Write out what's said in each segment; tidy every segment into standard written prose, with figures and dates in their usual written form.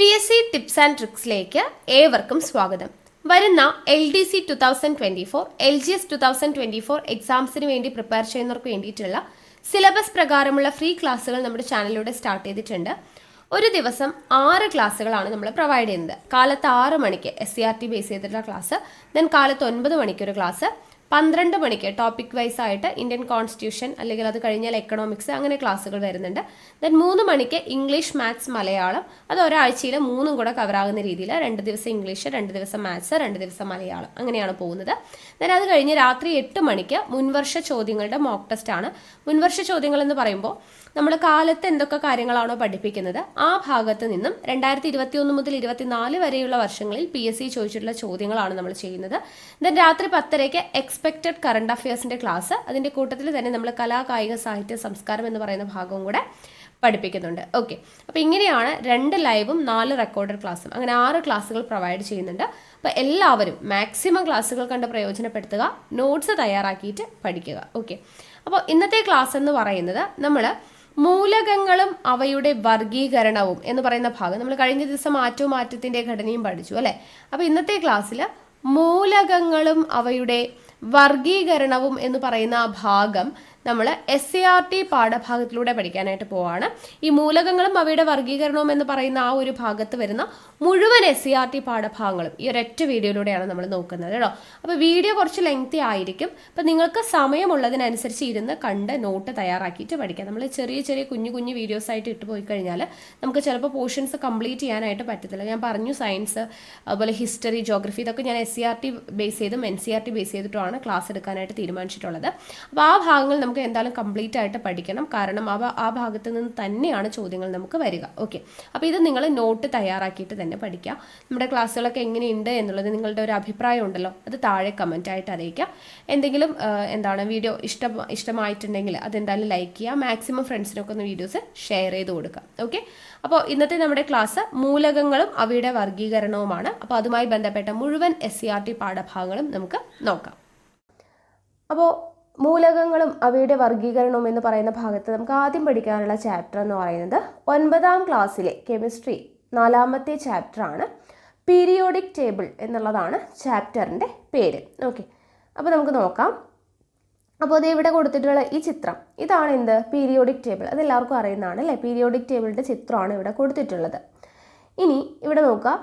PSC tips and ട്രിക്സിലേക്ക് ഏവർക്കും സ്വാഗതം. വരുന്ന LDC 2024, LGS 2024 എക്സാംസിന് വേണ്ടി പ്രിപ്പയർ ചെയ്യുന്നവർക്ക് വേണ്ടിയിട്ടുള്ള സിലബസ് പ്രകാരമുള്ള ഫ്രീ ക്ലാസ്സുകൾ നമ്മുടെ ചാനലിലൂടെ സ്റ്റാർട്ട് ചെയ്തിട്ടുണ്ട്. ഒരു ദിവസം 6 ക്ലാസ്സുകളാണ് നമ്മൾ പ്രൊവൈഡ് ചെയ്യുന്നത്. കാലത്ത് 6 മണിക്ക് SCRT ബേസ് ചെയ്തിട്ടുള്ള ക്ലാസ്, ദെൻ കാലത്ത് 9 മണിക്ക് ഒരു ക്ലാസ്, 12 മണിക്ക് ടോപ്പിക് വൈസ് ആയിട്ട് ഇന്ത്യൻ കോൺസ്റ്റിറ്റ്യൂഷൻ അല്ലെങ്കിൽ അത് കഴിഞ്ഞാൽ എക്കണോമിക്സ് അങ്ങനെ ക്ലാസ്സുകൾ വരുന്നുണ്ട്. ദെൻ 3 മണിക്ക് ഇംഗ്ലീഷ്, മാത്സ്, മലയാളം, അത് ഒരാഴ്ചയിൽ 3 കൂടെ കവറാകുന്ന രീതിയിൽ 2 ദിവസം ഇംഗ്ലീഷ്, 2 ദിവസം മാത്സ്, 2 ദിവസം മലയാളം അങ്ങനെയാണ് പോകുന്നത്. ദെൻ അത് കഴിഞ്ഞ് രാത്രി 8 മണിക്ക് മുൻവർഷ ചോദ്യങ്ങളുടെ മോക്ക് ടെസ്റ്റ് ആണ്. മുൻവർഷ ചോദ്യങ്ങൾ എന്ന് പറയുമ്പോൾ നമ്മൾ കാലത്ത് എന്തൊക്കെ കാര്യങ്ങളാണോ പഠിപ്പിക്കുന്നത് ആ ഭാഗത്ത് നിന്നും 2021 മുതൽ 24 വരെയുള്ള വർഷങ്ങളിൽ PSC ചോദിച്ചിട്ടുള്ള ചോദ്യങ്ങളാണ് നമ്മൾ ചെയ്യുന്നത്. ദെൻ രാത്രി 10:30 എക്സ്പെക്റ്റഡ് കറണ്ട് അഫയേഴ്സിന്റെ ക്ലാസ്, അതിന്റെ കൂട്ടത്തിൽ തന്നെ നമ്മൾ കലാ, കായിക, സാഹിത്യ, സംസ്കാരം എന്ന് പറയുന്ന ഭാഗവും കൂടെ പഠിപ്പിക്കുന്നുണ്ട്. ഓക്കെ, അപ്പോൾ ഇങ്ങനെയാണ് 2 ലൈവും 4 റെക്കോർഡഡ് ക്ലാസ്സും, അങ്ങനെ 6 ക്ലാസ്സുകൾ പ്രൊവൈഡ് ചെയ്യുന്നുണ്ട്. അപ്പോൾ എല്ലാവരും മാക്സിമം ക്ലാസ്സുകൾ കണ്ട് പ്രയോജനപ്പെടുത്തുക, നോട്ട്സ് തയ്യാറാക്കിയിട്ട് പഠിക്കുക. ഓക്കെ, അപ്പോൾ ഇന്നത്തെ ക്ലാസ് എന്ന് പറയുന്നത് നമ്മൾ മൂലകങ്ങളും അവയുടെ വർഗീകരണവും എന്ന് പറയുന്ന ഭാഗം, നമ്മൾ കഴിഞ്ഞ ദിവസം മാറ്റത്തിന്റെ ഘടനയും പഠിച്ചു അല്ലേ. അപ്പോൾ ഇന്നത്തെ ക്ലാസ്സിൽ മൂലകങ്ങളും അവയുടെ വർഗീകരണവും എന്ന് പറയുന്ന ആ ഭാഗം നമ്മൾ SCRT പാഠഭാഗത്തിലൂടെ പഠിക്കാനായിട്ട് പോവാണ്. ഈ മൂലകങ്ങളും അവയുടെ വർഗീകരണവും എന്ന് പറയുന്ന ആ ഒരു ഭാഗത്ത് വരുന്ന മുഴുവൻ SCRT പാഠഭാഗങ്ങളും ഈ ഒരൊറ്റ വീഡിയോയിലൂടെയാണ് നമ്മൾ നോക്കുന്നത് കേട്ടോ. അപ്പോൾ വീഡിയോ കുറച്ച് ലെങ്തി ആയിരിക്കും. അപ്പോൾ നിങ്ങൾക്ക് സമയമുള്ളതിനനുസരിച്ച് ഇരുന്ന് കണ്ട് നോട്ട് തയ്യാറാക്കിയിട്ട് പഠിക്കാം. നമ്മൾ ചെറിയ കുഞ്ഞു വീഡിയോസ് ആയിട്ട് ഇട്ട് പോയി കഴിഞ്ഞാൽ നമുക്ക് ചിലപ്പോൾ പോർഷൻസ് കംപ്ലീറ്റ് ചെയ്യാനായിട്ട് പറ്റത്തില്ല. ഞാൻ പറഞ്ഞു സയൻസ്, അതുപോലെ ഹിസ്റ്ററി, ജോഗ്രഫി, ഇതൊക്കെ ഞാൻ SCRT ബേസ് ചെയ്തും NCERT ബേസ് ചെയ്തിട്ടുമാണ് ക്ലാസ് എടുക്കാനായിട്ട് തീരുമാനിച്ചിട്ടുള്ളത്. അപ്പോൾ ആ ഭാഗങ്ങൾ നമുക്ക് എന്തായാലും കംപ്ലീറ്റ് ആയിട്ട് പഠിക്കണം, കാരണം ആ ഭാഗത്ത് നിന്ന് തന്നെയാണ് ചോദ്യങ്ങൾ നമുക്ക് വരിക. ഓക്കെ, അപ്പോൾ ഇത് നിങ്ങൾ നോട്ട് തയ്യാറാക്കിയിട്ട് തന്നെ പഠിക്കുക. നമ്മുടെ ക്ലാസ്സുകളൊക്കെ എങ്ങനെയുണ്ട് എന്നുള്ളത് നിങ്ങളുടെ ഒരു അഭിപ്രായം ഉണ്ടല്ലോ, അത് താഴെ കമൻ്റ് ആയിട്ട് അറിയിക്കുക. എന്തെങ്കിലും വീഡിയോ ഇഷ്ടമായിട്ടുണ്ടെങ്കിൽ അതെന്തായാലും ലൈക്ക് ചെയ്യുക, മാക്സിമം ഫ്രണ്ട്സിനൊക്കെ ഒന്ന് വീഡിയോസ് ഷെയർ ചെയ്ത് കൊടുക്കുക. ഓക്കെ, അപ്പോൾ ഇന്നത്തെ നമ്മുടെ ക്ലാസ് മൂലകങ്ങളും അവയുടെ വർഗീകരണവുമാണ്. അപ്പോൾ അതുമായി ബന്ധപ്പെട്ട മുഴുവൻ SCRT പാഠഭാഗങ്ങളും നമുക്ക് നോക്കാം. അപ്പോൾ മൂലകങ്ങളും അവയുടെ വർഗീകരണവും എന്ന് പറയുന്ന ഭാഗത്ത് നമുക്ക് ആദ്യം പഠിക്കാനുള്ള ചാപ്റ്റർ എന്ന് പറയുന്നത് 9ാം ക്ലാസ്സിലെ കെമിസ്ട്രി 4ാമത്തെ ചാപ്റ്ററാണ്. പീരിയോഡിക് ടേബിൾ എന്നുള്ളതാണ് ചാപ്റ്ററിൻ്റെ പേര്. ഓക്കെ, അപ്പോൾ നമുക്ക് നോക്കാം. അപ്പോൾ അത് ഇവിടെ കൊടുത്തിട്ടുള്ള ഈ ചിത്രം, ഇതാണ് എന്ത്, പീരിയോഡിക് ടേബിൾ. അതെല്ലാവർക്കും അറിയുന്നതാണ് അല്ലേ. പീരിയോഡിക് ടേബിളിൻ്റെ ചിത്രമാണ് ഇവിടെ കൊടുത്തിട്ടുള്ളത്. ഇനി ഇവിടെ നോക്കുക,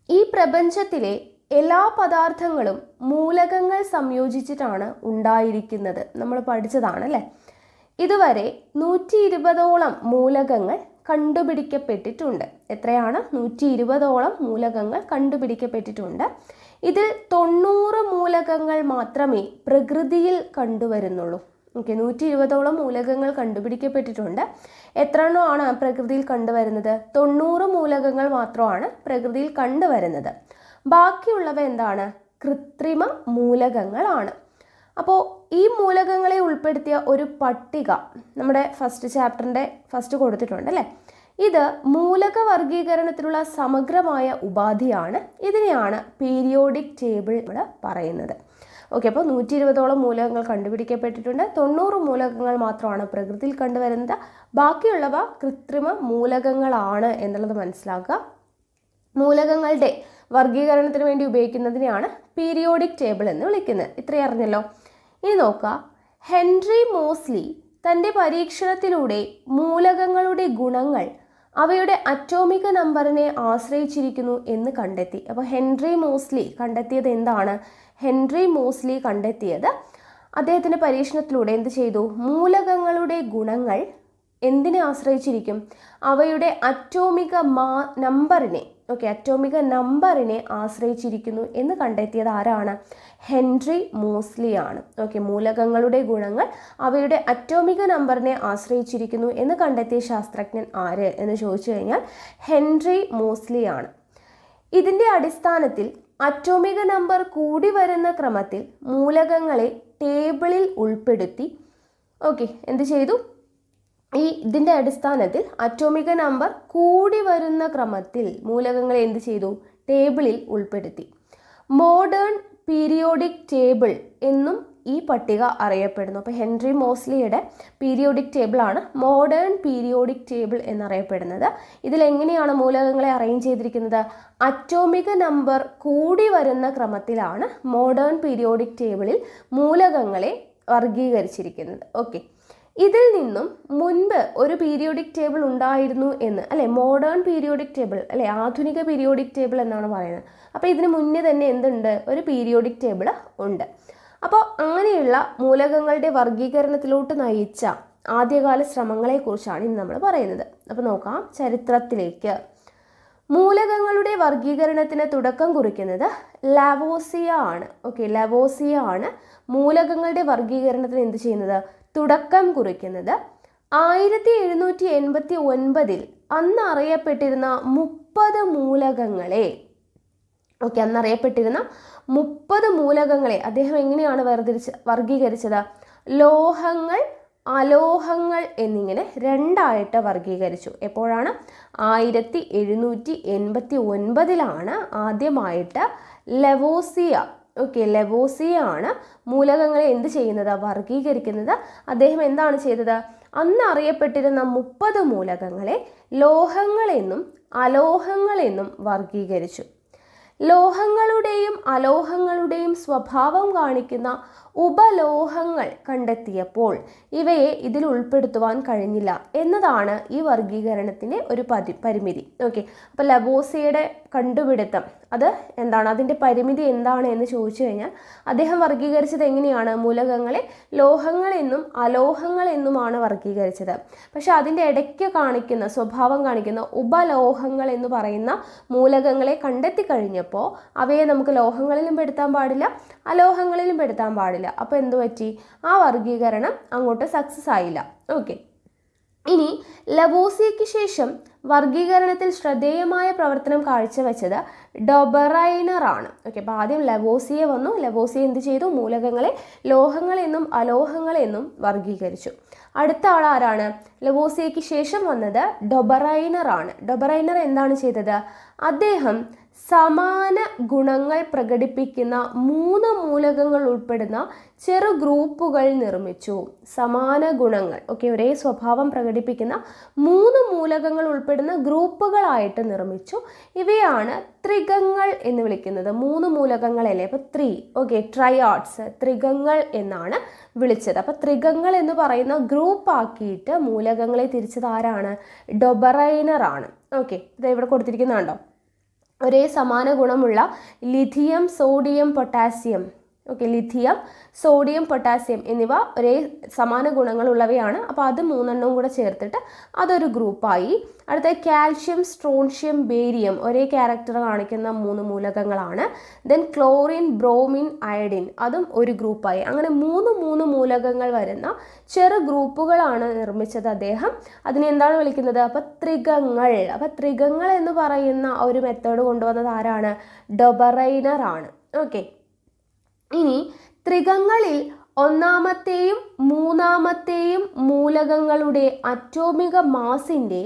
ഈ പ്രപഞ്ചത്തിലെ എല്ലാ പദാർത്ഥങ്ങളും മൂലകങ്ങൾ സംയോജിച്ചിട്ടാണ് ഉണ്ടായിരിക്കുന്നത്. നമ്മൾ പഠിച്ചതാണ് അല്ലേ. ഇതുവരെ 120ഓളം മൂലകങ്ങൾ കണ്ടുപിടിക്കപ്പെട്ടിട്ടുണ്ട്. എത്രയാണ്? 120ഓളം മൂലകങ്ങൾ കണ്ടുപിടിക്കപ്പെട്ടിട്ടുണ്ട്. ഇതിൽ 90 മൂലകങ്ങൾ മാത്രമേ പ്രകൃതിയിൽ കണ്ടുവരുന്നുള്ളൂ. ഓക്കെ, 120ഓളം മൂലകങ്ങൾ കണ്ടുപിടിക്കപ്പെട്ടിട്ടുണ്ട്. എത്ര എണ്ണമാണ് പ്രകൃതിയിൽ കണ്ടുവരുന്നത്? 90 മൂലകങ്ങൾ മാത്രമാണ് പ്രകൃതിയിൽ കണ്ടുവരുന്നത്. ബാക്കിയുള്ളവ എന്താണ്? കൃത്രിമ മൂലകങ്ങളാണ്. അപ്പോൾ ഈ മൂലകങ്ങളെ ഉൾപ്പെടുത്തിയ ഒരു പട്ടിക നമ്മുടെ ഫസ്റ്റ് ചാപ്റ്ററിൻ്റെ ഫസ്റ്റ് കൊടുത്തിട്ടുണ്ട് അല്ലേ. ഇത് മൂലക വർഗീകരണത്തിലുള്ള സമഗ്രമായ ഉപാധിയാണ്. ഇതിനെയാണ് പീരിയോഡിക് ടേബിൾ നമ്മൾ പറയുന്നത്. ഓക്കെ, അപ്പോൾ 120ഓളം മൂലകങ്ങൾ കണ്ടുപിടിക്കപ്പെട്ടിട്ടുണ്ട്. 90 മൂലകങ്ങൾ മാത്രമാണ് പ്രകൃതിയിൽ കണ്ടുവരുന്നത്. ബാക്കിയുള്ളവ കൃത്രിമ മൂലകങ്ങളാണ് എന്നുള്ളത് മനസ്സിലാക്കുക. മൂലകങ്ങളുടെ വർഗീകരണത്തിന് വേണ്ടി ഉപയോഗിക്കുന്നതിനെയാണ് പീരിയോഡിക് ടേബിൾ എന്ന് വിളിക്കുന്നത്. ഇത്രയും അറിഞ്ഞല്ലോ. ഇനി നോക്കുക, ഹെൻറി മോസ്ലി തൻ്റെ പരീക്ഷണത്തിലൂടെ മൂലകങ്ങളുടെ ഗുണങ്ങൾ അവയുടെ അറ്റോമിക നമ്പറിനെ ആശ്രയിച്ചിരിക്കുന്നു എന്ന് കണ്ടെത്തി. അപ്പോൾ ഹെൻറി മോസ്ലി കണ്ടെത്തിയത് എന്താണ്? ഹെൻറി മോസ്ലി കണ്ടെത്തിയത് അദ്ദേഹത്തിൻ്റെ പരീക്ഷണത്തിലൂടെ എന്ത് ചെയ്തു? മൂലകങ്ങളുടെ ഗുണങ്ങൾ എന്തിനെ ആശ്രയിച്ചിരിക്കും? അവയുടെ അറ്റോമിക നമ്പറിനെ, ഓക്കെ, അറ്റോമിക നമ്പറിനെ ആശ്രയിച്ചിരിക്കുന്നു എന്ന് കണ്ടെത്തിയത് ആരാണ്? ഹെൻറി മോസ്ലി ആണ്. ഓക്കെ, മൂലകങ്ങളുടെ ഗുണങ്ങൾ അവയുടെ അറ്റോമിക നമ്പറിനെ ആശ്രയിച്ചിരിക്കുന്നു എന്ന് കണ്ടെത്തിയ ശാസ്ത്രജ്ഞൻ ആര് എന്ന് ചോദിച്ചു കഴിഞ്ഞാൽ ഹെൻറി മോസ്ലി ആണ്. ഇതിൻ്റെ അടിസ്ഥാനത്തിൽ അറ്റോമിക നമ്പർ കൂടി വരുന്ന ക്രമത്തിൽ മൂലകങ്ങളെ ടേബിളിൽ ഉൾപ്പെടുത്തി. ഓക്കെ, എന്ത് ചെയ്തു? ഇതിൻ്റെ അടിസ്ഥാനത്തിൽ അറ്റോമിക നമ്പർ കൂടി വരുന്ന ക്രമത്തിൽ മൂലകങ്ങളെ എന്ത് ചെയ്തു? ടേബിളിൽ ഉൾപ്പെടുത്തി. മോഡേൺ പീരിയോഡിക് ടേബിൾ എന്നും ഈ പട്ടിക അറിയപ്പെടുന്നു. അപ്പോൾ ഹെൻറി മോസ്ലിയുടെ പീരിയോഡിക് ടേബിളാണ് മോഡേൺ പീരിയോഡിക് ടേബിൾ എന്നറിയപ്പെടുന്നത്. ഇതിലെങ്ങനെയാണ് മൂലകങ്ങളെ അറേഞ്ച് ചെയ്തിരിക്കുന്നത്? അറ്റോമിക് നമ്പർ കൂടി വരുന്ന ക്രമത്തിലാണ് മോഡേൺ പീരിയോഡിക് ടേബിളിൽ മൂലകങ്ങളെ വർഗീകരിച്ചിരിക്കുന്നത്. ഓക്കെ, ഇതിൽ നിന്നും മുൻപ് ഒരു പീരിയോഡിക് ടേബിൾ ഉണ്ടായിരുന്നു എന്ന്, അല്ലെ, മോഡേൺ പീരിയോഡിക് ടേബിൾ, അല്ലെ, ആധുനിക പീരിയോഡിക് ടേബിൾ എന്നാണ് പറയുന്നത്. അപ്പോൾ ഇതിന് മുന്നേ തന്നെ എന്തുണ്ട്? ഒരു പീരിയോഡിക് ടേബിൾ ഉണ്ട്. അപ്പോൾ അങ്ങനെയുള്ള മൂലകങ്ങളുടെ വർഗീകരണത്തിലോട്ട് നയിച്ച ആദ്യകാല ശ്രമങ്ങളെക്കുറിച്ചാണ് ഇന്ന് നമ്മൾ പറയുന്നത്. അപ്പോൾ നോക്കാം ചരിത്രത്തിലേക്ക്. മൂലകങ്ങളുടെ വർഗീകരണത്തിന് തുടക്കം കുറിക്കുന്നത് ലാവോസിയ ആണ്. ഓക്കെ, ലാവോസിയ ആണ് മൂലകങ്ങളുടെ വർഗീകരണത്തിന് എന്ത് ചെയ്യുന്നത്? തുടക്കം കുറിക്കുന്നത്. 1789 അന്ന് അറിയപ്പെട്ടിരുന്ന 30 മൂലകങ്ങളെ, ഓക്കെ, അന്നറിയപ്പെട്ടിരുന്ന 30 മൂലകങ്ങളെ അദ്ദേഹം എങ്ങനെയാണ് വർഗീകരിച്ചത്? ലോഹങ്ങൾ, അലോഹങ്ങൾ എന്നിങ്ങനെ രണ്ടായിട്ട് വർഗീകരിച്ചു. എപ്പോഴാണ്? 1789 ആദ്യമായിട്ട് ലെവോസിയ, ഓക്കെ, ലെവോസിയ ആണ് മൂലകങ്ങളെ എന്ത് ചെയ്യുന്നത്? വർഗീകരിക്കുന്നത്. അദ്ദേഹം എന്താണ് ചെയ്തത്? അന്ന് അറിയപ്പെട്ടിരുന്ന 30 മൂലകങ്ങളെ ലോഹങ്ങളെന്നും അലോഹങ്ങളെന്നും വർഗീകരിച്ചു. ലോഹങ്ങളുടെയും അലോഹങ്ങളുടെയും സ്വഭാവം കാണിക്കുന്ന ഉപലോഹങ്ങൾ കണ്ടെത്തിയപ്പോൾ ഇവയെ ഇതിൽ ഉൾപ്പെടുത്തുവാൻ കഴിഞ്ഞില്ല എന്നതാണ് ഈ വർഗീകരണത്തിൻ്റെ ഒരു പരിമിതി. ഓക്കെ, അപ്പോൾ ലവോസിയയുടെ കണ്ടുപിടുത്തം അത് എന്താണ്? അതിൻ്റെ പരിമിതി എന്താണ് എന്ന് ചോദിച്ചു കഴിഞ്ഞാൽ അദ്ദേഹം വർഗീകരിച്ചത് എങ്ങനെയാണ്? മൂലകങ്ങളെ ലോഹങ്ങളെന്നും അലോഹങ്ങളെന്നുമാണ് വർഗീകരിച്ചത്. പക്ഷെ അതിൻ്റെ ഇടയ്ക്ക് കാണിക്കുന്ന സ്വഭാവം കാണിക്കുന്ന ഉപലോഹങ്ങൾ എന്ന് പറയുന്ന മൂലകങ്ങളെ കണ്ടെത്തി കഴിഞ്ഞപ്പോൾ അവയെ നമുക്ക് ലോഹങ്ങളിലും പെടുത്താൻ പാടില്ല, അലോഹങ്ങളിലും പെടുത്താൻ പാടില്ല. അപ്പോൾ എന്തു പറ്റി? ആ വർഗീകരണം അങ്ങോട്ട് സക്സസ് ആയില്ല. ഓക്കെ, ഇനി ലവോസിയയ്ക്ക് ശേഷം വർഗീകരണത്തിൽ ശ്രദ്ധേയമായ പ്രവർത്തനം കാഴ്ചവെച്ചത് ഡൊബറൈനർ ആണ്. ഓക്കെ, അപ്പോൾ ആദ്യം ലവോസിയ വന്നു. ലവോസിയ എന്ത് ചെയ്തു? മൂലകങ്ങളെ ലോഹങ്ങളെന്നും അലോഹങ്ങളെന്നും വർഗീകരിച്ചു. അടുത്ത ആൾ ആരാണ്? ലവോസിയയ്ക്ക് ശേഷം വന്നത് ഡൊബറൈനർ ആണ്. ഡൊബറൈനർ എന്താണ് ചെയ്തത്? അദ്ദേഹം സമാന ഗുണങ്ങൾ പ്രകടിപ്പിക്കുന്ന 3 മൂലകങ്ങൾ ഉൾപ്പെടുന്ന ചെറു ഗ്രൂപ്പുകൾ നിർമ്മിച്ചു. സമാന ഗുണങ്ങൾ, ഓക്കെ, ഒരേ സ്വഭാവം പ്രകടിപ്പിക്കുന്ന 3 മൂലകങ്ങൾ ഉൾപ്പെടുന്ന ഗ്രൂപ്പുകളായിട്ട് നിർമ്മിച്ചു. ഇവയാണ് ത്രികങ്ങൾ എന്ന് വിളിക്കുന്നത്. 3 മൂലകങ്ങളല്ലേ, അപ്പോൾ 3, ഓക്കെ, ട്രയാഡ്സ്, ത്രികങ്ങൾ എന്നാണ് വിളിച്ചത്. അപ്പോൾ ത്രികങ്ങൾ എന്ന് പറയുന്ന ഗ്രൂപ്പ് ആക്കിയിട്ട് മൂലകങ്ങളെ തിരിച്ചത് ആരാണ്? ഡൊബറൈനർ ആണ്. ഓക്കെ, ഇത് ഇവിടെ കൊടുത്തിരിക്കുന്നതുണ്ടോ? ഒരേ സമാന ഗുണമുള്ള lithium, sodium, potassium, okay, lithium, sodium, potassium എന്നിവ ഒരേ സമാന ഗുണങ്ങളുള്ളവയാണ്. അപ്പോൾ അത് 3 കൂടെ ചേർത്തിട്ട് അതൊരു ഗ്രൂപ്പായി. അടുത്ത കാൽഷ്യം, സ്ട്രോൺഷ്യം, ബേരിയം ഒരേ ക്യാരക്ടർ കാണിക്കുന്ന 3 മൂലകങ്ങളാണ്. ദെൻ ക്ലോറിൻ, ബ്രോമിൻ, അയഡിൻ അതും ഒരു ഗ്രൂപ്പായി. അങ്ങനെ 3 മൂലകങ്ങൾ വരുന്ന ചെറു ഗ്രൂപ്പുകളാണ് നിർമ്മിച്ചത് അദ്ദേഹം. അതിനെ എന്താണ് വിളിക്കുന്നത്? അപ്പോൾ ത്രികങ്ങൾ. അപ്പോൾ ത്രികങ്ങൾ എന്ന് പറയുന്ന ഒരു മെത്തേഡ് കൊണ്ടുവന്നത് ആരാണ്? ഡൊബറൈനർ ആണ്. ഓക്കെ, ഇനി ത്രികങ്ങളിൽ ഒന്നാമത്തെയും മൂന്നാമത്തെയും മൂലകങ്ങളുടെ അറ്റോമിക മാസിൻ്റെ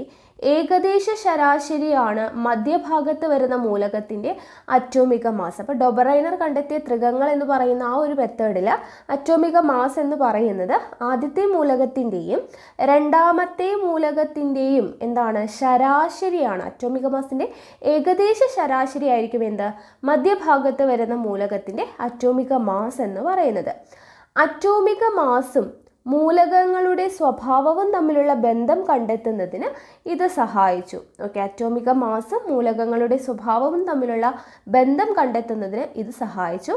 ഏകദേശ ശരാശരിയാണ് മധ്യഭാഗത്ത് വരുന്ന മൂലകത്തിൻ്റെ അറ്റോമിക മാസ്. അപ്പോൾ ഡൊബറൈനർ കണ്ടെത്തിയ ത്രികങ്ങൾ എന്ന് പറയുന്ന ആ ഒരു മെത്തേഡിൽ അറ്റോമിക മാസ് എന്ന് പറയുന്നത് ആദ്യത്തെ മൂലകത്തിൻ്റെയും രണ്ടാമത്തെ മൂലകത്തിൻ്റെയും എന്താണ്? ശരാശരിയാണ്. അറ്റോമിക മാസിൻ്റെ ഏകദേശ ശരാശരി ആയിരിക്കും എന്ത്? മധ്യഭാഗത്ത് വരുന്ന മൂലകത്തിൻ്റെ അറ്റോമിക മാസ് എന്ന് പറയുന്നത്. അറ്റോമിക മാസും മൂലകങ്ങളുടെ സ്വഭാവവും തമ്മിലുള്ള ബന്ധം കണ്ടെത്തുന്നതിന് ഇത് സഹായിച്ചു. ഓക്കെ, അറ്റോമിക മാസും മൂലകങ്ങളുടെ സ്വഭാവവും തമ്മിലുള്ള ബന്ധം കണ്ടെത്തുന്നതിന് ഇത് സഹായിച്ചു.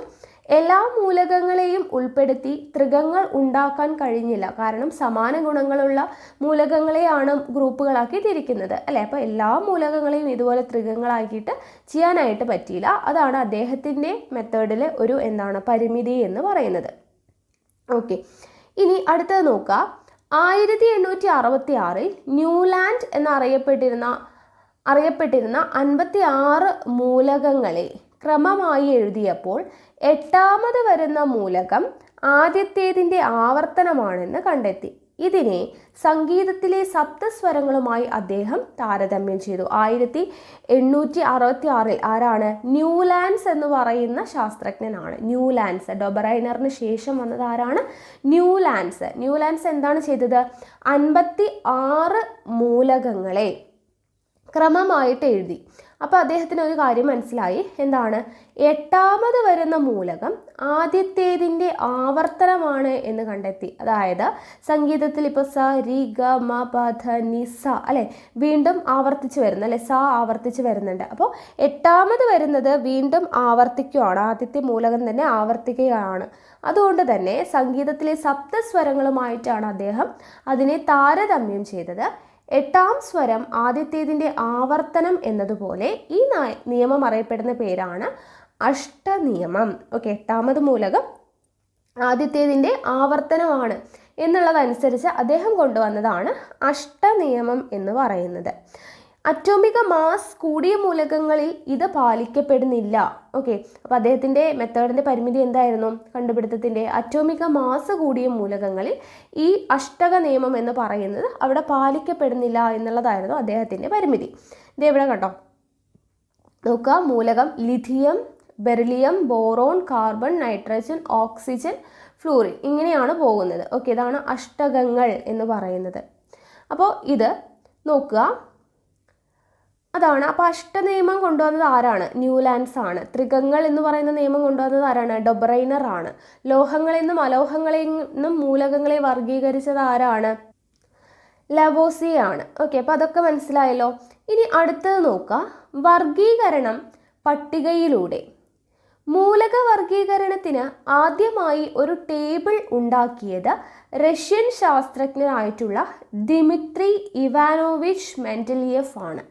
എല്ലാ മൂലകങ്ങളെയും ഉൾപ്പെടുത്തി ത്രികങ്ങൾ ഉണ്ടാക്കാൻ കഴിഞ്ഞില്ല. കാരണം സമാന ഗുണങ്ങളുള്ള മൂലകങ്ങളെയാണ് ഗ്രൂപ്പുകളാക്കി തിരിക്കുന്നത്, അല്ലേ? അപ്പോൾ എല്ലാ മൂലകങ്ങളെയും ഇതുപോലെ ത്രികങ്ങളാക്കിയിട്ട് ചെയ്യാനായിട്ട് പറ്റിയില്ല. അതാണ് അദ്ദേഹത്തിൻ്റെ മെത്തേഡിലെ ഒരു പരിമിതി എന്ന് പറയുന്നത്. ഓക്കെ, ഇനി അടുത്തത് നോക്കുക. 1866 ന്യൂലാൻഡ് എന്നറിയപ്പെട്ടിരുന്ന 56 മൂലകങ്ങളെ ക്രമമായി എഴുതിയപ്പോൾ 8ാമത് വരുന്ന മൂലകം ആദ്യത്തേതിൻ്റെ ആവർത്തനമാണെന്ന് കണ്ടെത്തി. ഇതിനെ സംഗീതത്തിലെ സപ്തസ്വരങ്ങളുമായി അദ്ദേഹം താരതമ്യം ചെയ്തു. 1866 ആരാണ്? ന്യൂലാൻഡ്സ് എന്ന് പറയുന്ന ശാസ്ത്രജ്ഞനാണ്. ന്യൂലാൻഡ്സ്, ഡൊബറൈനറിന് ശേഷം വന്നത് ആരാണ്? ന്യൂലാൻഡ്സ്. ന്യൂലാൻഡ്സ് എന്താണ് ചെയ്തത്? 56 മൂലകങ്ങളെ ക്രമമായിട്ട് എഴുതി. അപ്പോൾ അദ്ദേഹത്തിന് ഒരു കാര്യം മനസ്സിലായി. എന്താണ്? 8ാമത് വരുന്ന മൂലകം ആദ്യത്തേതിൻ്റെ ആവർത്തനമാണ് എന്ന് കണ്ടെത്തി. അതായത് സംഗീതത്തിൽ ഇപ്പോൾ സ രി ഗ മ പ ധ നി സ അല്ലെ, വീണ്ടും ആവർത്തിച്ച് വരുന്നു അല്ലെ, സ ആവർത്തിച്ച് വരുന്നുണ്ട്. അപ്പോൾ 8ാമത് വരുന്നത് വീണ്ടും ആവർത്തിക്കുകയാണ്, ആദ്യത്തെ മൂലകം തന്നെ ആവർത്തിക്കുകയാണ്. അതുകൊണ്ട് തന്നെ സംഗീതത്തിലെ സപ്തസ്വരങ്ങളുമായിട്ടാണ് അദ്ദേഹം അതിനെ താരതമ്യം ചെയ്തത്. 8ാം സ്വരം ആദ്യത്തേതിൻ്റെ ആവർത്തനം എന്നതുപോലെ ഈ നിയമം അറിയപ്പെടുന്ന പേരാണ് അഷ്ടനിയമം. ഓക്കെ, 8ാമത് മൂലകം ആദ്യത്തേതിൻ്റെ ആവർത്തനമാണ് എന്നുള്ളതനുസരിച്ച് അദ്ദേഹം കൊണ്ടുവന്നതാണ് അഷ്ടനിയമം എന്ന് പറയുന്നത്. അറ്റോമിക മാസ് കൂടിയ മൂലകങ്ങളിൽ ഇത് പാലിക്കപ്പെടുന്നില്ല. ഓക്കെ, അപ്പോൾ അദ്ദേഹത്തിൻ്റെ മെത്തേഡിൻ്റെ പരിമിതി എന്തായിരുന്നു? കണ്ടുപിടുത്തത്തിൻ്റെ അറ്റോമിക മാസ് കൂടിയ മൂലകങ്ങളിൽ ഈ അഷ്ടക നിയമം എന്ന് പറയുന്നത് അവിടെ പാലിക്കപ്പെടുന്നില്ല എന്നുള്ളതായിരുന്നു അദ്ദേഹത്തിൻ്റെ പരിമിതി. ഇത് എവിടെ കണ്ടോ നോക്കുക. മൂലകം lithium, beryllium, boron, carbon, nitrogen, oxygen, fluorine, ഇങ്ങനെയാണ് പോകുന്നത്. ഓക്കെ, ഇതാണ് അഷ്ടകങ്ങൾ എന്ന് പറയുന്നത്. അപ്പോൾ ഇത് നോക്കുക, അതാണ്. അപ്പോൾ അഷ്ടനിയമം കൊണ്ടുവന്നത് ആരാണ്? ന്യൂലാൻഡ്സ് ആണ്. ത്രികങ്ങൾ എന്ന് പറയുന്ന നിയമം കൊണ്ടുവന്നത് ആരാണ്? ഡൊബ്രൈനർ ആണ്. ലോഹങ്ങളിൽ നിന്നും അലോഹങ്ങളിൽ നിന്നും മൂലകങ്ങളെ വർഗീകരിച്ചത് ആരാണ്? ലവോസിയെ ആണ്. ഓക്കെ, അപ്പോൾ അതൊക്കെ മനസ്സിലായല്ലോ. ഇനി അടുത്തത് നോക്കുക, വർഗീകരണം പട്ടികയിലൂടെ. മൂലക വർഗീകരണത്തിന് ആദ്യമായി ഒരു ടേബിൾ ഉണ്ടാക്കിയത് റഷ്യൻ ശാസ്ത്രജ്ഞനായിട്ടുള്ള ദിമിത്രി ഇവാനോവിച്ച് മെൻഡലിയേഫ് ആണ്.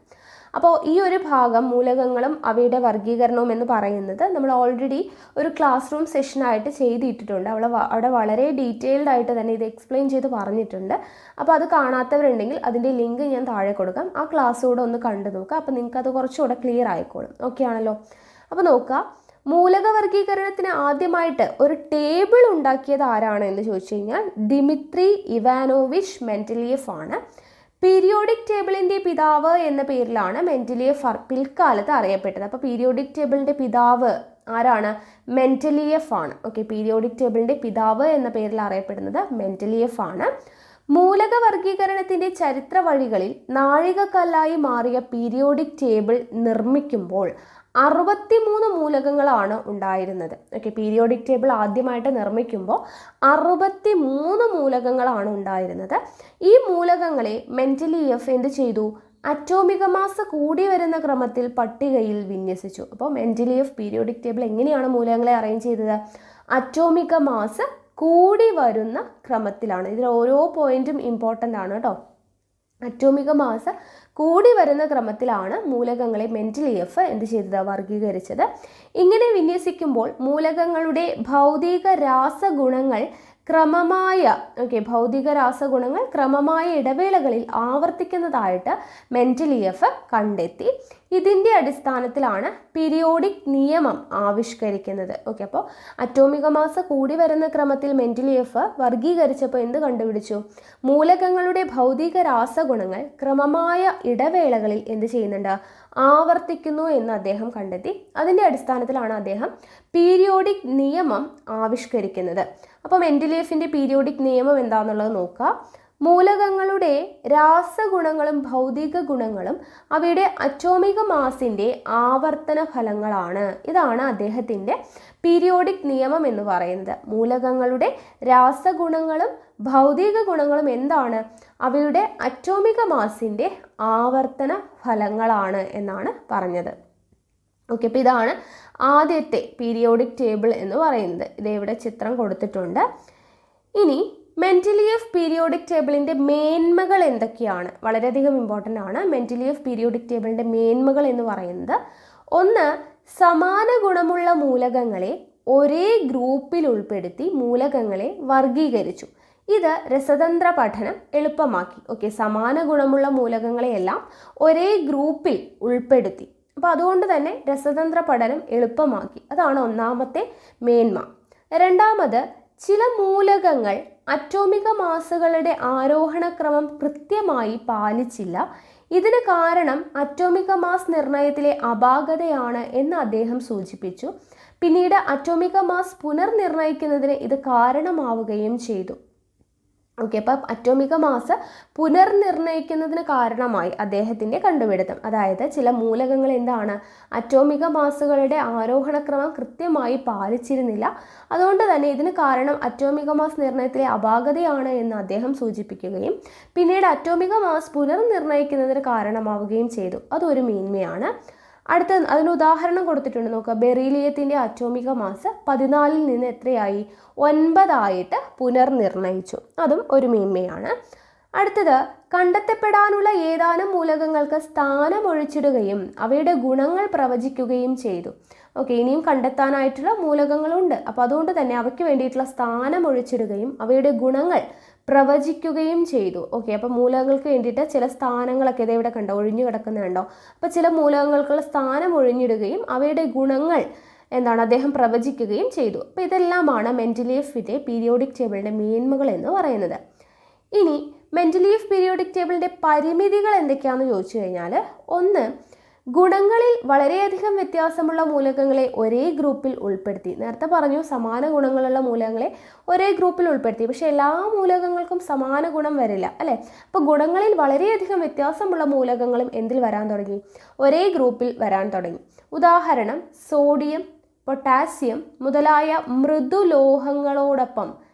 അപ്പോൾ ഈ ഒരു ഭാഗം മൂലകങ്ങളും അവയുടെ വർഗീകരണവും എന്ന് പറയുന്നത് നമ്മൾ ഓൾറെഡി ഒരു ക്ലാസ് റൂം സെഷനായിട്ട് ചെയ്തിട്ടിട്ടുണ്ട്. അവിടെ വളരെ ഡീറ്റെയിൽഡ് ആയിട്ട് തന്നെ ഇത് എക്സ്പ്ലെയിൻ ചെയ്ത് പറഞ്ഞിട്ടുണ്ട്. അപ്പോൾ അത് കാണാത്തവരുണ്ടെങ്കിൽ അതിൻ്റെ ലിങ്ക് ഞാൻ താഴെ കൊടുക്കാം. ആ ക്ലാസ് കൂടെ ഒന്ന് കണ്ടു നോക്കുക. അപ്പോൾ നിങ്ങൾക്ക് അത് കുറച്ചുകൂടെ ക്ലിയർ ആയിക്കോളും. ഓക്കെ ആണല്ലോ. അപ്പോൾ നോക്കുക, മൂലക വർഗീകരണത്തിന് ആദ്യമായിട്ട് ഒരു ടേബിൾ ഉണ്ടാക്കിയത് ആരാണ് എന്ന് ചോദിച്ചു കഴിഞ്ഞാൽ ദിമിത്രി ഇവാനോവിച്ച് മെൻഡലിയേഫ് ആണ്. പീരിയോഡിക് ടേബിളിൻ്റെ പിതാവ് എന്ന പേരിലാണ് മെൻഡലിയേഫ് പിൽക്കാലത്ത് അറിയപ്പെട്ടത്. അപ്പോൾ പീരിയോഡിക് ടേബിളിൻ്റെ പിതാവ് ആരാണ്? മെൻഡലിയേഫ് ആണ്. ഓക്കെ, പീരിയോഡിക് ടേബിളിൻ്റെ പിതാവ് എന്ന പേരിൽ അറിയപ്പെടുന്നത് മെൻഡലിയേഫ് ആണ്. മൂലക വർഗീകരണത്തിൻ്റെ ചരിത്ര വഴികളിൽ നാഴികക്കല്ലായി മാറിയ പീരിയോഡിക് ടേബിൾ നിർമ്മിക്കുമ്പോൾ 63 മൂലകങ്ങളാണ് ഉണ്ടായിരുന്നത്. ഓക്കെ, പീരിയോഡിക് ടേബിൾ ആദ്യമായിട്ട് നിർമ്മിക്കുമ്പോൾ 63 മൂലകങ്ങളാണ് ഉണ്ടായിരുന്നത്. ഈ മൂലകങ്ങളെ മെൻഡലിയേഫ് എന്ത് ചെയ്തു? അറ്റോമിക മാസ് കൂടി വരുന്ന ക്രമത്തിൽ പട്ടികയിൽ വിന്യസിച്ചു. അപ്പോൾ മെൻഡലിയേഫ് പീരിയോഡിക് ടേബിൾ എങ്ങനെയാണ് മൂലകങ്ങളെ അറേഞ്ച് ചെയ്തത്? അറ്റോമിക മാസ് കൂടി വരുന്ന ക്രമത്തിലാണ്. ഇതിൽ ഓരോ പോയിന്റും ഇമ്പോർട്ടൻ്റ് ആണ് കേട്ടോ. അറ്റോമിക മാസ് കൂടി വരുന്ന ക്രമത്തിലാണ് മൂലകങ്ങളെ മെൻഡലിയേഫ് എന്ത് ചെയ്തത്? വർഗീകരിച്ചത്. ഇങ്ങനെ വിന്യസിക്കുമ്പോൾ മൂലകങ്ങളുടെ ഭൗതിക രാസഗുണങ്ങൾ ക്രമമായ ഇടവേളകളിൽ ആവർത്തിക്കുന്നതായിട്ട് മെൻഡലിയേഫ് കണ്ടെത്തി. ഇതിൻ്റെ അടിസ്ഥാനത്തിലാണ് പീരിയോഡിക് നിയമം ആവിഷ്കരിക്കുന്നത്. ഓക്കെ, അപ്പോൾ അറ്റോമിക മാസ് കൂടി വരുന്ന ക്രമത്തിൽ മെൻഡലിയേഫ് വർഗീകരിച്ചപ്പോൾ എന്ത് കണ്ടുപിടിച്ചു? മൂലകങ്ങളുടെ ഭൗതിക രാസഗുണങ്ങൾ ക്രമമായ ഇടവേളകളിൽ എന്ത് ചെയ്യുന്നുണ്ട്? ആവർത്തിക്കുന്നു എന്ന് അദ്ദേഹം കണ്ടെത്തി. അതിൻ്റെ അടിസ്ഥാനത്തിലാണ് അദ്ദേഹം പീരിയോഡിക് നിയമം ആവിഷ്കരിക്കുന്നത്. അപ്പോൾ മെൻഡലിയേഫിൻ്റെ പീരിയോഡിക് നിയമം എന്താണെന്നുള്ളത് നോക്കുക. മൂലകങ്ങളുടെ രാസഗുണങ്ങളും ഭൗതിക ഗുണങ്ങളും അവയുടെ അറ്റോമിക മാസിൻ്റെ ആവർത്തന ഫലങ്ങളാണ്. ഇതാണ് അദ്ദേഹത്തിൻ്റെ പീരിയോഡിക് നിയമം എന്ന് പറയുന്നത്. മൂലകങ്ങളുടെ രാസഗുണങ്ങളും ഭൗതിക ഗുണങ്ങളും എന്താണ്? അവയുടെ അറ്റോമിക മാസിൻ്റെ ആവർത്തന ഫലങ്ങളാണ് എന്നാണ് പറഞ്ഞത്. ഓക്കെ, അപ്പോൾ ഇതാണ് ആദ്യത്തെ പീരിയോഡിക് ടേബിൾ എന്ന് പറയുന്നത്. ഇതേവിടെ ചിത്രം കൊടുത്തിട്ടുണ്ട്. ഇനി മെൻഡലിയേഫ് പീരിയോഡിക് ടേബിളിൻ്റെ മേന്മകൾ എന്തൊക്കെയാണ്? വളരെയധികം ഇമ്പോർട്ടൻ്റ് ആണ്. മെൻഡലിയേഫ് പീരിയോഡിക് ടേബിളിൻ്റെ മേന്മകൾ എന്ന് പറയുന്നത്, ഒന്ന്, സമാന ഗുണമുള്ള മൂലകങ്ങളെ ഒരേ ഗ്രൂപ്പിൽ ഉൾപ്പെടുത്തി മൂലകങ്ങളെ വർഗീകരിച്ചു. ഇത് രസതന്ത്ര പഠനം എളുപ്പമാക്കി. ഓക്കെ, സമാന ഗുണമുള്ള മൂലകങ്ങളെയെല്ലാം ഒരേ ഗ്രൂപ്പിൽ ഉൾപ്പെടുത്തി. അപ്പോൾ അതുകൊണ്ട് തന്നെ രസതന്ത്ര പഠനം എളുപ്പമാക്കി. അതാണ് ഒന്നാമത്തെ മേന്മ. രണ്ടാമത്, ചില മൂലകങ്ങൾ അറ്റോമിക മാസുകളുടെ ആരോഹണക്രമം കൃത്യമായി പാലിച്ചില്ല. ഇതിന് കാരണം അറ്റോമിക മാസ് നിർണയത്തിലെ അപാകതയാണ് എന്ന് അദ്ദേഹം സൂചിപ്പിച്ചു. പിന്നീട് അറ്റോമിക മാസ് പുനർനിർണയിക്കുന്നതിന് ഇത് കാരണമാവുകയും ചെയ്തു. ഓക്കെ, അപ്പം അറ്റോമിക മാസ് പുനർനിർണയിക്കുന്നതിന് കാരണമായി അദ്ദേഹത്തിൻ്റെ കണ്ടുപിടുത്തം. അതായത് ചില മൂലകങ്ങൾ എന്താണ്, അറ്റോമിക മാസുകളുടെ ആരോഹണക്രമം കൃത്യമായി പാലിച്ചിരുന്നില്ല. അതുകൊണ്ട് തന്നെ ഇതിന് കാരണം അറ്റോമിക മാസ് നിർണയത്തിലെ അപാകതയാണ് എന്ന് അദ്ദേഹം സൂചിപ്പിക്കുകയും പിന്നീട് അറ്റോമിക മാസ് പുനർനിർണയിക്കുന്നതിന് കാരണമാവുകയും ചെയ്തു. അതൊരു മേന്മയാണ്. അടുത്ത അതിന് ഉദാഹരണം കൊടുത്തിട്ടുണ്ട്, നോക്കുക. ബെറീലിയത്തിൻ്റെ അറ്റോമിക മാസ് 14 നിന്ന് എത്രയായി, 9 പുനർനിർണയിച്ചു. അതും ഒരു മേന്മയാണ്. അടുത്തത്, കണ്ടെത്തപ്പെടാനുള്ള ഏതാനും മൂലകങ്ങൾക്ക് സ്ഥാനമൊഴിച്ചിടുകയും അവയുടെ ഗുണങ്ങൾ പ്രവചിക്കുകയും ചെയ്തു. ഓക്കെ, ഇനിയും കണ്ടെത്താനായിട്ടുള്ള മൂലകങ്ങളുണ്ട്. അപ്പോൾ അതുകൊണ്ട് തന്നെ അവയ്ക്ക് വേണ്ടിയിട്ടുള്ള സ്ഥാനമൊഴിച്ചിടുകയും അവയുടെ ഗുണങ്ങൾ പ്രവചിക്കുകയും ചെയ്തു. ഓക്കെ, അപ്പോൾ മൂലകങ്ങൾക്ക് വേണ്ടിയിട്ട് ചില സ്ഥാനങ്ങളൊക്കെ ഇതേ ഇവിടെ കണ്ടോ, ഒഴിഞ്ഞു കിടക്കുന്നുണ്ടോ. അപ്പോൾ ചില മൂലകങ്ങൾക്കുള്ള സ്ഥാനം ഒഴിഞ്ഞിടുകയും അവയുടെ ഗുണങ്ങൾ അദ്ദേഹം പ്രവചിക്കുകയും ചെയ്തു. അപ്പോൾ ഇതെല്ലാമാണ് മെൻഡലീഫിൻ്റെ പീരിയോഡിക് ടേബിളിൻ്റെ മേന്മകൾ എന്ന് പറയുന്നത്. ഇനി മെൻഡലീഫ് പീരിയോഡിക് ടേബിളിൻ്റെ പരിമിതികൾ എന്തൊക്കെയാണെന്ന് ചോദിച്ചു കഴിഞ്ഞാൽ, ഒന്ന്, ഗുണങ്ങളിൽ വളരെയധികം വ്യത്യാസമുള്ള മൂലകങ്ങളെ ഒരേ ഗ്രൂപ്പിൽ ഉൾപ്പെടുത്തി. നേരത്തെ പറഞ്ഞു സമാന ഗുണങ്ങളുള്ള മൂലകങ്ങളെ ഒരേ ഗ്രൂപ്പിൽ ഉൾപ്പെടുത്തി, പക്ഷേ എല്ലാ മൂലകങ്ങൾക്കും സമാന ഗുണം വരില്ല, അല്ലേ? അപ്പോൾ ഗുണങ്ങളിൽ വളരെയധികം വ്യത്യാസമുള്ള മൂലകങ്ങളും എന്തിൽ വരാൻ തുടങ്ങി, ഒരേ ഗ്രൂപ്പിൽ വരാൻ തുടങ്ങി. ഉദാഹരണം, സോഡിയം, പൊട്ടാസ്യം മുതലായ മൃദുലോഹങ്ങളോടൊപ്പം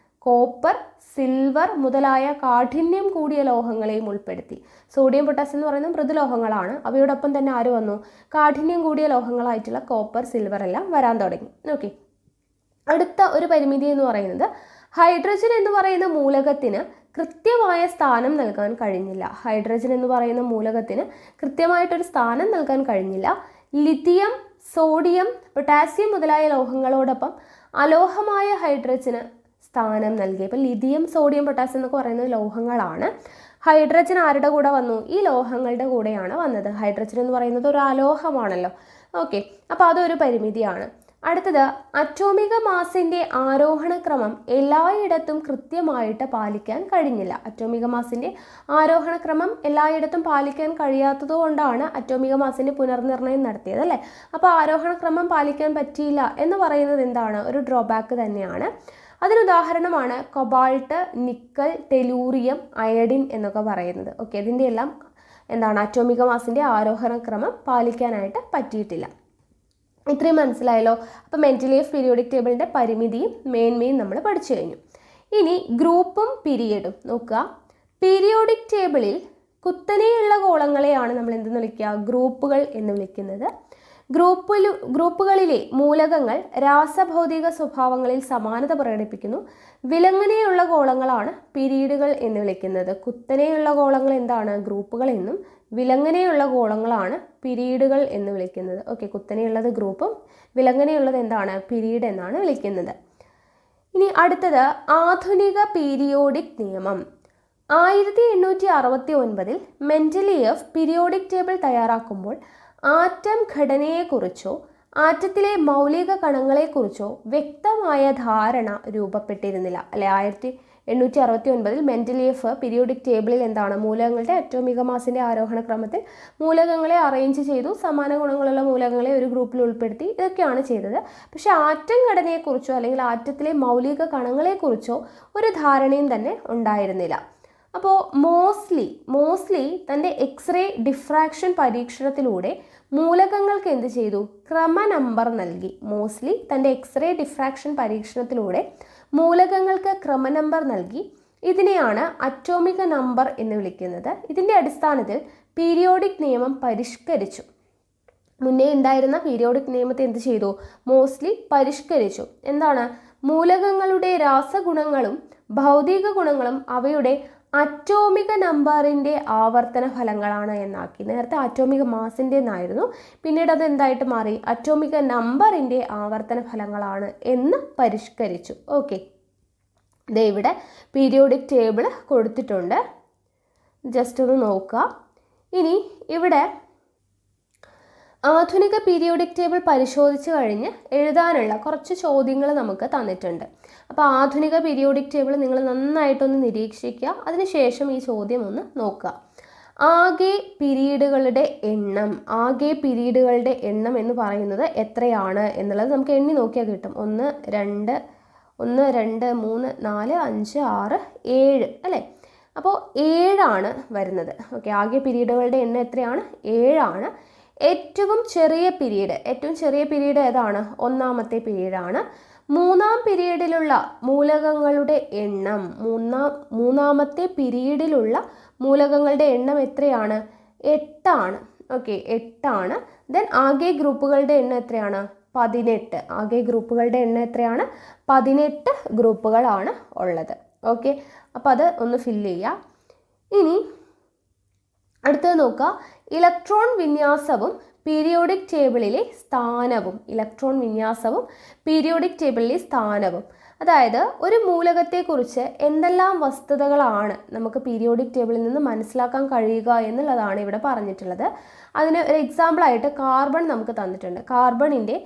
കോപ്പർ, സിൽവർ മുതലായ കാഠിന്യം കൂടിയ ലോഹങ്ങളെയും ഉൾപ്പെടുത്തി. സോഡിയം, പൊട്ടാസ്യം എന്ന് പറയുന്നത് മൃദുലോഹങ്ങളാണ്. അവയോടൊപ്പം തന്നെ ആര് വന്നു, കാഠിന്യം കൂടിയ ലോഹങ്ങളായിട്ടുള്ള കോപ്പർ, സിൽവർ എല്ലാം വരാൻ തുടങ്ങി. ഓക്കെ, അടുത്ത ഒരു പരിമിതി എന്ന് പറയുന്നത്, ഹൈഡ്രജൻ എന്ന് പറയുന്ന മൂലകത്തിന് കൃത്യമായ സ്ഥാനം നൽകാൻ കഴിഞ്ഞില്ല. ഹൈഡ്രജൻ എന്ന് പറയുന്ന മൂലകത്തിന് കൃത്യമായിട്ടൊരു സ്ഥാനം നൽകാൻ കഴിഞ്ഞില്ല. ലിഥിയം, സോഡിയം, പൊട്ടാസ്യം മുതലായ ലോഹങ്ങളോടൊപ്പം അലോഹമായ ഹൈഡ്രജന് സ്ഥാനം നൽകി. അപ്പോൾ ലിഥിയം, സോഡിയം, പൊട്ടാസ്യം എന്നൊക്കെ പറയുന്നത് ലോഹങ്ങളാണ്. ഹൈഡ്രജൻ ആരുടെ കൂടെ വന്നു, ഈ ലോഹങ്ങളുടെ കൂടെയാണ് വന്നത്. ഹൈഡ്രജൻ എന്ന് പറയുന്നത് ഒരു അലോഹമാണല്ലോ. ഓക്കെ, അപ്പോൾ അതൊരു പരിമിതിയാണ്. അടുത്തത്, അറ്റോമിക മാസിൻ്റെ ആരോഹണക്രമം എല്ലായിടത്തും കൃത്യമായിട്ട് പാലിക്കാൻ കഴിഞ്ഞില്ല. അറ്റോമിക മാസിൻ്റെ ആരോഹണക്രമം എല്ലായിടത്തും പാലിക്കാൻ കഴിയാത്തത് കൊണ്ടാണ് അറ്റോമിക മാസിൻ്റെ പുനർനിർണയം നടത്തിയത്, അല്ലേ? അപ്പോൾ ആരോഹണക്രമം പാലിക്കാൻ പറ്റിയില്ല എന്ന് പറയുന്നത് എന്താണ്, ഒരു ഡ്രോബാക്ക് തന്നെയാണ്. അതിനുദാഹരണമാണ് കൊബാൾട്ട്, നിക്കൽ, ടെലൂറിയം, അയഡിൻ എന്നൊക്കെ പറയുന്നത്. ഓക്കെ, ഇതിൻ്റെ എല്ലാം അറ്റോമിക മാസിൻ്റെ ആരോഹണക്രമം പാലിക്കാനായിട്ട് പറ്റിയിട്ടില്ല. ഇത്രയും മനസ്സിലായല്ലോ. അപ്പോൾ മെൻഡലീഫ് പീരിയോഡിക് ടേബിളിൻ്റെ പരിമിതിയും മേന്മയും നമ്മൾ പഠിച്ചു കഴിഞ്ഞു. ഇനി ഗ്രൂപ്പും പീരിയഡും നോക്കുക. പീരിയോഡിക് ടേബിളിൽ കുത്തനെയുള്ള കോളങ്ങളെയാണ് നമ്മൾ എന്തെന്ന് വിളിക്കുക, ഗ്രൂപ്പുകൾ എന്ന് വിളിക്കുന്നത്. ഗ്രൂപ്പുകളിലെ മൂലകങ്ങൾ രാസഭൗതിക സ്വഭാവങ്ങളിൽ സമാനത പ്രകടിപ്പിക്കുന്നു. വിലങ്ങനെയുള്ള കോളങ്ങളാണ് പീരീഡുകൾ എന്ന് വിളിക്കുന്നത്. കുത്തനെയുള്ള കോളങ്ങൾ എന്താണ്, ഗ്രൂപ്പുകൾ എന്നും വിലങ്ങനെയുള്ള കോളങ്ങളാണ് പീരീഡുകൾ എന്ന് വിളിക്കുന്നത്. ഓക്കെ, കുത്തനെയുള്ളത് ഗ്രൂപ്പും വിലങ്ങനെയുള്ളത് എന്താണ്, പീരീഡ് എന്നാണ് വിളിക്കുന്നത്. ഇനി അടുത്തത്, ആധുനിക പീരിയോഡിക് നിയമം. 1869 മെൻഡലീഫ് പീരിയോഡിക് ടേബിൾ തയ്യാറാക്കുമ്പോൾ ആറ്റം ഘടനയെക്കുറിച്ചോ ആറ്റത്തിലെ മൗലിക കണങ്ങളെക്കുറിച്ചോ വ്യക്തമായ ധാരണ രൂപപ്പെട്ടിരുന്നില്ല, അല്ലെ? 1869 മെൻഡലീഫ് പീരിയോഡിക് ടേബിളിൽ മൂലകങ്ങളുടെ അറ്റോമിക മാസിൻ്റെ ആരോഹണ ക്രമത്തിൽ മൂലകങ്ങളെ അറേഞ്ച് ചെയ്തു. സമാന ഗുണങ്ങളുള്ള മൂലകങ്ങളെ ഒരു ഗ്രൂപ്പിൽ ഉൾപ്പെടുത്തി. ഇതൊക്കെയാണ് ചെയ്തത്. പക്ഷേ ആറ്റം ഘടനയെക്കുറിച്ചോ അല്ലെങ്കിൽ ആറ്റത്തിലെ മൗലിക കണങ്ങളെക്കുറിച്ചോ ഒരു ധാരണയും തന്നെ ഉണ്ടായിരുന്നില്ല. അപ്പോൾ മോസ്ലി തൻ്റെ എക്സ്റേ ഡിഫ്രാക്ഷൻ പരീക്ഷണത്തിലൂടെ മൂലകങ്ങൾക്ക് എന്ത് ചെയ്തു, ക്രമ നമ്പർ നൽകി. മോസ്ലി തൻ്റെ എക്സ്റേ ഡിഫ്രാക്ഷൻ പരീക്ഷണത്തിലൂടെ മൂലകങ്ങൾക്ക് ക്രമ നമ്പർ നൽകി. ഇതിനെയാണ് അറ്റോമിക നമ്പർ എന്ന് വിളിക്കുന്നത്. ഇതിൻ്റെ അടിസ്ഥാനത്തിൽ പീരിയോഡിക് നിയമം പരിഷ്കരിച്ചു. മുന്നേ ഉണ്ടായിരുന്ന പീരിയോഡിക് നിയമത്തെ എന്ത് ചെയ്തു, മോസ്ലി പരിഷ്കരിച്ചു. മൂലകങ്ങളുടെ രാസഗുണങ്ങളും ഭൗതിക ഗുണങ്ങളും അവയുടെ അറ്റോമിക നമ്പറിൻ്റെ ആവർത്തന ഫലങ്ങളാണ് എന്നാക്കി. നേരത്തെ അറ്റോമിക മാസിൻ്റെ എന്നായിരുന്നു, പിന്നീട് അത് എന്തായിട്ട് മാറി, അറ്റോമിക നമ്പറിൻ്റെ ആവർത്തന ഫലങ്ങളാണ് എന്ന് പരിഷ്കരിച്ചു. ഓക്കെ, ദേ ഇവിടെ പീരിയോഡിക് ടേബിൾ കൊടുത്തിട്ടുണ്ട്, ജസ്റ്റ് ഒന്ന് നോക്കുക. ഇനി ഇവിടെ ആധുനിക പീരിയോഡിക് ടേബിൾ പരിശോധിച്ച് കഴിഞ്ഞ് എഴുതാനുള്ള കുറച്ച് ചോദ്യങ്ങൾ നമുക്ക് തന്നിട്ടുണ്ട്. അപ്പോൾ ആധുനിക പീരിയോഡിക് ടേബിൾ നിങ്ങൾ നന്നായിട്ടൊന്ന് നിരീക്ഷിക്കുക. അതിനുശേഷം ഈ ചോദ്യം ഒന്ന് നോക്കുക. ആകെ പീരീഡുകളുടെ എണ്ണം എന്ന് പറയുന്നത് എത്രയാണ് എന്നുള്ളത് നമുക്ക് എണ്ണി നോക്കിയാൽ കിട്ടും. 1 2 3 4 5 6 7 അല്ലേ? അപ്പോൾ 7 വരുന്നത്. ഓക്കെ, ആകെ പീരീഡുകളുടെ എണ്ണം എത്രയാണ്? 7. ഏറ്റവും ചെറിയ പീരീഡ് ഏതാണ്? ഒന്നാമത്തെ പീരീഡാണ്. മൂന്നാം പീരീഡിലുള്ള മൂലകങ്ങളുടെ എണ്ണം മൂന്നാമത്തെ പീരീഡിലുള്ള മൂലകങ്ങളുടെ എണ്ണം എത്രയാണ്? 8. ഓക്കെ, 8. ദെൻ ആകെ ഗ്രൂപ്പുകളുടെ എണ്ണം എത്രയാണ്? 18. ആകെ ഗ്രൂപ്പുകളുടെ എണ്ണം എത്രയാണ്? 18 ഗ്രൂപ്പുകളാണ് ഉള്ളത്. ഓക്കെ, അപ്പോൾ അത് ഒന്ന് ഫില്ല് ചെയ്യുക. ഇനി അടുത്തത് നോക്കുക. ഇലക്ട്രോൺ വിന്യാസവും പീരിയോഡിക് ടേബിളിലെ സ്ഥാനവും. അതായത് ഒരു മൂലകത്തെക്കുറിച്ച് എന്തെല്ലാം വസ്തുതകളാണ് നമുക്ക് പീരിയോഡിക് ടേബിളിൽ നിന്ന് മനസ്സിലാക്കാൻ കഴിയുക എന്നുള്ളതാണ് ഇവിടെ പറഞ്ഞിട്ടുള്ളത്. അതിന് ഒരു എക്സാമ്പിളായിട്ട് കാർബൺ നമുക്ക് തന്നിട്ടുണ്ട്. കാർബണിൻ്റെ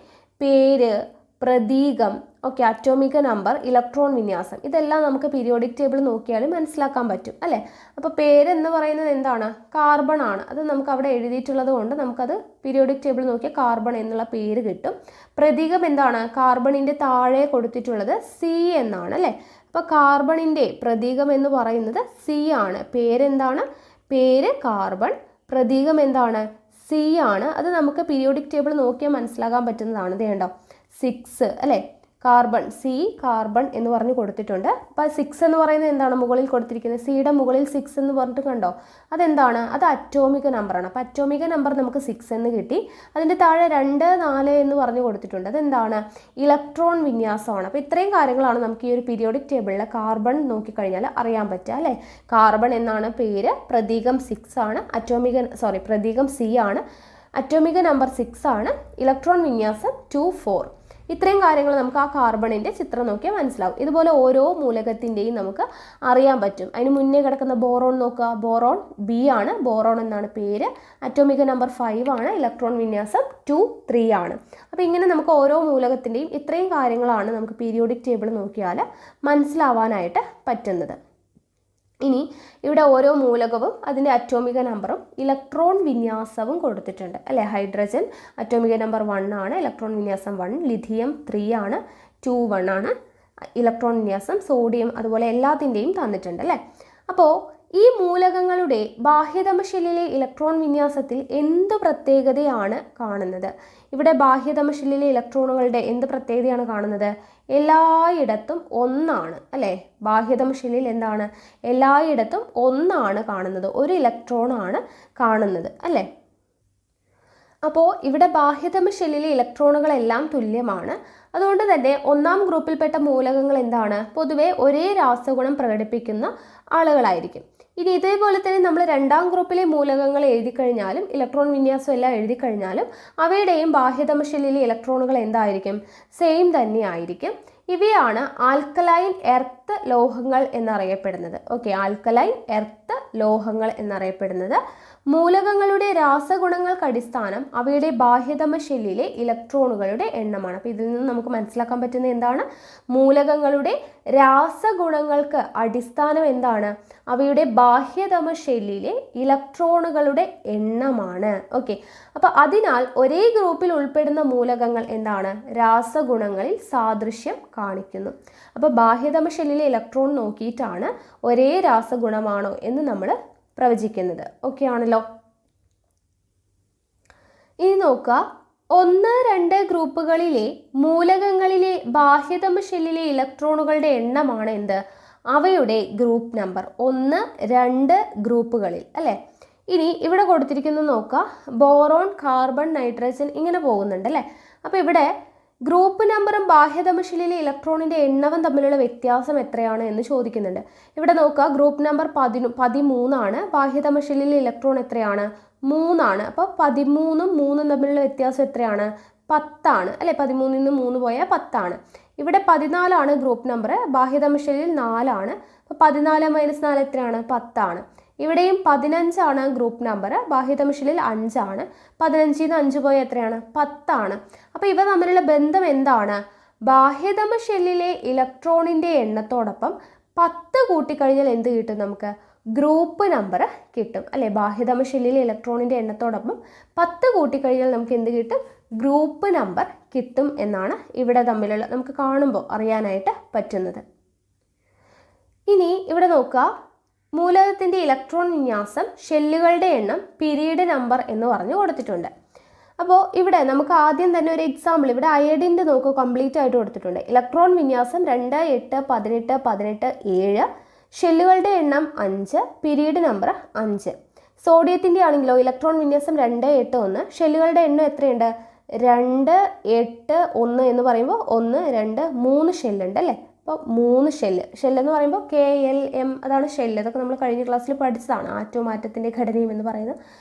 പേര്, പ്രതീകം, ഓക്കെ, അറ്റോമിക നമ്പർ, ഇലക്ട്രോൺ വിന്യാസം, ഇതെല്ലാം നമുക്ക് പീരിയോഡിക് ടേബിൾ നോക്കിയാലും മനസ്സിലാക്കാൻ പറ്റും അല്ലേ? അപ്പോൾ പേരെന്ന് പറയുന്നത് എന്താണ്? കാർബൺ ആണ്. അത് നമുക്ക് അവിടെ എഴുതിയിട്ടുള്ളത് കൊണ്ട് നമുക്കത് പീരിയോഡിക് ടേബിൾ നോക്കിയാൽ കാർബൺ എന്നുള്ള പേര് കിട്ടും. പ്രതീകം എന്താണ്? കാർബണിൻ്റെ താഴെ കൊടുത്തിട്ടുള്ളത് സി എന്നാണ് അല്ലേ? അപ്പോൾ കാർബണിൻ്റെ പ്രതീകം എന്ന് പറയുന്നത് സി ആണ്. പേരെന്താണ്? പേര് കാർബൺ, പ്രതീകം എന്താണ്? സി ആണ്. അത് നമുക്ക് പീരിയോഡിക് ടേബിൾ നോക്കിയാൽ മനസ്സിലാക്കാൻ പറ്റുന്നതാണ്. ഇത് കണ്ടോ, 6 അല്ലേ? കാർബൺ, സി കാർബൺ എന്ന് പറഞ്ഞ് കൊടുത്തിട്ടുണ്ട്. അപ്പോൾ 6 എന്ന് പറയുന്നത് എന്താണ്? മുകളിൽ കൊടുത്തിരിക്കുന്നത് സിയുടെ മുകളിൽ 6 എന്ന് പറഞ്ഞിട്ട് കണ്ടോ, അതെന്താണ്? അത് അറ്റോമിക നമ്പറാണ്. അപ്പോൾ അറ്റോമിക നമ്പർ നമുക്ക് 6 എന്ന് കിട്ടി. അതിൻ്റെ താഴെ 2 4 എന്ന് പറഞ്ഞ് കൊടുത്തിട്ടുണ്ട്. അതെന്താണ്? ഇലക്ട്രോൺ വിന്യാസമാണ്. അപ്പോൾ ഇത്രയും കാര്യങ്ങളാണ് നമുക്ക് ഈ ഒരു പീരിയോഡിക് ടേബിളിലെ കാർബൺ നോക്കിക്കഴിഞ്ഞാൽ അറിയാൻ പറ്റുക അല്ലേ? കാർബൺ എന്നാണ് പേര്, പ്രതീകം 6 ആണ്, പ്രതീകം സി ആണ്, അറ്റോമിക നമ്പർ 6 ആണ്, ഇലക്ട്രോൺ വിന്യാസം 2 4. ഇത്രയും കാര്യങ്ങൾ നമുക്ക് ആ കാർബണിൻ്റെ ചിത്രം നോക്കിയാൽ മനസ്സിലാവും. ഇതുപോലെ ഓരോ മൂലകത്തിൻ്റെയും നമുക്ക് അറിയാൻ പറ്റും. അതിന് മുന്നേ കിടക്കുന്ന ബോറോൺ നോക്കുക. ബോറോൺ ബി ആണ്, ബോറോൺ എന്നാണ് പേര്, അറ്റോമിക നമ്പർ 5 ആണ്, ഇലക്ട്രോൺ വിന്യാസം 2 3 ആണ്. അപ്പോൾ ഇങ്ങനെ നമുക്ക് ഓരോ മൂലകത്തിൻ്റെയും ഇത്രയും കാര്യങ്ങളാണ് നമുക്ക് പീരിയോഡിക് ടേബിൾ നോക്കിയാൽ മനസ്സിലാവാനായിട്ട് പറ്റുന്നത്. ഇനി ഇവിടെ ഓരോ മൂലകവും അതിൻ്റെ അറ്റോമിക നമ്പറും ഇലക്ട്രോൺ വിന്യാസവും കൊടുത്തിട്ടുണ്ട് അല്ലേ? ഹൈഡ്രജൻ അറ്റോമിക നമ്പർ 1 ആണ്, ഇലക്ട്രോൺ വിന്യാസം 1. ലിഥിയം 3 ആണ്, 2 1 ആണ് ഇലക്ട്രോൺ വിന്യാസം. സോഡിയം അതുപോലെ എല്ലാത്തിൻ്റെയും തന്നിട്ടുണ്ട് അല്ലേ? അപ്പോൾ ഈ മൂലകങ്ങളുടെ ബാഹ്യതമശില്ലിലെ ഇലക്ട്രോൺ വിന്യാസത്തിൽ എന്ത് പ്രത്യേകതയാണ് കാണുന്നത്? ഇവിടെ ബാഹ്യതമശില്ലിലെ ഇലക്ട്രോണുകളുടെ എന്ത് പ്രത്യേകതയാണ് കാണുന്നത്? എല്ലായിടത്തും ഒന്നാണ് അല്ലേ? ബാഹ്യതമശില്ലിൽ എന്താണ്? എല്ലായിടത്തും ഒന്നാണ് കാണുന്നത്, ഒരു ഇലക്ട്രോൺ ആണ് കാണുന്നത് അല്ലേ? അപ്പോൾ ഇവിടെ ബാഹ്യതമ ഷെല്ലിലെ ഇലക്ട്രോണുകളെല്ലാം തുല്യമാണ്. അതുകൊണ്ട് തന്നെ ഒന്നാം ഗ്രൂപ്പിൽപ്പെട്ട മൂലകങ്ങൾ എന്താണ്? പൊതുവെ ഒരേ രാസഗുണം പ്രകടിപ്പിക്കുന്ന ആളുകളായിരിക്കും. ഇനി ഇതേപോലെ തന്നെ നമ്മൾ രണ്ടാം ഗ്രൂപ്പിലെ മൂലകങ്ങൾ എഴുതി കഴിഞ്ഞാലും ഇലക്ട്രോൺ വിന്യാസം എല്ലാം എഴുതി കഴിഞ്ഞാലും അവയുടെയും ബാഹ്യതമ ഷെല്ലിലെ ഇലക്ട്രോണുകൾ എന്തായിരിക്കും? സെയിം തന്നെ ആയിരിക്കും. ഇവയാണ് ആൽക്കലൈൻ എർത്ത് ലോഹങ്ങൾ എന്നറിയപ്പെടുന്നത്. ഓക്കെ, ആൽക്കലൈൻ എർത്ത് ലോഹങ്ങൾ എന്നറിയപ്പെടുന്നത്. മൂലകങ്ങളുടെ രാസഗുണങ്ങൾക്ക് അടിസ്ഥാനം അവയുടെ ബാഹ്യതമ ഷെല്ലിലെ ഇലക്ട്രോണുകളുടെ എണ്ണമാണ്. അപ്പോൾ ഇതിൽ നിന്ന് നമുക്ക് മനസ്സിലാക്കാൻ പറ്റുന്നത് എന്താണ്? മൂലകങ്ങളുടെ രാസഗുണങ്ങൾക്ക് അടിസ്ഥാനം എന്താണ്? അവയുടെ ബാഹ്യതമ ഷെല്ലിലെ ഇലക്ട്രോണുകളുടെ എണ്ണമാണ്. ഓക്കെ, അപ്പോൾ അതിനാൽ ഒരേ ഗ്രൂപ്പിൽ ഉൾപ്പെടുന്ന മൂലകങ്ങൾ എന്താണ്? രാസഗുണങ്ങളിൽ സാദൃശ്യം കാണിക്കുന്നു. അപ്പോൾ ബാഹ്യതമ ഷെല്ലിലെ ഇലക്ട്രോൺ നോക്കിയിട്ടാണ് ഒരേ രാസഗുണമാണോ എന്ന് നമ്മൾ പ്രവചിക്കുന്നത്. ഓക്കെ ആണല്ലോ. ഇനി നോക്കുക, 1, 2 ഗ്രൂപ്പുകളിലെ മൂലകങ്ങളിലെ ബാഹ്യതമ ഷെല്ലിലെ ഇലക്ട്രോണുകളുടെ എണ്ണമാണ് എന്ത്? അവയുടെ ഗ്രൂപ്പ് നമ്പർ. 1, 2 ഗ്രൂപ്പുകളിൽ അല്ലേ? ഇനി ഇവിടെ കൊടുത്തിരിക്കുന്നത് നോക്കുക, ബോറോൺ, കാർബൺ, നൈട്രജൻ ഇങ്ങനെ പോകുന്നുണ്ട് അല്ലേ? അപ്പോൾ ഇവിടെ ഗ്രൂപ്പ് നമ്പറും ബാഹ്യതമ ഷെല്ലിലെ ഇലക്ട്രോണിൻ്റെ എണ്ണവും തമ്മിലുള്ള വ്യത്യാസം എത്രയാണ് എന്ന് ചോദിക്കുന്നുണ്ട്. ഇവിടെ നോക്കുക, ഗ്രൂപ്പ് നമ്പർ 13 ആണ്, ബാഹ്യതമ ഷെല്ലിലെ ഇലക്ട്രോൺ എത്രയാണ്? 3 ആണ്. അപ്പോൾ 13ഉം 3ഉം തമ്മിലുള്ള വ്യത്യാസം എത്രയാണ്? 10 ആണ് അല്ലേ? 13ൽ നിന്ന് 3 പോയാൽ 10 ആണ്. ഇവിടെ 14 ആണ് ഗ്രൂപ്പ് നമ്പർ, ബാഹ്യതമ ഷെല്ലിൽ 4 ആണ്. അപ്പോൾ 14 - 4 എത്രയാണ്? 10 ആണ്. ഇവിടെയും 15 ആണ് ഗ്രൂപ്പ് നമ്പർ, ബാഹ്യതമ ഷെല്ലിൽ 5 ആണ്. 15 നിന്ന് 5 പോയ എത്രയാണ്? 10 ആണ്. അപ്പോൾ ഇവ തമ്മിലുള്ള ബന്ധം എന്താണ്? ബാഹ്യതമ ഷെല്ലിലെ ഇലക്ട്രോണിൻ്റെ എണ്ണത്തോടൊപ്പം 10 കൂട്ടിക്കഴിഞ്ഞാൽ എന്ത് കിട്ടും? നമുക്ക് ഗ്രൂപ്പ് നമ്പർ കിട്ടും അല്ലേ? ബാഹ്യതമ ഷെല്ലിലെ ഇലക്ട്രോണിൻ്റെ എണ്ണത്തോടൊപ്പം 10 കൂട്ടിക്കഴിഞ്ഞാൽ നമുക്ക് എന്ത് കിട്ടും? ഗ്രൂപ്പ് നമ്പർ കിട്ടും എന്നാണ് ഇവിടെ തമ്മിലുള്ള നമുക്ക് കാണുമ്പോൾ അറിയാനായിട്ട് പറ്റുന്നത്. ഇനി ഇവിടെ നോക്കുക, മൂലകത്തിൻ്റെ ഇലക്ട്രോൺ വിന്യാസം, ഷെല്ലുകളുടെ എണ്ണം, പീരീഡ് നമ്പർ എന്ന് പറഞ്ഞു കൊടുത്തിട്ടുണ്ട്. അപ്പോൾ ഇവിടെ നമുക്ക് ആദ്യം തന്നെ ഒരു എക്സാമ്പിൾ, ഇവിടെ അയഡിൻ്റെ നോക്കൂ, കംപ്ലീറ്റ് ആയിട്ട് കൊടുത്തിട്ടുണ്ട്. ഇലക്ട്രോൺ വിന്യാസം 2, 8, 18, 18, 7, ഷെല്ലുകളുടെ എണ്ണം 5, പീരീഡ് നമ്പർ 5. സോഡിയത്തിൻ്റെ ആണെങ്കിലോ ഇലക്ട്രോൺ വിന്യാസം 2, 8, 1, ഷെല്ലുകളുടെ എണ്ണം എത്രയുണ്ട്? 2, 8, 1 എന്ന് പറയുമ്പോൾ 1, 2, 3 ഷെല്ലുണ്ട് അല്ലേ? അപ്പോൾ 3 ഷെല്ലെന്ന് പറയുമ്പോൾ KLM അതാണ് ഷെല്ല്. അതൊക്കെ നമ്മൾ കഴിഞ്ഞ ക്ലാസ്സിൽ പഠിച്ചതാണ്, ആറ്റവും ആറ്റത്തിൻ്റെ ഘടനയും എന്ന് പറയുന്ന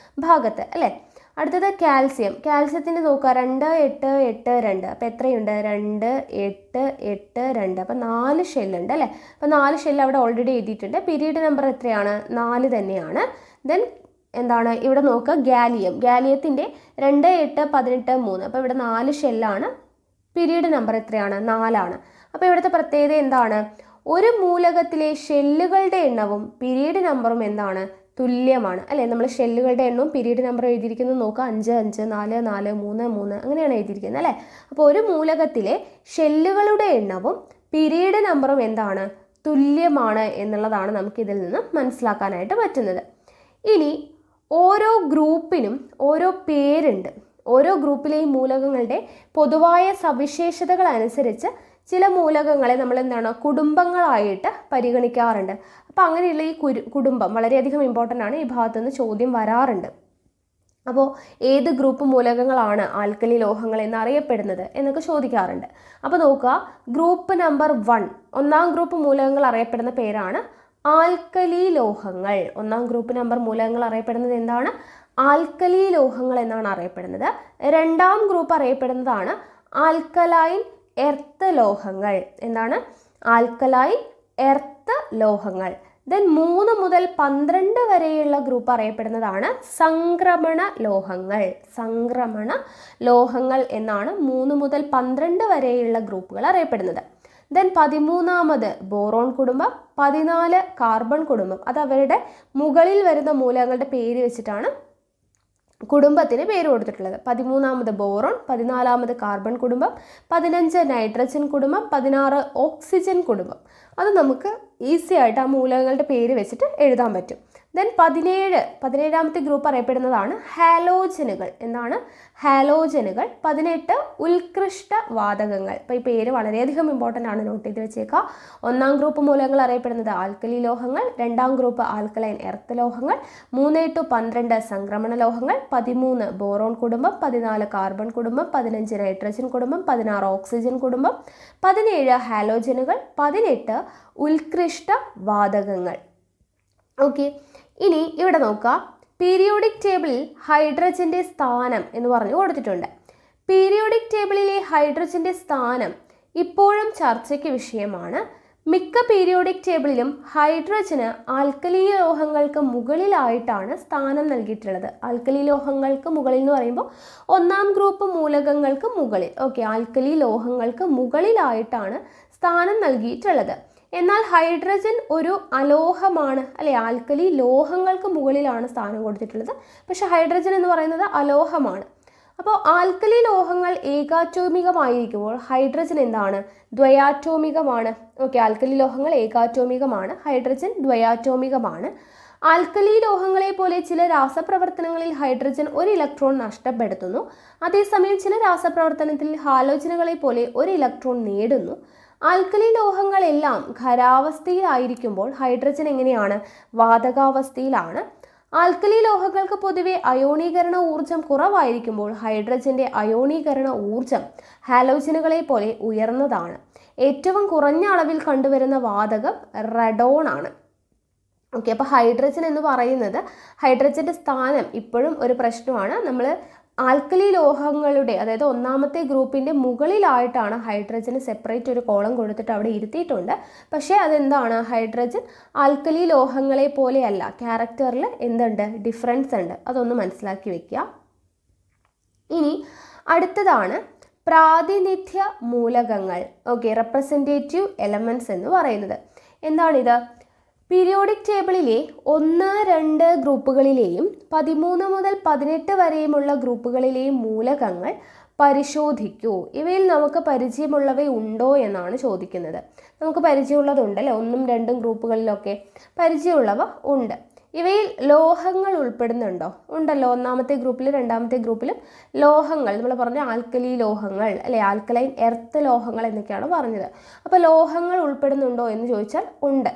ഭാഗത്ത് അല്ലേ? അടുത്തത് കാൽസ്യത്തിൻ്റെ നോക്കുക, 2, 8, 8, 2. അപ്പോൾ എത്രയുണ്ട്? 2, 8, 8, 2. അപ്പോൾ 4 ഷെല്ലുണ്ട് അല്ലേ? അപ്പോൾ 4 ഷെല്ല് അവിടെ ഓൾറെഡി എഴുതിയിട്ടുണ്ട്. പീരീഡ് നമ്പർ എത്രയാണ്? 4 തന്നെയാണ്. ദെൻ എന്താണ് ഇവിടെ നോക്കുക, ഗാലിയത്തിൻ്റെ 2, 8, 18, 3. അപ്പോൾ ഇവിടെ 4 ഷെല്ലാണ്. പീരീഡ് നമ്പർ എത്രയാണ്? 4 ആണ്. അപ്പോൾ ഇവിടുത്തെ പ്രത്യേകത എന്താണ്? ഒരു മൂലകത്തിലെ ഷെല്ലുകളുടെ എണ്ണവും പീരീഡ് നമ്പറും എന്താണ്? തുല്യമാണ് അല്ലേ? നമ്മൾ ഷെല്ലുകളുടെ എണ്ണവും പീരീഡ് നമ്പറും എഴുതിയിരിക്കുന്നത് നോക്കുക, 5, 5, 4, 4, 3, 3 അങ്ങനെയാണ് എഴുതിയിരിക്കുന്നത് അല്ലേ? അപ്പോൾ ഒരു മൂലകത്തിലെ ഷെല്ലുകളുടെ എണ്ണവും പീരീഡ് നമ്പറും എന്താണ്? തുല്യമാണ് എന്നുള്ളതാണ് നമുക്കിതിൽ നിന്ന് മനസ്സിലാക്കാനായിട്ട് പറ്റുന്നത്. ഇനി ഓരോ ഗ്രൂപ്പിനും ഓരോ പേരുണ്ട്. ഓരോ ഗ്രൂപ്പിലെയും മൂലകങ്ങളുടെ പൊതുവായ സവിശേഷതകൾ അനുസരിച്ച് ചില മൂലകങ്ങളെ നമ്മൾ എന്താണ് കുടുംബങ്ങളായിട്ട് പരിഗണിക്കാറുണ്ട്. അപ്പോൾ അങ്ങനെയുള്ള ഈ കുടുംബം വളരെയധികം ഇമ്പോർട്ടൻ്റ് ആണ്. ഈ ഭാഗത്തു നിന്ന് ചോദ്യം വരാറുണ്ട്. അപ്പോൾ ഏത് ഗ്രൂപ്പ് മൂലകങ്ങളാണ് ആൽക്കലി ലോഹങ്ങൾ എന്നറിയപ്പെടുന്നത് എന്നൊക്കെ ചോദിക്കാറുണ്ട്. അപ്പോൾ നോക്കുക, ഗ്രൂപ്പ് നമ്പർ 1 ഒന്നാം ഗ്രൂപ്പ് മൂലകങ്ങൾ അറിയപ്പെടുന്ന പേരാണ് ആൽക്കലി ലോഹങ്ങൾ. ഒന്നാം ഗ്രൂപ്പ് നമ്പർ മൂലകങ്ങൾ അറിയപ്പെടുന്നത് എന്താണ്? ആൽക്കലി ലോഹങ്ങൾ എന്നാണ് അറിയപ്പെടുന്നത്. രണ്ടാം ഗ്രൂപ്പ് അറിയപ്പെടുന്നതാണ് ആൽക്കലൈൻ എർത്ത് ലോഹങ്ങൾ. എന്താണ്? ആൽക്കലൈൻ എർത്ത് ലോഹങ്ങൾ. ദെൻ 3 മുതൽ 12 വരെയുള്ള ഗ്രൂപ്പ് അറിയപ്പെടുന്നതാണ് സംക്രമണ ലോഹങ്ങൾ എന്നാണ് 3 മുതൽ 12 വരെയുള്ള ഗ്രൂപ്പുകൾ അറിയപ്പെടുന്നത്. ദെൻ 13ാമത് ബോറോൺ കുടുംബം, 14 കാർബൺ കുടുംബം. അത് അവരുടെ മുകളിൽ വരുന്ന മൂലകങ്ങളുടെ പേര് വെച്ചിട്ടാണ് കുടുംബത്തിന് പേര് കൊടുത്തിട്ടുള്ളത്. 13ാമത് ബോറോൺ, 14ാമത് കാർബൺ കുടുംബം, 15 നൈട്രജൻ കുടുംബം, 16 ഓക്സിജൻ കുടുംബം. അത് നമുക്ക് ഈസി ആയിട്ട് ആ മൂലകങ്ങളുടെ പേര് വെച്ചിട്ട് എഴുതാൻ പറ്റും. ദെൻ 17ാമത്തെ ഗ്രൂപ്പ് അറിയപ്പെടുന്നതാണ് ഹാലോജനുകൾ. എന്താണ്? ഹാലോജനുകൾ. 18 ഉത്കൃഷ്ട വാതകങ്ങൾ. അപ്പോൾ ഈ പേര് വളരെയധികം ഇമ്പോർട്ടൻ്റ് ആണ്, നോട്ട് ചെയ്ത് വെച്ചേക്കുക. ഒന്നാം ഗ്രൂപ്പ് മൂലകങ്ങൾ അറിയപ്പെടുന്നത് ആൽക്കലി ലോഹങ്ങൾ, രണ്ടാം ഗ്രൂപ്പ് ആൽക്കലൈൻ എർത്ത് ലോഹങ്ങൾ, 3 to 12 സംക്രമണ ലോഹങ്ങൾ, 13 ബോറോൺ കുടുംബം, 14 കാർബൺ കുടുംബം, 15 നൈട്രജൻ കുടുംബം, 16 ഓക്സിജൻ കുടുംബം, 17 ഹാലോജനുകൾ, 18 ഉത്കൃഷ്ട വാതകങ്ങൾ. ഓക്കെ, ഇനി ഇവിടെ നോക്കുക, പീരിയോഡിക് ടേബിളിൽ ഹൈഡ്രജൻ്റെ സ്ഥാനം എന്ന് പറഞ്ഞു കൊടുത്തിട്ടുണ്ട്. പീരിയോഡിക് ടേബിളിലെ ഹൈഡ്രജൻ്റെ സ്ഥാനം ഇപ്പോഴും ചർച്ചയ്ക്ക് വിഷയമാണ്. മിക്ക പീരിയോഡിക് ടേബിളിലും ഹൈഡ്രജന് ആൽക്കലി ലോഹങ്ങൾക്ക് മുകളിലായിട്ടാണ് സ്ഥാനം നൽകിയിട്ടുള്ളത്. ആൽക്കലി ലോഹങ്ങൾക്ക് മുകളിൽ എന്ന് പറയുമ്പോൾ ഒന്നാം ഗ്രൂപ്പ് മൂലകങ്ങൾക്ക് മുകളിൽ. ഓക്കെ, ആൽക്കലി ലോഹങ്ങൾക്ക് മുകളിലായിട്ടാണ് സ്ഥാനം നൽകിയിട്ടുള്ളത്. എന്നാൽ ഹൈഡ്രജൻ ഒരു അലോഹമാണ് അല്ലെ? ആൽക്കലി ലോഹങ്ങൾക്ക് മുകളിലാണ് സ്ഥാനം കൊടുത്തിട്ടുള്ളത്. പക്ഷെ ഹൈഡ്രജൻ എന്ന് പറയുന്നത് അലോഹമാണ്. അപ്പോൾ ആൽക്കലി ലോഹങ്ങൾ ഏകാറ്റോമികമായിരിക്കുമ്പോൾ ഹൈഡ്രജൻ എന്താണ്? ദ്വയാറ്റോമികമാണ്. ഓക്കെ, ആൽക്കലി ലോഹങ്ങൾ ഏകാറ്റോമികമാണ്, ഹൈഡ്രജൻ ദ്വയാറ്റോമികമാണ്. ആൽക്കലി ലോഹങ്ങളെ പോലെ ചില രാസപ്രവർത്തനങ്ങളിൽ ഹൈഡ്രജൻ ഒരു ഇലക്ട്രോൺ നഷ്ടപ്പെടുത്തുന്നു. അതേസമയം ചില രാസപ്രവർത്തനത്തിൽ ഹാലോജനുകളെ പോലെ ഒരു ഇലക്ട്രോൺ നേടുന്നു. ആൽക്കലി ലോഹങ്ങളെല്ലാം ഖരാവസ്ഥയിലായിരിക്കുമ്പോൾ ഹൈഡ്രജൻ എങ്ങനെയാണ്? വാതകാവസ്ഥയിലാണ്. ആൽക്കലി ലോഹങ്ങൾക്ക് പൊതുവെ അയോണീകരണ ഊർജം കുറവായിരിക്കുമ്പോൾ ഹൈഡ്രജന്റെ അയോണീകരണ ഊർജം ഹാലോജനുകളെ പോലെ ഉയർന്നതാണ്. ഏറ്റവും കുറഞ്ഞ അളവിൽ കണ്ടുവരുന്ന വാതകം റഡോൺ ആണ്. ഓക്കെ, അപ്പോൾ ഹൈഡ്രജൻ എന്ന് പറയുന്നത്, ഹൈഡ്രജൻ്റെ സ്ഥാനം ഇപ്പോഴും ഒരു പ്രശ്നമാണ്. നമ്മൾ ആൽക്കലി ലോഹങ്ങളുടെ, അതായത് ഒന്നാമത്തെ ഗ്രൂപ്പിൻ്റെ മുകളിലായിട്ടാണ് ഹൈഡ്രജന് സെപ്പറേറ്റ് ഒരു കോളം കൊടുത്തിട്ട് അവിടെ ഇരുത്തിയിട്ടുണ്ട്. പക്ഷേ അതെന്താണ്, ഹൈഡ്രജൻ ആൽക്കലി ലോഹങ്ങളെ പോലെയല്ല, ക്യാരക്ടറിൽ എന്തുണ്ട്, ഡിഫറൻസ് ഉണ്ട്. അതൊന്ന് മനസ്സിലാക്കി വെക്കുക. ഇനി അടുത്തതാണ് പ്രാതിനിധ്യ മൂലകങ്ങൾ. ഓക്കെ, റെപ്രസെൻറ്റേറ്റീവ് എലമെൻറ്റ്സ് എന്ന് പറയുന്നത് എന്താണിത്? പീരിയോഡിക് ടേബിളിലെ 1, 2 ഗ്രൂപ്പുകളിലെയും 13 മുതൽ 18 വരെയുമുള്ള ഗ്രൂപ്പുകളിലെയും മൂലകങ്ങൾ പരിശോധിക്കൂ. ഇവയിൽ നമുക്ക് പരിചയമുള്ളവയുണ്ടോ എന്നാണ് ചോദിക്കുന്നത്. നമുക്ക് പരിചയമുള്ളതുണ്ടല്ലേ, 1, 2 ഗ്രൂപ്പുകളിലൊക്കെ പരിചയമുള്ളവ ഉണ്ട്. ഇവയിൽ ലോഹങ്ങൾ ഉൾപ്പെടുന്നുണ്ടോ? ഉണ്ടല്ലോ. ഒന്നാമത്തെ ഗ്രൂപ്പിലും രണ്ടാമത്തെ ഗ്രൂപ്പിലും ലോഹങ്ങൾ, നമ്മൾ പറഞ്ഞ ആൽക്കലി ലോഹങ്ങൾ അല്ലെ, ആൽക്കലൈൻ എർത്ത് ലോഹങ്ങൾ എന്നൊക്കെയാണ് പറഞ്ഞത്. അപ്പോൾ ലോഹങ്ങൾ ഉൾപ്പെടുന്നുണ്ടോ എന്ന് ചോദിച്ചാൽ ഉണ്ട്.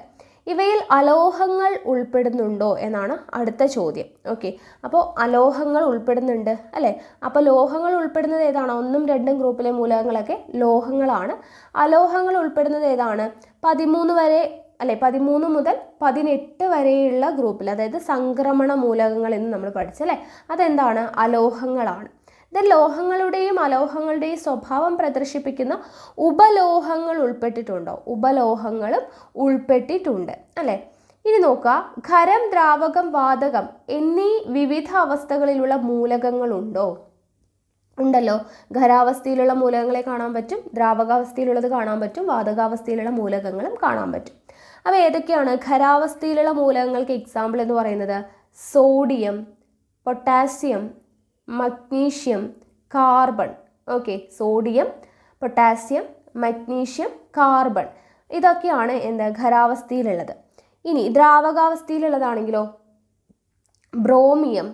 ഇവയിൽ അലോഹങ്ങൾ ഉൾപ്പെടുന്നുണ്ടോ എന്നാണ് അടുത്ത ചോദ്യം. ഓക്കെ, അപ്പോൾ അലോഹങ്ങൾ ഉൾപ്പെടുന്നുണ്ട് അല്ലേ. അപ്പോൾ ലോഹങ്ങൾ ഉൾപ്പെടുന്നത് ഏതാണ്? 1, 2 ഗ്രൂപ്പിലെ മൂലകങ്ങളൊക്കെ ലോഹങ്ങളാണ്. അലോഹങ്ങൾ ഉൾപ്പെടുന്നത് ഏതാണ്? 13 വരെ അല്ലെ, 13 മുതൽ 18 വരെയുള്ള ഗ്രൂപ്പിൽ, അതായത് സംക്രമണ മൂലകങ്ങൾ എന്ന് നമ്മൾ പഠിച്ചല്ലേ, അതെന്താണ്? അലോഹങ്ങളാണ്. ലോഹങ്ങളുടെയും അലോഹങ്ങളുടെയും സ്വഭാവം പ്രദർശിപ്പിക്കുന്ന ഉപലോഹങ്ങൾ ഉൾപ്പെട്ടിട്ടുണ്ടോ? ഉപലോഹങ്ങളും ഉൾപ്പെട്ടിട്ടുണ്ട് അല്ലേ. ഇനി നോക്കുക, ഖരം, ദ്രാവകം, വാതകം എന്നീ വിവിധ അവസ്ഥകളിലുള്ള മൂലകങ്ങളുണ്ടോ? ഉണ്ടല്ലോ. ഖരാവസ്ഥയിലുള്ള മൂലകങ്ങളെ കാണാൻ പറ്റും, ദ്രാവകാവസ്ഥയിലുള്ളത് കാണാൻ പറ്റും, വാതകാവസ്ഥയിലുള്ള മൂലകങ്ങളും കാണാൻ പറ്റും. അപ്പോൾ ഏതൊക്കെയാണ് ഖരാവസ്ഥയിലുള്ള മൂലകങ്ങൾക്ക് എക്സാമ്പിൾ എന്ന് പറയുന്നത്? Sodium, potassium, magnesium, carbon. Okay, sodium, potassium, magnesium, carbon, ഇതൊക്കെയാണ് എന്താ ഖരാവസ്ഥയിലുള്ളത്. ഇനി ദ്രാവകാവസ്ഥയിലുള്ളതാണെങ്കിലോ ബ്രോമിയം,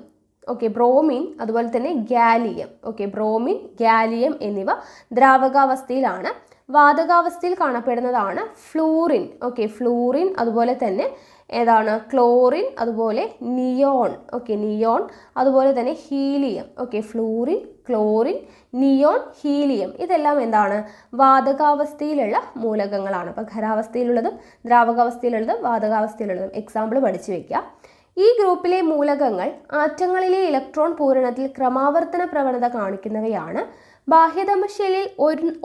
ഓക്കെ, ബ്രോമിൻ, അതുപോലെ തന്നെ ഗാലിയം. ഓക്കെ, ബ്രോമിൻ, ഗാലിയം എന്നിവ ദ്രാവകാവസ്ഥയിലാണ്. വാതകാവസ്ഥയിൽ കാണപ്പെടുന്നതാണ് ഫ്ലൂറിൻ. ഓക്കെ, ഫ്ലൂറിൻ, അതുപോലെ തന്നെ ഏതാണ്? ക്ലോറിൻ, അതുപോലെ നിയോൺ. ഓക്കെ, നിയോൺ, അതുപോലെ തന്നെ helium. Okay, fluorine, chlorine, neon, helium, ഇതെല്ലാം എന്താണ്? വാതകാവസ്ഥയിലുള്ള മൂലകങ്ങളാണ്. അപ്പോൾ ഖരാവസ്ഥയിലുള്ളതും ദ്രാവകാവസ്ഥയിലുള്ളതും വാതകാവസ്ഥയിലുള്ളതും എക്സാമ്പിൾ പഠിച്ചു വെക്കുക. ഈ ഗ്രൂപ്പിലെ മൂലകങ്ങൾ ആറ്റങ്ങളിലെ ഇലക്ട്രോൺ പൂരണത്തിൽ ക്രമാവർത്തന പ്രവണത കാണിക്കുന്നവയാണ്. ബാഹ്യതമശൈലിയിൽ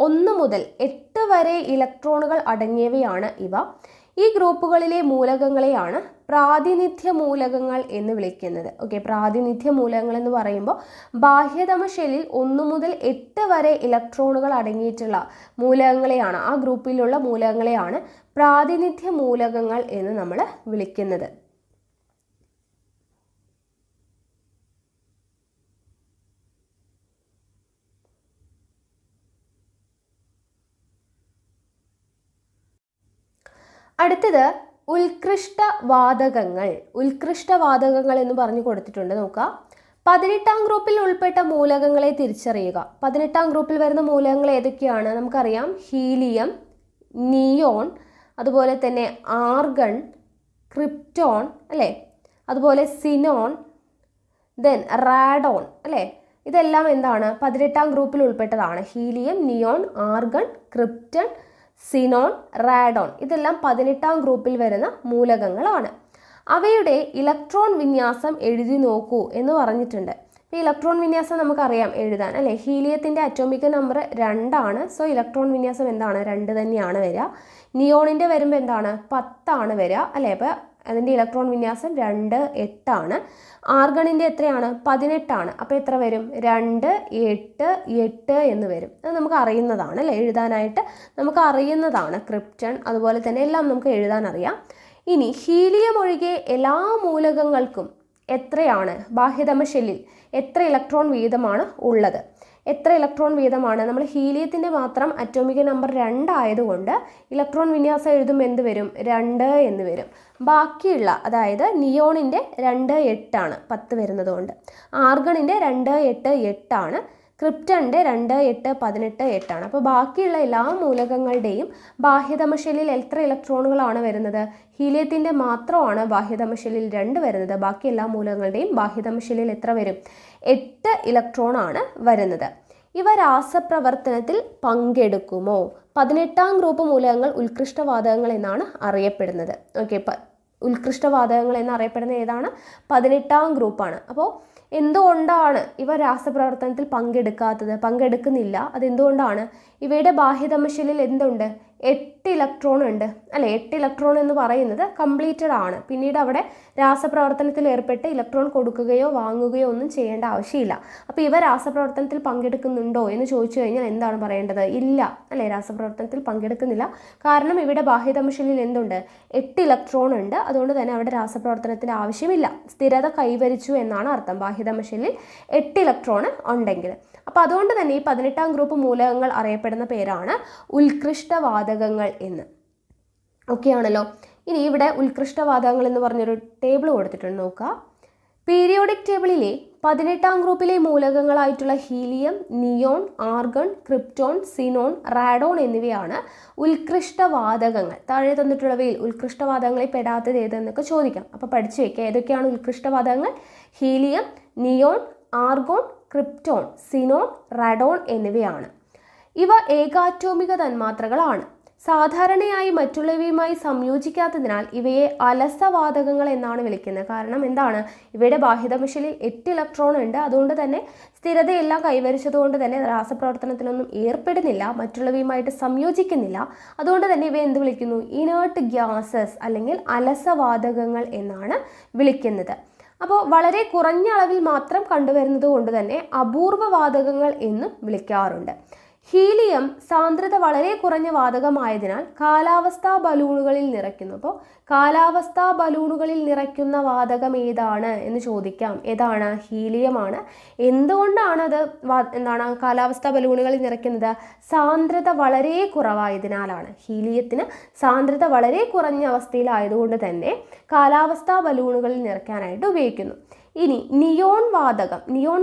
1 മുതൽ 8 വരെ ഇലക്ട്രോണുകൾ അടങ്ങിയവയാണ് ഇവ. ഈ ഗ്രൂപ്പുകളിലെ മൂലകങ്ങളെയാണ് പ്രാതിനിധ്യ മൂലകങ്ങൾ എന്ന് വിളിക്കുന്നത്. ഓക്കെ, പ്രാതിനിധ്യ മൂലകങ്ങൾ എന്ന് പറയുമ്പോൾ ബാഹ്യതമശൈലിയിൽ 1 മുതൽ 8 വരെ ഇലക്ട്രോണുകൾ അടങ്ങിയിട്ടുള്ള മൂലകങ്ങളെയാണ്, ആ ഗ്രൂപ്പിലുള്ള മൂലകങ്ങളെയാണ് പ്രാതിനിധ്യ മൂലകങ്ങൾ എന്ന് നമ്മൾ വിളിക്കുന്നത്. അടുത്തത് ഉത്കൃഷ്ടവാതകങ്ങൾ. ഉത്കൃഷ്ടവാതകങ്ങൾ എന്ന് പറഞ്ഞു കൊടുത്തിട്ടുണ്ട്. നോക്കുക, 18ാം ഗ്രൂപ്പിൽ ഉൾപ്പെട്ട മൂലകങ്ങളെ തിരിച്ചറിയുക. 18ാം ഗ്രൂപ്പിൽ വരുന്ന മൂലകങ്ങൾ ഏതൊക്കെയാണ്? നമുക്കറിയാം, ഹീലിയം, നിയോൺ, അതുപോലെ തന്നെ ആർഗൺ, ക്രിപ്റ്റോൺ അല്ലേ, അതുപോലെ സിനോൺ, ദെൻ റാഡോൺ അല്ലേ. ഇതെല്ലാം എന്താണ്? 18ാം ഗ്രൂപ്പിൽ ഉൾപ്പെട്ടതാണ്. Helium, neon, argon, krypton, xenon, radon, ഇതെല്ലാം 18ാം ഗ്രൂപ്പിൽ വരുന്ന മൂലകങ്ങളാണ്. അവയുടെ ഇലക്ട്രോൺ വിന്യാസം എഴുതി നോക്കൂ എന്ന് പറഞ്ഞിട്ടുണ്ട്. ഇപ്പോൾ ഇലക്ട്രോൺ വിന്യാസം നമുക്കറിയാം എഴുതാൻ അല്ലേ. ഹീലിയത്തിൻ്റെ അറ്റോമിക് നമ്പർ 2 ആണ്. സോ ഇലക്ട്രോൺ വിന്യാസം എന്താണ്? 2 തന്നെയാണ് വരിക. നിയോണിൻ്റെ വരുമ്പോൾ എന്താണ്? 10 ആണ് വരിക അല്ലേ. അപ്പോൾ അതിൻ്റെ ഇലക്ട്രോൺ വിന്യാസം 2, 8 ആണ്. ആർഗണിൻ്റെ എത്രയാണ്? 18 ആണ്. അപ്പോൾ എത്ര വരും? 2, 8, 8 എന്ന് വരും. അത് നമുക്ക് അറിയുന്നതാണ് അല്ലേ, എഴുതാനായിട്ട് നമുക്ക് അറിയുന്നതാണ്. ക്രിപ്റ്റൺ, അതുപോലെ തന്നെ എല്ലാം നമുക്ക് എഴുതാൻ അറിയാം. ഇനി ഹീലിയം ഒഴികെ എല്ലാ മൂലകങ്ങൾക്കും എത്രയാണ് ബാഹ്യതമശൈലിയിൽ എത്ര ഇലക്ട്രോൺ വീതമാണ് ഉള്ളത്? എത്ര ഇലക്ട്രോൺ വീതമാണ്? നമ്മൾ ഹീലിയത്തിൻ്റെ മാത്രം അറ്റോമിക് നമ്പർ 2 ആയതുകൊണ്ട് ഇലക്ട്രോൺ വിന്യാസം എഴുതുമ്പോൾ എന്ത് വരും? 2 എന്ന് വരും. ബാക്കിയുള്ള, അതായത് നിയോണിൻ്റെ 2, 8 ആണ്, 10 വരുന്നത് കൊണ്ട്. ആർഗണിൻ്റെ 2, 8, 8 ആണ്. ക്രിപ്റ്റണിൻ്റെ 2, 8, 18, 8 ആണ്. അപ്പോൾ ബാക്കിയുള്ള എല്ലാ മൂലകങ്ങളുടെയും ബാഹ്യതമശൈലിയിൽ എത്ര ഇലക്ട്രോണുകളാണ് വരുന്നത്? ഹീലിയത്തിൻ്റെ മാത്രമാണ് ബാഹ്യതമശൈലിയിൽ 2 വരുന്നത്. ബാക്കി എല്ലാ മൂലകങ്ങളുടെയും ബാഹ്യതമശൈലിയിൽ എത്ര വരും? 8 ഇലക്ട്രോൺ ആണ് വരുന്നത്. ഇവ രാസപ്രവർത്തനത്തിൽ പങ്കെടുക്കുമോ? 18ാം ഗ്രൂപ്പ് മൂലകങ്ങൾ ഉത്കൃഷ്ടവാതകങ്ങൾ എന്നാണ് അറിയപ്പെടുന്നത്. ഓക്കെ, ഉത്കൃഷ്ടവാതകങ്ങൾ എന്നറിയപ്പെടുന്ന ഏതാണ്? 18ാം ഗ്രൂപ്പാണ്. അപ്പോൾ എന്തുകൊണ്ടാണ് ഇവ രാസപ്രവർത്തനത്തിൽ പങ്കെടുക്കുന്നില്ല? അതെന്തുകൊണ്ടാണ്? ഇവയുടെ ബാഹ്യതമശലിൽ എന്തുണ്ട്? 8 ഇലക്ട്രോൺ ഉണ്ട് അല്ലെ. 8 ഇലക്ട്രോൺ എന്ന് പറയുന്നത് കംപ്ലീറ്റഡ് ആണ്. പിന്നീട് അവിടെ രാസപ്രവർത്തനത്തിൽ ഏർപ്പെട്ട് ഇലക്ട്രോൺ കൊടുക്കുകയോ വാങ്ങുകയോ ഒന്നും ചെയ്യേണ്ട ആവശ്യമില്ല. അപ്പോൾ ഇവ രാസപ്രവർത്തനത്തിൽ പങ്കെടുക്കുന്നുണ്ടോ എന്ന് ചോദിച്ചു കഴിഞ്ഞാൽ എന്താണ് പറയേണ്ടത്? ഇല്ല അല്ലെ, രാസപ്രവർത്തനത്തിൽ പങ്കെടുക്കുന്നില്ല. കാരണം ഇവിടെ ബാഹ്യതമശലിൽ എന്തുണ്ട്? 8 ഇലക്ട്രോൺ ഉണ്ട്. അതുകൊണ്ട് തന്നെ അവിടെ രാസപ്രവർത്തനത്തിന്റെ ആവശ്യമില്ല. സ്ഥിരത കൈവരിച്ചു എന്നാണ് അർത്ഥം ബാഹ്യതമശലിൽ 8 ഇലക്ട്രോൺ ഉണ്ടെങ്കിൽ. അപ്പോൾ അതുകൊണ്ട് തന്നെ ഈ 18ാം ഗ്രൂപ്പ് മൂലകങ്ങൾ അറിയപ്പെടുന്ന പേരാണ് ഉത്കൃഷ്ടവാതകങ്ങൾ എന്ന്. ഓക്കെ ആണല്ലോ. ഇനി ഇവിടെ ഉത്കൃഷ്ടവാതകങ്ങൾ എന്ന് പറഞ്ഞൊരു ടേബിൾ കൊടുത്തിട്ടുണ്ട്, നോക്കുക. പീരിയോഡിക് ടേബിളിലെ 18ാം ഗ്രൂപ്പിലെ മൂലകങ്ങളായിട്ടുള്ള helium, neon, argon, krypton, xenon, radon എന്നിവയാണ് ഉത്കൃഷ്ടവാതകങ്ങൾ. താഴെ തന്നിട്ടുള്ളവയിൽ ഉത്കൃഷ്ടവാതകങ്ങളിൽ പെടാത്തത് ഏതെന്നൊക്കെ ചോദിക്കാം. അപ്പോൾ പഠിച്ചു വെക്കുക ഏതൊക്കെയാണ് ഉത്കൃഷ്ടവാതകങ്ങൾ. Helium, neon, argon, krypton, xenon, radon എന്നിവയാണ്. ഇവ ഏകാറ്റോമിക തന്മാത്രകളാണ്. സാധാരണയായി മറ്റുള്ളവയുമായി സംയോജിക്കാത്തതിനാൽ ഇവയെ അലസവാതകങ്ങൾ എന്നാണ് വിളിക്കുന്നത്. കാരണം എന്താണ്? ഇവയുടെ ബാഹ്യതമശലിൽ 8 ഇലക്ട്രോൺ ഉണ്ട്. അതുകൊണ്ട് തന്നെ സ്ഥിരതയെല്ലാം കൈവരിച്ചതുകൊണ്ട് തന്നെ രാസപ്രവർത്തനത്തിലൊന്നും ഏർപ്പെടുന്നില്ല, മറ്റുള്ളവയുമായിട്ട് സംയോജിക്കുന്നില്ല. അതുകൊണ്ട് തന്നെ ഇവയെ എന്ത് വിളിക്കുന്നു? ഇനേർട്ട് ഗ്യാസസ് അല്ലെങ്കിൽ അലസവാതകങ്ങൾ എന്നാണ് വിളിക്കുന്നത്. അപ്പോൾ വളരെ കുറഞ്ഞ അളവിൽ മാത്രം കണ്ടുവരുന്നത് കൊണ്ട് തന്നെ അപൂർവവാതകങ്ങൾ എന്നും വിളിക്കാറുണ്ട്. ഹീലിയം സാന്ദ്രത വളരെ കുറഞ്ഞ വാതകമായതിനാൽ കാലാവസ്ഥാ ബലൂണുകളിൽ നിറയ്ക്കുന്നു. അപ്പോൾ കാലാവസ്ഥാ ബലൂണുകളിൽ നിറയ്ക്കുന്ന വാതകം ഏതാണ് എന്ന് ചോദിക്കാം. ഏതാണ്? ഹീലിയമാണ്. എന്തുകൊണ്ടാണ് അത് കാലാവസ്ഥാ ബലൂണുകളിൽ നിറയ്ക്കുന്നത്? സാന്ദ്രത വളരെ കുറവായതിനാലാണ്. ഹീലിയത്തിന് സാന്ദ്രത വളരെ കുറഞ്ഞ അവസ്ഥയിലായതുകൊണ്ട് തന്നെ കാലാവസ്ഥാ ബലൂണുകളിൽ നിറയ്ക്കാനായിട്ട് ഉപയോഗിക്കുന്നു. ഇനി നിയോൺ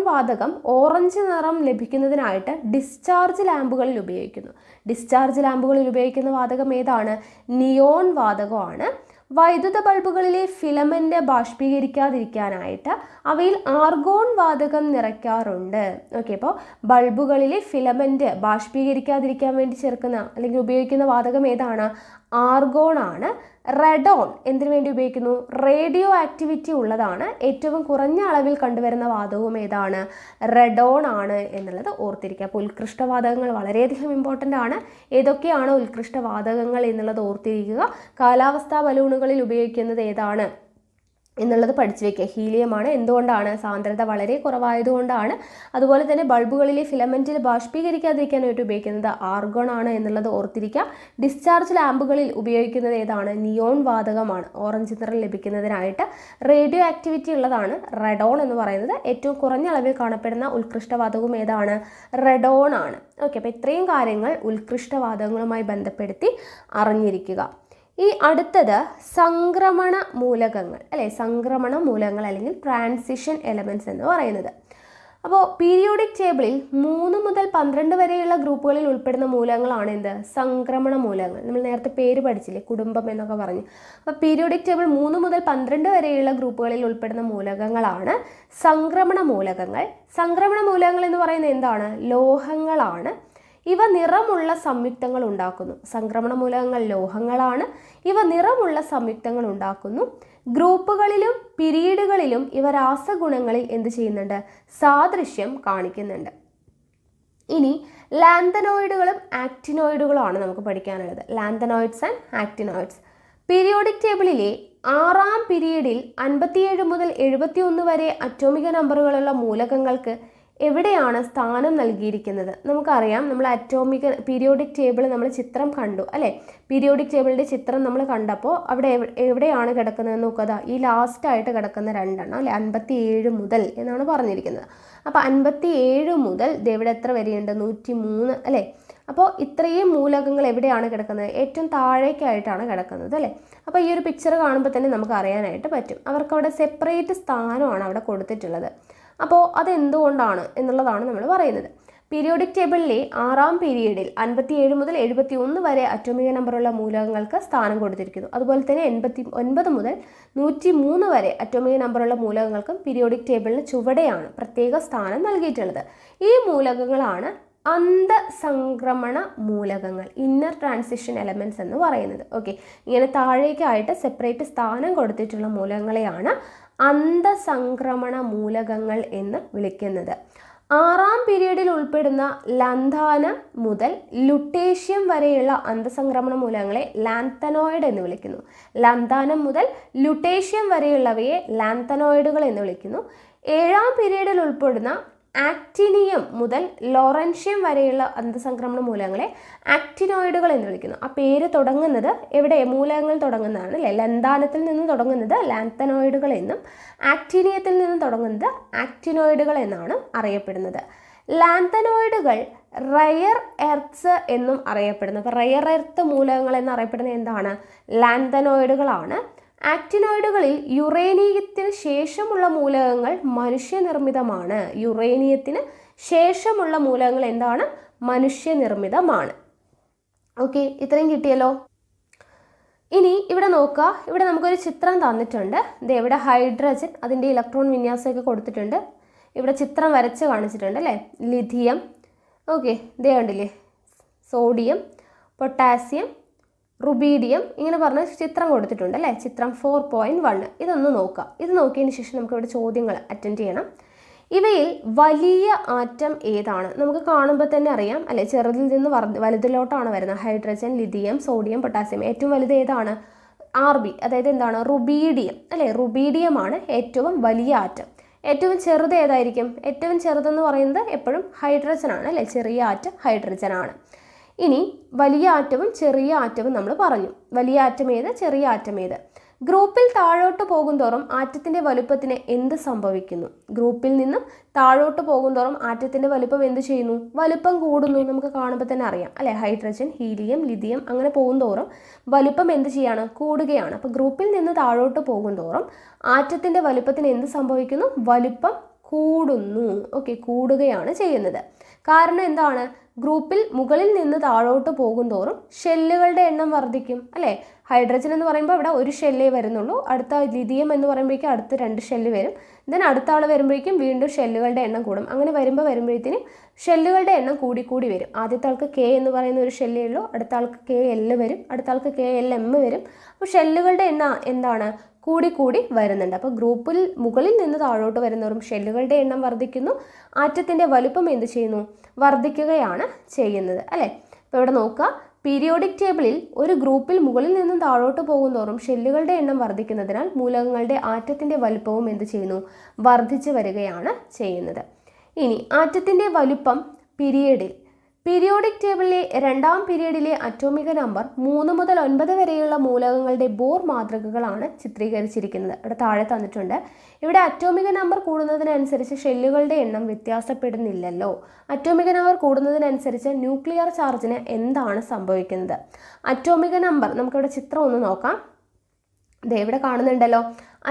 വാതകം ഓറഞ്ച് നിറം ലഭിക്കുന്നതിനായിട്ട് ഡിസ്ചാർജ് ലാമ്പുകളിൽ ഉപയോഗിക്കുന്നു. ഡിസ്ചാർജ് ലാമ്പുകളിൽ ഉപയോഗിക്കുന്ന വാതകം ഏതാണ്? നിയോൺ വാതകമാണ്. വൈദ്യുത ബൾബുകളിലെ ഫിലമെന്റ് ബാഷ്പീകരിക്കാതിരിക്കാനായിട്ട് അവയിൽ ആർഗോൺ വാതകം നിറയ്ക്കാറുണ്ട്. ഓക്കെ, അപ്പോൾ ബൾബുകളിലെ ഫിലമെന്റ് ബാഷ്പീകരിക്കാതിരിക്കാൻ വേണ്ടി ചേർക്കുന്ന അല്ലെങ്കിൽ ഉപയോഗിക്കുന്ന വാതകം ഏതാണ്? ആർഗോൺ ആണ്. റെഡോൺ എന്തിനു വേണ്ടി ഉപയോഗിക്കുന്നു? റേഡിയോ ആക്ടിവിറ്റി ഉള്ളതാണ്. ഏറ്റവും കുറഞ്ഞ അളവിൽ കണ്ടുവരുന്ന വാതകവും ഏതാണ്? റെഡോൺ ആണ് എന്നുള്ളത് ഓർത്തിരിക്കുക. അപ്പോൾ ഉത്കൃഷ്ടവാതകങ്ങൾ വളരെയധികം ഇമ്പോർട്ടൻ്റ് ആണ്. ഏതൊക്കെയാണ് ഉത്കൃഷ്ടവാതകങ്ങൾ എന്നുള്ളത് ഓർത്തിരിക്കുക. കാലാവസ്ഥാ ബലൂണുകളിൽ ഉപയോഗിക്കുന്നത് ഏതാണ് എന്നുള്ളത് പഠിച്ചു വയ്ക്കുക. ഹീലിയമാണ്. എന്തുകൊണ്ടാണ്? സാന്ദ്രത വളരെ കുറവായതുകൊണ്ടാണ്. അതുപോലെ തന്നെ ബൾബുകളിലെ ഫിലമെന്റിൽ ബാഷ്പീകരിക്കാതിരിക്കാനായിട്ട് ഉപയോഗിക്കുന്നത് ആർഗോൺ ആണ് എന്നുള്ളത് ഓർത്തിരിക്കുക. ഡിസ്ചാർജ് ലാമ്പുകളിൽ ഉപയോഗിക്കുന്നത് ഏതാണ്? നിയോൺ വാതകമാണ്. ഓറഞ്ച് നിറം ലഭിക്കുന്നതിനായിട്ട്. റേഡിയോ ആക്ടിവിറ്റി ഉള്ളതാണ് റെഡോൺ എന്ന് പറയുന്നത്. ഏറ്റവും കുറഞ്ഞ അളവിൽ കാണപ്പെടുന്ന ഉത്കൃഷ്ടവാതകവും ഏതാണ്? റെഡോൺ ആണ്. ഓക്കെ, അപ്പോൾ ഇത്രയും കാര്യങ്ങൾ ഉത്കൃഷ്ടവാതകങ്ങളുമായി ബന്ധപ്പെടുത്തി അറിഞ്ഞിരിക്കുക. ഈ അടുത്തത് സംക്രമണ മൂലകങ്ങൾ അല്ലെ, സംക്രമണ മൂലകങ്ങൾ അല്ലെങ്കിൽ ട്രാൻസിഷൻ എലമെന്റ്സ് എന്ന് പറയുന്നത്. അപ്പോൾ പീരിയോഡിക് ടേബിളിൽ 3 മുതൽ 12 വരെയുള്ള ഗ്രൂപ്പുകളിൽ ഉൾപ്പെടുന്ന മൂലകങ്ങളാണ് എന്ത്? സംക്രമണ മൂലകങ്ങൾ. നമ്മൾ നേരത്തെ പേര് പഠിച്ചില്ലേ, കുടുംബം എന്നൊക്കെ പറഞ്ഞു. അപ്പോൾ പീരിയോഡിക് ടേബിൾ 3 മുതൽ 12 വരെയുള്ള ഗ്രൂപ്പുകളിൽ ഉൾപ്പെടുന്ന മൂലകങ്ങളാണ് സംക്രമണ മൂലകങ്ങൾ. സംക്രമണ മൂലകങ്ങൾ എന്ന് പറയുന്നത് എന്താണ്? ലോഹങ്ങളാണ്. ഇവ നിറമുള്ള സംയുക്തങ്ങൾ ഉണ്ടാക്കുന്നു. സംക്രമണ മൂലകങ്ങൾ ലോഹങ്ങളാണ്. ഇവ നിറമുള്ള സംയുക്തങ്ങൾ ഉണ്ടാക്കുന്നു. ഗ്രൂപ്പുകളിലും പിരീഡുകളിലും ഇവ രാസഗുണങ്ങളിൽ എന്ത് ചെയ്യുന്നുണ്ട്? സാദൃശ്യം കാണിക്കുന്നുണ്ട്. ഇനി ലാന്തനോയിഡുകളും ആക്ടിനോയിഡുകളുമാണ് നമുക്ക് പഠിക്കാനുള്ളത്. Lanthanoids and actinoids. പീരിയോഡിക് ടേബിളിലെ 6ാം പീരീഡിൽ 57 മുതൽ 71 വരെ അറ്റോമിക നമ്പറുകളുള്ള മൂലകങ്ങൾക്ക് എവിടെയാണ് സ്ഥാനം നൽകിയിരിക്കുന്നത്? നമുക്കറിയാം, നമ്മൾ പീരിയോഡിക് ടേബിൾ നമ്മൾ ചിത്രം കണ്ടു അല്ലേ. പീരിയോഡിക് ടേബിളിൻ്റെ ചിത്രം നമ്മൾ കണ്ടപ്പോൾ അവിടെ എവിടെയാണ് കിടക്കുന്നത് നോക്കുക. ഈ ലാസ്റ്റായിട്ട് കിടക്കുന്ന 2 എണ്ണം അല്ലെ, 57 മുതൽ എന്നാണ് പറഞ്ഞിരിക്കുന്നത്. അപ്പോൾ 57 മുതൽ ഇവിടെ എത്ര വരെയുണ്ട്? 103 അല്ലേ. അപ്പോൾ ഇത്രയും മൂലകങ്ങൾ എവിടെയാണ് കിടക്കുന്നത്? ഏറ്റവും താഴേക്കായിട്ടാണ് കിടക്കുന്നത് അല്ലേ. അപ്പോൾ ഈ ഒരു പിക്ചർ കാണുമ്പോൾ തന്നെ നമുക്ക് അറിയാനായിട്ട് പറ്റും. അവർക്കവിടെ സെപ്പറേറ്റ് സ്ഥാനമാണ് അവിടെ കൊടുത്തിട്ടുള്ളത്. അപ്പോൾ അതെന്തുകൊണ്ടാണ് എന്നുള്ളതാണ് നമ്മൾ പറയുന്നത്. പീരിയോഡിക് ടേബിളിലെ 6ാം പീരീഡിൽ 57 മുതൽ 71 വരെ അറ്റോമിക നമ്പറുള്ള മൂലകങ്ങൾക്ക് സ്ഥാനം കൊടുത്തിരിക്കുന്നു. അതുപോലെ തന്നെ 89 മുതൽ 103 വരെ അറ്റോമിക നമ്പറുള്ള മൂലകങ്ങൾക്കും പീരിയോഡിക് ടേബിളിന് ചുവടെയാണ് പ്രത്യേക സ്ഥാനം നൽകിയിട്ടുള്ളത്. ഈ മൂലകങ്ങളാണ് അന്തസംക്രമണ മൂലകങ്ങൾ, ഇന്നർ ട്രാൻസിഷൻ എലമെന്റ്സ് എന്ന് പറയുന്നത്. ഓക്കെ, ഇങ്ങനെ താഴേക്കായിട്ട് സെപ്പറേറ്റ് സ്ഥാനം കൊടുത്തിട്ടുള്ള മൂലകങ്ങളെയാണ് അന്തസംക്രമണ മൂലകങ്ങൾ എന്ന് വിളിക്കുന്നത്. 6ാം പീരീഡിൽ ഉൾപ്പെടുന്ന ലന്ധാനം മുതൽ ലുട്ടേഷ്യം വരെയുള്ള അന്തസംക്രമണ മൂലകങ്ങളെ ലാന്തനോയിഡ് എന്ന് വിളിക്കുന്നു. ലന്ധാനം മുതൽ ലുട്ടേഷ്യം വരെയുള്ളവയെ ലാന്തനോയിഡുകൾ എന്ന് വിളിക്കുന്നു. 7ാം പീരീഡിൽ ഉൾപ്പെടുന്ന ആക്ടിനിയം മുതൽ ലോറൻഷ്യം വരെയുള്ള അന്തസംക്രമണ മൂലകങ്ങളെ ആക്ടിനോയിഡുകൾ എന്ന് വിളിക്കുന്നു. ആ പേര് തുടങ്ങുന്നത് എവിടെ? മൂലകങ്ങൾ തുടങ്ങുന്നതാണ് അല്ലേ. ലന്ധാനത്തിൽ നിന്ന് തുടങ്ങുന്നത് ലാന്തനോയിഡുകൾ എന്നും ആക്ടിനിയത്തിൽ നിന്ന് തുടങ്ങുന്നത് ആക്ടിനോയിഡുകൾ എന്നാണ് അറിയപ്പെടുന്നത്. ലാന്തനോയിഡുകൾ റയർ എർത്ത്സ് എന്നും അറിയപ്പെടുന്നു. അപ്പോൾ റയർ എർത്ത് മൂലകങ്ങൾ എന്നറിയപ്പെടുന്നത് എന്താണ്? ലാന്തനോയിഡുകളാണ്. ആക്ടിനോയിഡുകളിൽ യുറേനിയത്തിന് ശേഷമുള്ള മൂലകങ്ങൾ മനുഷ്യനിർമ്മിതമാണ്. യുറേനിയത്തിന് ശേഷമുള്ള മൂലകങ്ങൾ എന്താണ്? മനുഷ്യനിർമ്മിതമാണ്. ഓക്കെ, ഇത്രയും കിട്ടിയല്ലോ. ഇനി ഇവിടെ നോക്കുക, ഇവിടെ നമുക്കൊരു ചിത്രം തന്നിട്ടുണ്ട്. ഇവിടെ ഹൈഡ്രജൻ, അതിൻ്റെ ഇലക്ട്രോൺ വിന്യാസമൊക്കെ കൊടുത്തിട്ടുണ്ട്. ഇവിടെ ചിത്രം വരച്ച് കാണിച്ചിട്ടുണ്ട് അല്ലേ. ലിഥിയം, ഓക്കെ, കണ്ടില്ലേ, സോഡിയം, പൊട്ടാസ്യം, റുബീഡിയം, ഇങ്ങനെ പറഞ്ഞ ചിത്രം കൊടുത്തിട്ടുണ്ട് അല്ലേ. ചിത്രം 4.1 ഇതൊന്ന് നോക്കാം. ഇത് നോക്കിയതിന് ശേഷം നമുക്ക് ഇവിടെ ചോദ്യങ്ങൾ അറ്റൻഡ് ചെയ്യണം. ഇവയിൽ വലിയ ആറ്റം ഏതാണ്? നമുക്ക് കാണുമ്പോൾ തന്നെ അറിയാം അല്ലെ, ചെറുതിൽ നിന്ന് വലുതിലോട്ടാണ് വരുന്നത്. Hydrogen, lithium, sodium, potassium. ഏറ്റവും വലുത് ഏതാണ്? RB, അതായത് എന്താണ്? റുബീഡിയം അല്ലേ. റുബീഡിയമാണ് ഏറ്റവും വലിയ ആറ്റം. ഏറ്റവും ചെറുത് ഏതായിരിക്കും? ഏറ്റവും ചെറുതെന്ന് പറയുന്നത് എപ്പോഴും ഹൈഡ്രജൻ ആണ് അല്ലേ. ചെറിയ ആറ്റം ഹൈഡ്രജൻ ആണ്. ഇനി വലിയ ആറ്റവും ചെറിയ ആറ്റവും നമ്മൾ പറഞ്ഞു. വലിയ ആറ്റം ഏത്, ചെറിയ ആറ്റം ഏത്? ഗ്രൂപ്പിൽ താഴോട്ട് പോകുന്തോറും ആറ്റത്തിൻ്റെ വലുപ്പത്തിന് എന്ത് സംഭവിക്കുന്നു? ഗ്രൂപ്പിൽ നിന്നും താഴോട്ട് പോകുന്തോറും ആറ്റത്തിൻ്റെ വലുപ്പം എന്ത് ചെയ്യുന്നു? വലുപ്പം കൂടുന്നു. നമുക്ക് കാണുമ്പോൾ തന്നെ അറിയാം അല്ലേ. ഹൈഡ്രജൻ, ഹീലിയം, ലിഥിയം അങ്ങനെ പോകുന്തോറും വലുപ്പം എന്ത് ചെയ്യാണ്? കൂടുകയാണ്. അപ്പോൾ ഗ്രൂപ്പിൽ നിന്ന് താഴോട്ട് പോകുന്തോറും ആറ്റത്തിൻ്റെ വലുപ്പത്തിന് എന്ത് സംഭവിക്കുന്നു? വലുപ്പം കൂടുന്നു. ഓക്കെ, കൂടുകയാണ് ചെയ്യുന്നത്. കാരണം എന്താണ്? ഗ്രൂപ്പിൽ മുകളിൽ നിന്ന് താഴോട്ട് പോകുന്തോറും ഷെല്ലുകളുടെ എണ്ണം വർദ്ധിക്കും അല്ലേ. ഹൈഡ്രജൻ എന്ന് പറയുമ്പോൾ ഇവിടെ ഒരു ഷെല്ലേ വരുന്നുള്ളൂ. അടുത്ത ലിഥിയം എന്ന് പറയുമ്പോഴേക്കും അടുത്ത 2 ഷെല്ല് വരും. ദെൻ അടുത്ത ആൾ വരുമ്പോഴേക്കും വീണ്ടും ഷെല്ലുകളുടെ എണ്ണം കൂടും. അങ്ങനെ വരുമ്പോഴത്തേനും ഷെല്ലുകളുടെ എണ്ണം കൂടി വരും. ആദ്യത്തെ ആൾക്ക് K എന്ന് പറയുന്ന ഒരു ഷെല്ലേ ഉള്ളൂ. അടുത്ത ആൾക്ക് KL വരും. അടുത്ത ആൾക്ക് KLM വരും. അപ്പോൾ ഷെല്ലുകളുടെ എണ്ണം എന്താണ്? കൂടി വരുന്നുണ്ട്. അപ്പോൾ ഗ്രൂപ്പിൽ മുകളിൽ നിന്ന് താഴോട്ട് വരുന്നവരും ഷെല്ലുകളുടെ എണ്ണം വർദ്ധിക്കുന്നു. ആറ്റത്തിൻ്റെ വലുപ്പം എന്ത് ചെയ്യുന്നു? വർദ്ധിക്കുകയാണ് ചെയ്യുന്നത് അല്ലേ. അപ്പോൾ ഇവിടെ നോക്കുക, പീരിയോഡിക് ടേബിളിൽ ഒരു ഗ്രൂപ്പിൽ മുകളിൽ നിന്നും താഴോട്ട് പോകുന്തോറും ഷെല്ലുകളുടെ എണ്ണം വർദ്ധിക്കുന്നതിനാൽ മൂലകങ്ങളുടെ ആറ്റത്തിൻ്റെ വലുപ്പവും എന്ത് ചെയ്യുന്നു? വർദ്ധിച്ചു വരികയാണ് ചെയ്യുന്നത്. ഇനി ആറ്റത്തിൻ്റെ വലുപ്പം പീരിയോഡിക് ടേബിളിലെ 2ാം പീരീഡിലെ അറ്റോമിക നമ്പർ 3 മുതൽ 9 വരെയുള്ള മൂലകങ്ങളുടെ ബോർ മാതൃകകളാണ് ചിത്രീകരിച്ചിരിക്കുന്നത്. ഇവിടെ താഴെ തന്നിട്ടുണ്ട്. ഇവിടെ അറ്റോമിക നമ്പർ കൂടുന്നതിനനുസരിച്ച് ഷെല്ലുകളുടെ എണ്ണം വ്യത്യാസപ്പെടുന്നില്ലല്ലോ. അറ്റോമിക നമ്പർ കൂടുന്നതിനനുസരിച്ച് ന്യൂക്ലിയർ ചാർജിന് എന്താണ് സംഭവിക്കുന്നത്? അറ്റോമിക നമ്പർ നമുക്കിവിടെ ചിത്രം ഒന്ന് നോക്കാം. ഇവിടെ കാണുന്നുണ്ടല്ലോ.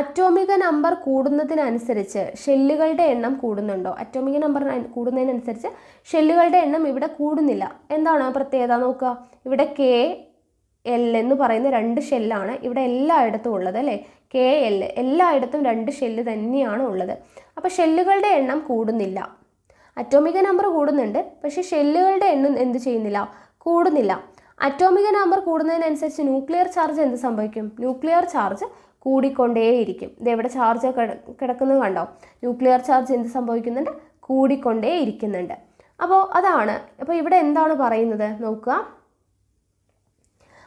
അറ്റോമിക നമ്പർ കൂടുന്നതിനനുസരിച്ച് ഷെല്ലുകളുടെ എണ്ണം കൂടുന്നുണ്ടോ? അറ്റോമിക നമ്പർ കൂടുന്നതിനനുസരിച്ച് ഷെല്ലുകളുടെ എണ്ണം ഇവിടെ കൂടുന്നില്ല. എന്താണ് പ്രത്യേകത നോക്കുക. ഇവിടെ KL എന്ന് പറയുന്ന 2 ഷെല്ലാണ് ഇവിടെ എല്ലായിടത്തും ഉള്ളത് അല്ലേ. KL എല്ലായിടത്തും 2 ഷെല്ല് തന്നെയാണ് ഉള്ളത്. അപ്പോൾ ഷെല്ലുകളുടെ എണ്ണം കൂടുന്നില്ല. അറ്റോമിക നമ്പർ കൂടുന്നുണ്ട്, പക്ഷേ ഷെല്ലുകളുടെ എണ്ണം എന്ത് ചെയ്യുന്നില്ല? കൂടുന്നില്ല. അറ്റോമിക നമ്പർ കൂടുന്നതിനനുസരിച്ച് ന്യൂക്ലിയർ ചാർജ് എന്ത് സംഭവിക്കും? ന്യൂക്ലിയർ ചാർജ് കൂടിക്കൊണ്ടേയിരിക്കും. ഇതെവിടെ ചാർജ് കിടക്കുന്നത് കണ്ടോ? ന്യൂക്ലിയർ ചാർജ് എന്ത് സംഭവിക്കുന്നുണ്ട്? കൂടിക്കൊണ്ടേയിരിക്കുന്നുണ്ട്. അപ്പോൾ അതാണ്. അപ്പോൾ ഇവിടെ എന്താണ് പറയുന്നത് നോക്കുക.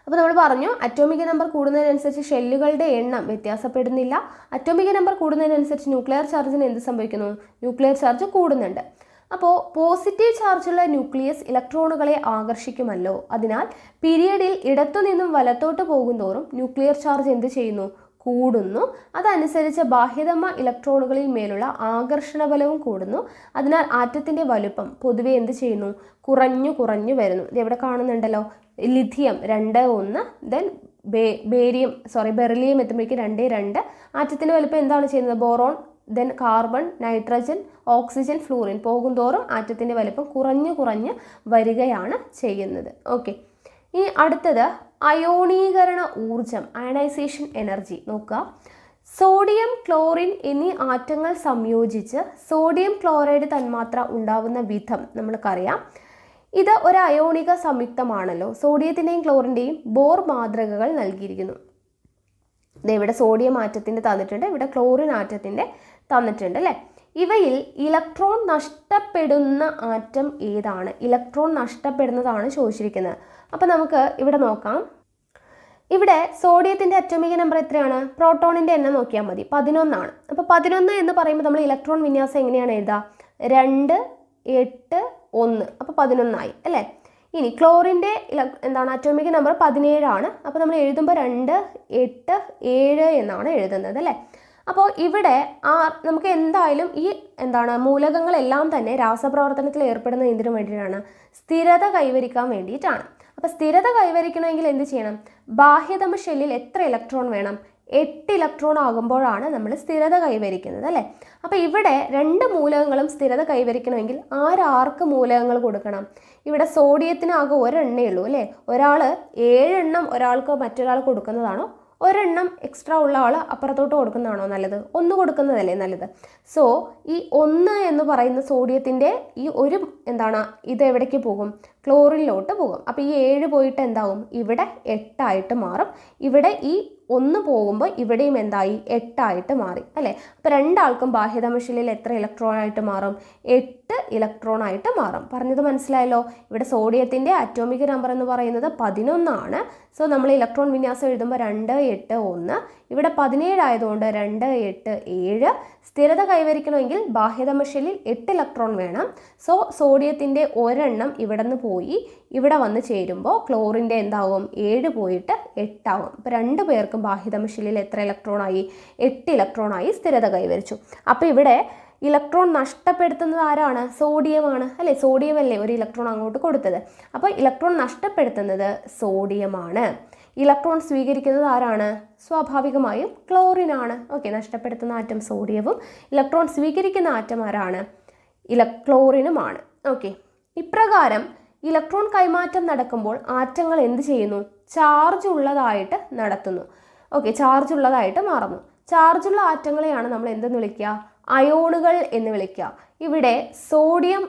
അപ്പോൾ നമ്മൾ പറഞ്ഞു അറ്റോമിക നമ്പർ കൂടുന്നതിനനുസരിച്ച് ഷെല്ലുകളുടെ എണ്ണം വ്യത്യാസപ്പെടുന്നില്ല. അറ്റോമിക നമ്പർ കൂടുന്നതിനനുസരിച്ച് ന്യൂക്ലിയർ ചാർജിന് എന്ത് സംഭവിക്കുന്നു? ന്യൂക്ലിയർ ചാർജ് കൂടുന്നുണ്ട്. അപ്പോൾ പോസിറ്റീവ് ചാർജുള്ള ന്യൂക്ലിയസ് ഇലക്ട്രോണുകളെ ആകർഷിക്കുമല്ലോ. അതിനാൽ പീരിയഡിൽ ഇടത്തുനിന്നും വലത്തോട്ട് പോകുന്തോറും ന്യൂക്ലിയർ ചാർജ് എന്ത് ചെയ്യുന്നു? കൂടുന്നു. അതനുസരിച്ച് ബാഹ്യതമ ഇലക്ട്രോണുകളിൽ മേലുള്ള ആകർഷണ ബലവും കൂടുന്നു. അതിനാൽ ആറ്റത്തിൻ്റെ വലുപ്പം പൊതുവെ എന്ത് ചെയ്യുന്നു? കുറഞ്ഞു വരുന്നു. ഇതെവിടെ കാണുന്നുണ്ടല്ലോ. ലിഥിയം 2 ദെൻ ബെറിലിയം എത്തുമ്പോഴേക്കും 2 ആറ്റത്തിൻ്റെ വലുപ്പം എന്താണ് ചെയ്യുന്നത്? Boron, then carbon, nitrogen, oxygen, fluorine പോകുന്തോറും ആറ്റത്തിൻ്റെ വലുപ്പം കുറഞ്ഞു വരികയാണ് ചെയ്യുന്നത്. ഓക്കെ, ഇനി അടുത്തത് അയോണീകരണ ഊർജം, അയണൈസേഷൻ എനർജി നോക്കുക. സോഡിയം, ക്ലോറിൻ എന്നീ ആറ്റങ്ങൾ സംയോജിച്ച് സോഡിയം ക്ലോറൈഡ് തന്മാത്ര ഉണ്ടാവുന്ന വിധം നമ്മൾക്കറിയാം. ഇത് ഒരു അയോണിക സംയുക്തമാണല്ലോ. സോഡിയത്തിൻ്റെയും ക്ലോറിൻ്റെയും ബോർ മാതൃകകൾ നൽകിയിരിക്കുന്നു. ഇവിടെ സോഡിയം ആറ്റത്തിൻ്റെ തന്നിട്ടുണ്ട്, ഇവിടെ ക്ലോറിൻ ആറ്റത്തിൻ്റെ തന്നിട്ടുണ്ട് അല്ലേ. ഇവയിൽ ഇലക്ട്രോൺ നഷ്ടപ്പെടുന്ന ആറ്റം ഏതാണ്? ഇലക്ട്രോൺ നഷ്ടപ്പെടുന്നതാണ് ചോദിച്ചിരിക്കുന്നത്. അപ്പോൾ നമുക്ക് ഇവിടെ നോക്കാം. ഇവിടെ സോഡിയത്തിൻ്റെ അറ്റോമിക നമ്പർ എത്രയാണ്? പ്രോട്ടോണിൻ്റെ എണ്ണം നോക്കിയാൽ മതി, 11 അപ്പോൾ 11 എന്ന് പറയുമ്പോൾ നമ്മൾ ഇലക്ട്രോൺ വിന്യാസം എങ്ങനെയാണ് എഴുതുക? 2, 8, 1 അപ്പോൾ 11 അല്ലേ. ഇനി ക്ലോറിൻ്റെ അറ്റോമിക നമ്പർ 17 അപ്പോൾ നമ്മൾ എഴുതുമ്പോൾ 2, 8, 7 എന്നാണ് എഴുതുന്നത് അല്ലേ. അപ്പോൾ ഇവിടെ നമുക്ക് എന്തായാലും ഈ മൂലകങ്ങളെല്ലാം തന്നെ രാസപ്രവർത്തനത്തിൽ ഏർപ്പെടുന്ന എന്തിനു വേണ്ടിയിട്ടാണ്? സ്ഥിരത കൈവരിക്കാൻ വേണ്ടിയിട്ടാണ്. അപ്പോൾ സ്ഥിരത കൈവരിക്കണമെങ്കിൽ എന്ത് ചെയ്യണം? ബാഹ്യതമ ഷെല്ലിൽ എത്ര ഇലക്ട്രോൺ വേണം? 8 ഇലക്ട്രോൺ ആകുമ്പോഴാണ് നമ്മൾ സ്ഥിരത കൈവരിക്കുന്നത് അല്ലേ. അപ്പോൾ ഇവിടെ 2 മൂലകങ്ങളും സ്ഥിരത കൈവരിക്കണമെങ്കിൽ ആർക്ക് മൂലകങ്ങൾ കൊടുക്കണം? ഇവിടെ സോഡിയത്തിന് ആകെ ഒരെണ്ണേ ഉള്ളൂ അല്ലേ. ഒരാൾ 7 എണ്ണം ഒരാൾക്ക് മറ്റൊരാൾ കൊടുക്കുന്നതാണോ, ഒരെണ്ണം എക്സ്ട്രാ ഉള്ള ആൾ അപ്പുറത്തോട്ട് കൊടുക്കുന്നതാണോ നല്ലത്? 1 കൊടുക്കുന്നതല്ലേ നല്ലത്. സോ ഈ 1 എന്ന് പറയുന്ന സോഡിയത്തിൻ്റെ ഈ ഒരു ഇത് എവിടേക്ക് പോകും? ക്ലോറിനിലോട്ട് പോകും. അപ്പോൾ ഈ 7 പോയിട്ട് എന്താവും? ഇവിടെ 8 ആയിട്ട് മാറും. ഇവിടെ ഈ 1 പോകുമ്പോൾ ഇവിടെയും എന്തായി? 8 ആയിട്ട് മാറി അല്ലേ. അപ്പോൾ രണ്ടാൾക്കും ബാഹ്യതമ ഷെല്ലിൽ എത്ര ഇലക്ട്രോൺ ആയിട്ട് മാറും? 8 ഇലക്ട്രോൺ ആയിട്ട് മാറും. പറഞ്ഞത് മനസ്സിലായല്ലോ. ഇവിടെ സോഡിയത്തിൻ്റെ അറ്റോമിക് നമ്പർ എന്ന് പറയുന്നത് 11 സോ നമ്മൾ ഇലക്ട്രോൺ വിന്യാസം എഴുതുമ്പോൾ 2, 8, 1. ഇവിടെ 17 ആയതുകൊണ്ട് 2, 8, 7. സ്ഥിരത കൈവരിക്കണമെങ്കിൽ ബാഹ്യതമ ഷെല്ലിൽ 8 ഇലക്ട്രോൺ വേണം. സോ സോഡിയത്തിൻ്റെ ഒരെണ്ണം ഇവിടെ നിന്ന് പോയി ഇവിടെ വന്ന് ചേരുമ്പോൾ ക്ലോറിൻ്റെ എന്താവും? 7 പോയിട്ട് 8 ആവും. അപ്പോൾ 2 പേർക്കും ബാഹ്യതമ ഷെല്ലിൽ എത്ര ഇലക്ട്രോൺ ആയി? 8 ഇലക്ട്രോൺ ആയി സ്ഥിരത കൈവരിച്ചു. അപ്പോൾ ഇവിടെ ഇലക്ട്രോൺ നഷ്ടപ്പെടുത്തുന്നത് ആരാണ്? സോഡിയമാണ് അല്ലേ. സോഡിയം അല്ലേ ഒരു ഇലക്ട്രോൺ അങ്ങോട്ട് കൊടുത്തത്. അപ്പോൾ ഇലക്ട്രോൺ നഷ്ടപ്പെടുത്തുന്നത് സോഡിയമാണ്. ഇലക്ട്രോൺ സ്വീകരിക്കുന്നത് ആരാണ്? സ്വാഭാവികമായും ക്ലോറിനാണ്. ഓക്കെ, നഷ്ടപ്പെടുത്തുന്ന ആറ്റം സോഡിയവും ഇലക്ട്രോൺ സ്വീകരിക്കുന്ന ആറ്റം ആരാണ്? ക്ലോറിനുമാണ്. ഓക്കെ, ഇപ്രകാരം ഇലക്ട്രോൺ കൈമാറ്റം നടക്കുമ്പോൾ ആറ്റങ്ങൾ എന്ത് ചെയ്യുന്നു? ചാർജ് ഉള്ളതായിട്ട് നടത്തുന്നു. ഓക്കെ, ചാർജ് ഉള്ളതായിട്ട് മാറുന്നു. ചാർജുള്ള ആറ്റങ്ങളെയാണ് നമ്മൾ എന്തെന്ന് വിളിക്കുക? അയോണുകൾ എന്ന് വിളിക്കുക. ഇവിടെ സോഡിയം